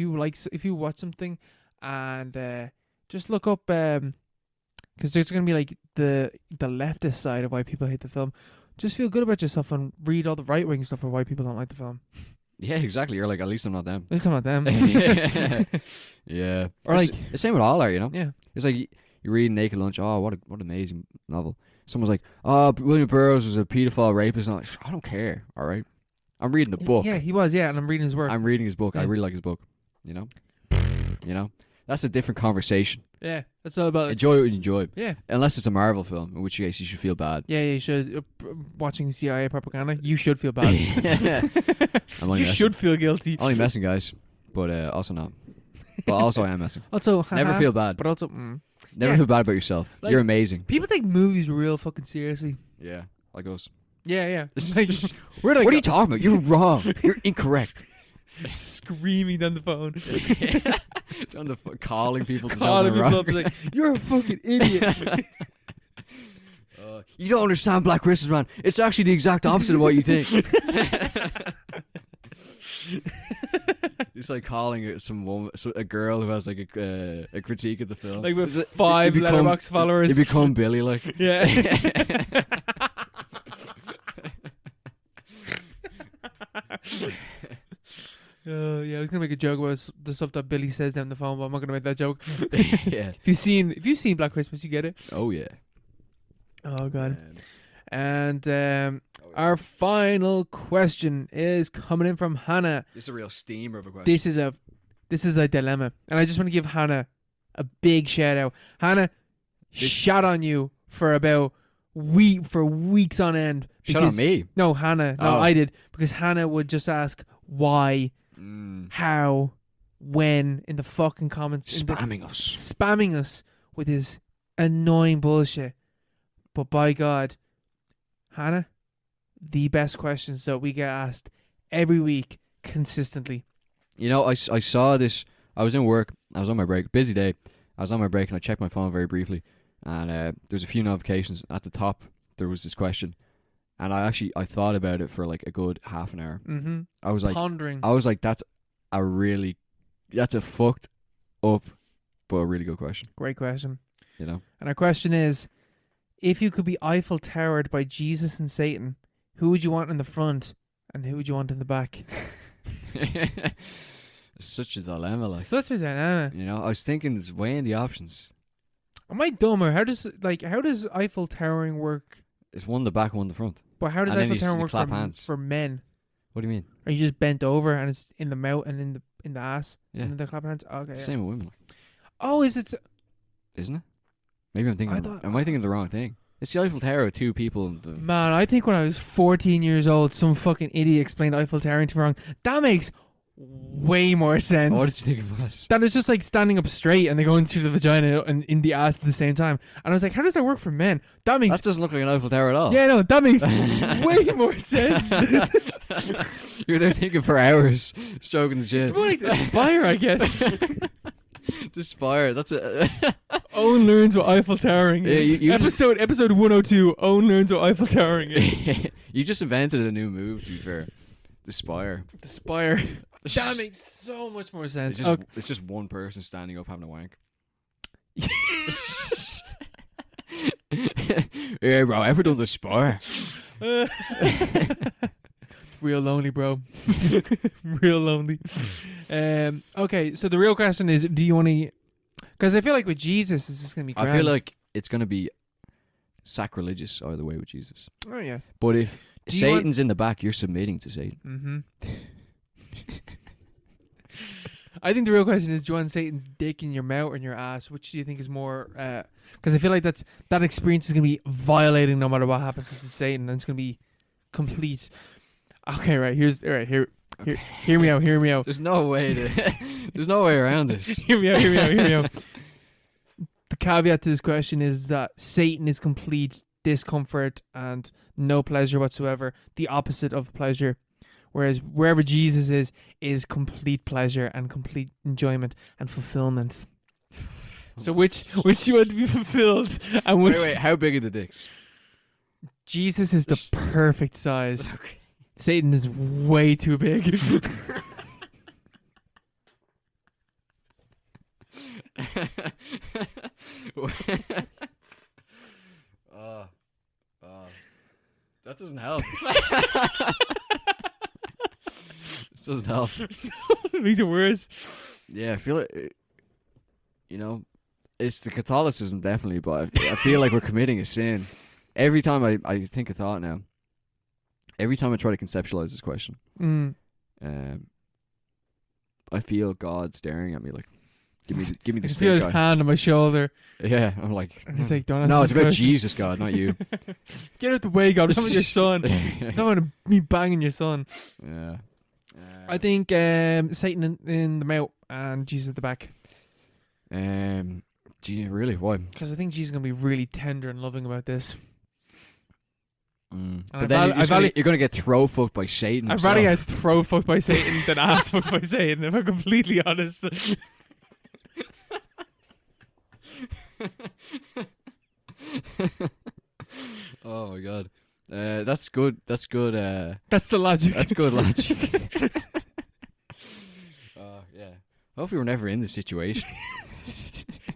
you watch something, and just look up, because there's gonna be like the leftist side of why people hate the film. Just feel good about yourself and read all the right wing stuff of why people don't like the film. Yeah, exactly. You're like, at least I'm not them. At least I'm not them. Yeah. Or like the same with all art, Yeah. It's like you read Naked Lunch. Oh, what an amazing novel. Someone's like, oh, William Burroughs was a pedophile rapist. And I'm like, I don't care, all right? I'm reading the book. Yeah, he was, and I'm reading his work. I'm reading his book. Yeah. I really like his book, That's a different conversation. Yeah, that's all about enjoy what you enjoy. Yeah. Unless it's a Marvel film, in which case you should feel bad. Yeah, you should. Watching CIA propaganda, you should feel bad. You should feel guilty. Only messing, guys, but also not. But also I am messing. Also, never feel bad. But also... Never feel bad about yourself. Like, you're amazing. People take movies real fucking seriously. Yeah, like us. Yeah. Like, we're like, what are you talking about? You're wrong. You're incorrect. Screaming down the phone. It's on the calling people to calling tell them people up like, you're a fucking idiot. You don't understand Black Christmas, man. It's actually the exact opposite of what you think. It's like calling it some woman, a girl who has like a critique of the film, like with 5 Letterboxd followers. You become Billy, like yeah. Yeah, I was gonna make a joke about the stuff that Billy says down the phone, but I'm not gonna make that joke. Yeah. If you've seen Black Christmas, you get it. Oh yeah. Oh god. And our final question is coming in from Hannah. This is a real steamer of a question. This is a dilemma, and I just want to give Hannah a big shout out. Hannah, shot on you for weeks on end. Shut on me? No, Hannah. No, I did, because Hannah would just ask why, how, when in the fucking comments, spamming us with his annoying bullshit. But by God, Hannah, the best questions that we get asked every week consistently. I saw this. I was in work. I was on my break, busy day, I was on my break and I checked my phone very briefly, and there's a few notifications. At the top, there was this question, and I thought about it for like a good half an hour. Mm-hmm. I was like, pondering. I was like, that's a fucked up, but a really good question. Great question. You know. And our question is, if you could be Eiffel Towered by Jesus and Satan, who would you want in the front, and who would you want in the back? It's such a dilemma, like. Such a dilemma. You know, I was thinking, it's weighing the options. Am I dumb, or how does Eiffel Towering work? It's one the back, one the front. But how does And Eiffel then Towering work clap hands. for men? What do you mean? Are you just bent over and it's in the mouth and in the ass? Yeah. And then the clap hands? Okay. Same with women. Oh, is it? Isn't it? Maybe I'm thinking. Am I thinking the wrong thing? It's the Eiffel Tower with two people. Man, I think when I was 14 years old, some fucking idiot explained Eiffel Towering to me wrong. That makes way more sense. What did you think it was? That it's just like standing up straight and they go into the vagina and in the ass at the same time. And I was like, how does that work for men? That doesn't look like an Eiffel Tower at all. Yeah, no, that makes way more sense. You're there thinking for hours, stroking the chin. It's more like the spire, I guess. The spire. That's a. Owen learns what Eiffel Towering is. You episode 102. Owen learns what Eiffel Towering is. You just invented a new move. To be fair, the spire. The spire. That makes so much more sense. It's just one person standing up having a wank. Yeah, bro. Ever done the spire? Real lonely, bro. Real lonely. Okay, so the real question is, do you want to... Because I feel like with Jesus, it's just going to be grand. I feel like it's going to be sacrilegious either way with Jesus. Oh, yeah. But if Satan's in the back, you're submitting to Satan. Mm-hmm. I think the real question is, do you want Satan's dick in your mouth or in your ass? Which do you think is more... Because I feel like that experience is going to be violating no matter what happens to Satan, and it's going to be complete... Okay, right. Hear me out. There's no way around this. Hear me out. The caveat to this question is that Satan is complete discomfort and no pleasure whatsoever, the opposite of pleasure. Whereas wherever Jesus is complete pleasure and complete enjoyment and fulfillment. So which you want to be fulfilled? And wait, how big are the dicks? Jesus is the perfect size. Okay. Satan is way too big. That doesn't help. This doesn't help. It makes it worse. Yeah, I feel it. You know, it's the Catholicism definitely, but I feel like we're committing a sin. Every time I think a thought now, every time I try to conceptualize this question, I feel God staring at me like, give me the I can stick, feel his guy. hand on my shoulder. Yeah, I'm like, And he's like, don't answer no, it's this about question. Jesus, God, not you. Get out the way, God. I'm talking about your son. I'm talking about me banging your son. Yeah. I think Satan in the mouth and Jesus at the back. Gee, really? Why? Because I think Jesus is going to be really tender and loving about this. But then you're going to get throat fucked by Satan. I'd rather get throat fucked by Satan than ass fucked by Satan, if I'm completely honest. Oh my God. That's good. That's good. That's the logic. That's good logic. Yeah. Hopefully we're never in this situation.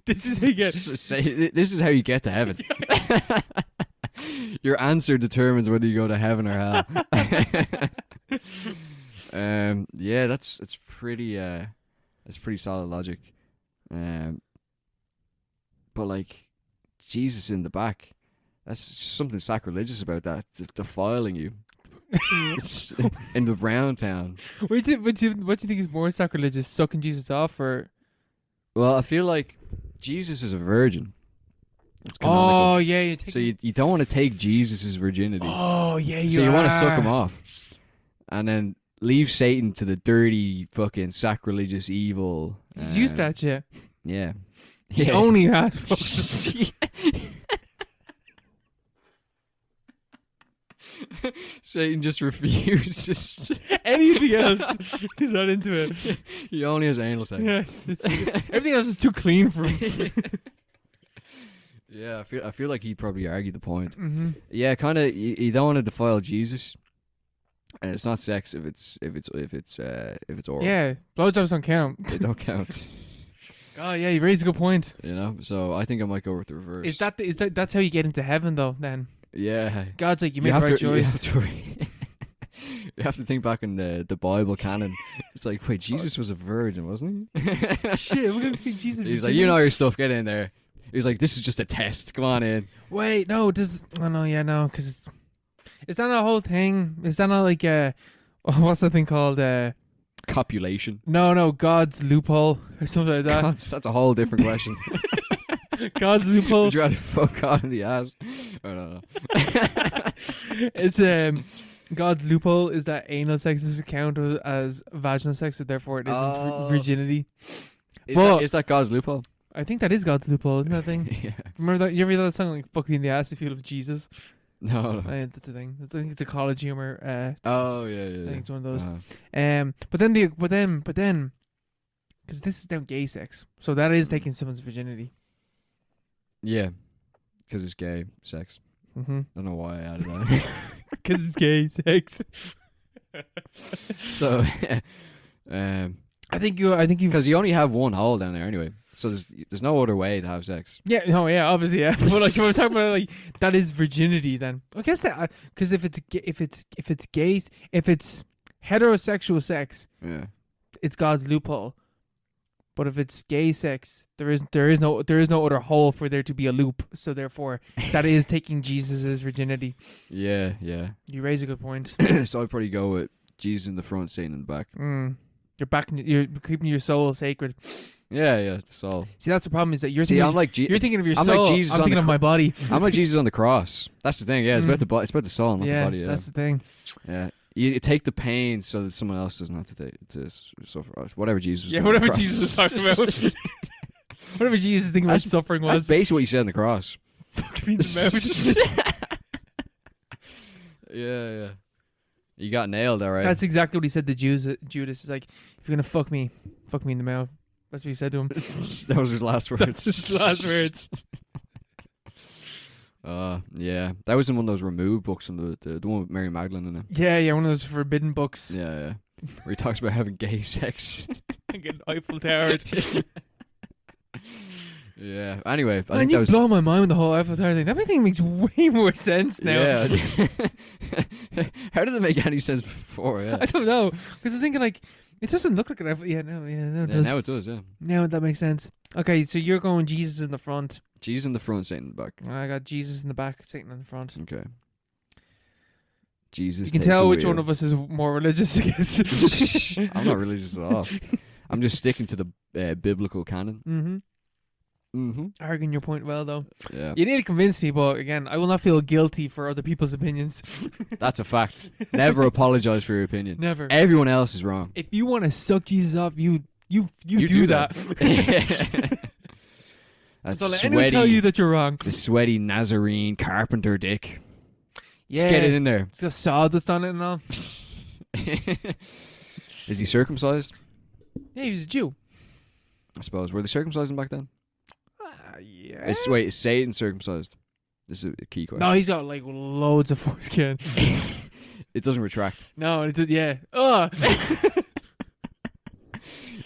This is how you get. This is how you get to heaven. Your answer determines whether you go to heaven or hell. Yeah, it's pretty solid logic. But like Jesus in the back, that's something sacrilegious about that, defiling you. It's in the brown town. What do you think is more sacrilegious, sucking Jesus off, or? Well, I feel like Jesus is a virgin. It's canonical. Oh yeah, so you don't want to take Jesus' virginity. Oh yeah, so you want to suck him off, and then leave Satan to the dirty, fucking sacrilegious evil. He's used to that shit. Yeah. He only has. Satan just refuses. Anything else, he's not into it. He only has anal sex. Yeah, everything else is too clean for him. Yeah, I feel like he'd probably argue the point. Mm-hmm. Yeah, kind of. You don't want to defile Jesus, and it's not sex if it's oral. Yeah, blowjobs don't count. They don't count. Oh yeah, you raised a good point. You know, so I think I might go with the reverse. Is that's how you get into heaven though? Then yeah, God's like, you made the right choice. You have to think back in the Bible canon. It's like, wait, Jesus was a virgin, wasn't he? Shit, we're gonna think Jesus. He's like, you know your stuff. Get in there. He's like, this is just a test. Come on in. Wait, no, because is that a whole thing? Is that not like what's that thing called? Copulation. No, God's loophole or something like that. That's a whole different question. God's loophole. Would you rather fuck God in the ass? I don't know. It's God's loophole is that anal sex is counted as vaginal sex, so therefore it isn't virginity. Is that God's loophole? I think that is God's loophole, isn't that thing? Yeah. Remember that? You ever hear that song like "Fuck me in the ass if you love Jesus"? No. That's the thing. I think it's a college humor. Oh yeah. I think it's one of those. Uh-huh. But then, because this is now gay sex, so that is taking someone's virginity. Yeah, because it's gay sex. Mm-hmm. I don't know why I added that. Because it's gay sex. So, I think you because you only have one hole down there anyway, so there's no other way to have sex. Yeah, no, yeah, obviously, yeah. But like, we're talking about like that is virginity. Then I guess that because if it's gay, if it's heterosexual sex, Yeah, it's God's loophole. But if it's gay sex, there is no other hole for there to be a loop. So therefore, that is taking Jesus' virginity. Yeah. You raise a good point. So I'd probably go with Jesus in the front, Satan in the back. You're keeping your soul sacred. Yeah, it's all. See, that's the problem is that you're See, thinking. You're thinking of your I'm soul. like Jesus I'm thinking of my body. I'm like Jesus on the cross. That's the thing. Yeah, it's about the soul, not the body. Yeah, that's the thing. Yeah. You take the pain so that someone else doesn't have to suffer. Whatever Jesus was doing whatever on the Jesus was cross. talking about. Whatever Jesus thinking about suffering was. That's basically what he said on the cross. Fuck me in the mouth. Yeah. You got nailed, all right. That's exactly what he said to Judas. Is like, if you're going to fuck me in the mouth. That's what he said to him. That was his last words. That's his last words. Yeah. That was in one of those removed books from the one with Mary Magdalene in it. Yeah, one of those forbidden books. Yeah. Where he talks about having gay sex. And getting Eiffel Towered. Yeah. Anyway, I Man, think you that was blow my mind with the whole Eiffel Tower thing. That thing makes way more sense now. Yeah. How did it make any sense before? Yeah. I don't know. Because I'm thinking like, it doesn't look like an Eiffel. Yeah, it does. Now it does, yeah. Now that makes sense. Okay, so you're going Jesus in the front. Jesus in the front, Satan in the back. I got Jesus in the back, Satan in the front. Okay. Jesus. You can tell which one of us is more religious, I guess. I'm not religious at all. I'm just sticking to the biblical canon. Arguing your point well, though. Yeah. You need to convince people. Again, I will not feel guilty for other people's opinions. That's a fact. Never apologize for your opinion. Never. Everyone else is wrong. If you want to suck Jesus off, you do that. That's so let sweaty. anyone tell you that you're wrong. The sweaty Nazarene carpenter dick. Yeah. Just get it in there. It's got sawdust on it and all. Is he circumcised? Yeah, he was a Jew. I suppose. Were they circumcised back then? Yeah. Wait, is Satan circumcised? This is a key question. No, he's got like loads of foreskin. It doesn't retract. No, it did. Yeah. Ugh.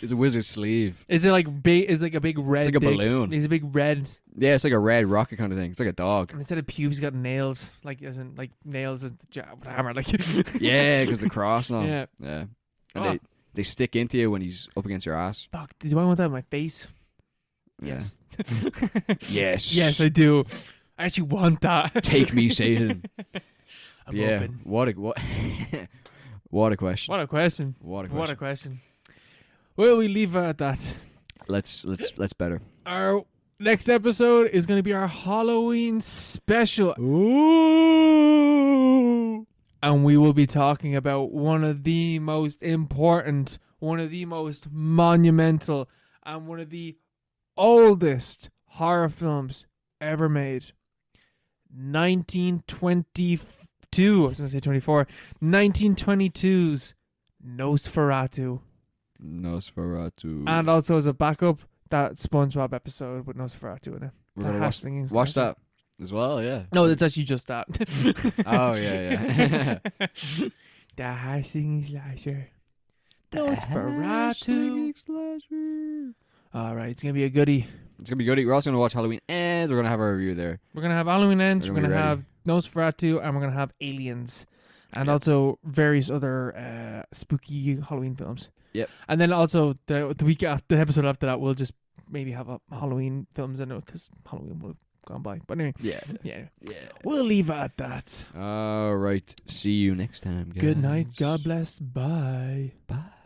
It's a wizard's sleeve. Is it like big? It's like a big red. It's like a dick. balloon. It's a big red. Yeah, it's like a red rocket kind of thing. It's like a dog. And instead of pubes, he's got nails. Like as in like nails at the hammer. Like. Yeah, because the cross and all. Yeah. And they stick into you when he's up against your ass. Fuck, do I want that on my face? Yeah. Yes. Yes. Yes, I do. I actually want that. Take me, Satan. I'm open. What a question. What a question. What a question. Well, we leave it at that. Let's better. Our next episode is going to be our Halloween special. Ooh. And we will be talking about one of the most important, one of the most monumental, and one of the oldest horror films ever made. 1920 22. I was going to say 24. 1922's Nosferatu. And also as a backup, that SpongeBob episode with Nosferatu in it. We're going to watch that as well, yeah. No, it's actually just that. Oh, yeah. The hash-singing slasher. Nosferatu. All right, it's going to be a goodie. We're also going to watch Halloween Ends. We're going to have our review there. We're going to have Halloween Ends. We're going to have Nosferatu. And we're going to have Aliens. And also various other spooky Halloween films. Yep. And then also the week after, the episode after that, we'll just maybe have Halloween films in it because Halloween will have gone by. But anyway. Yeah. We'll leave it at that. All right. See you next time, guys. Good night. God bless. Bye. Bye.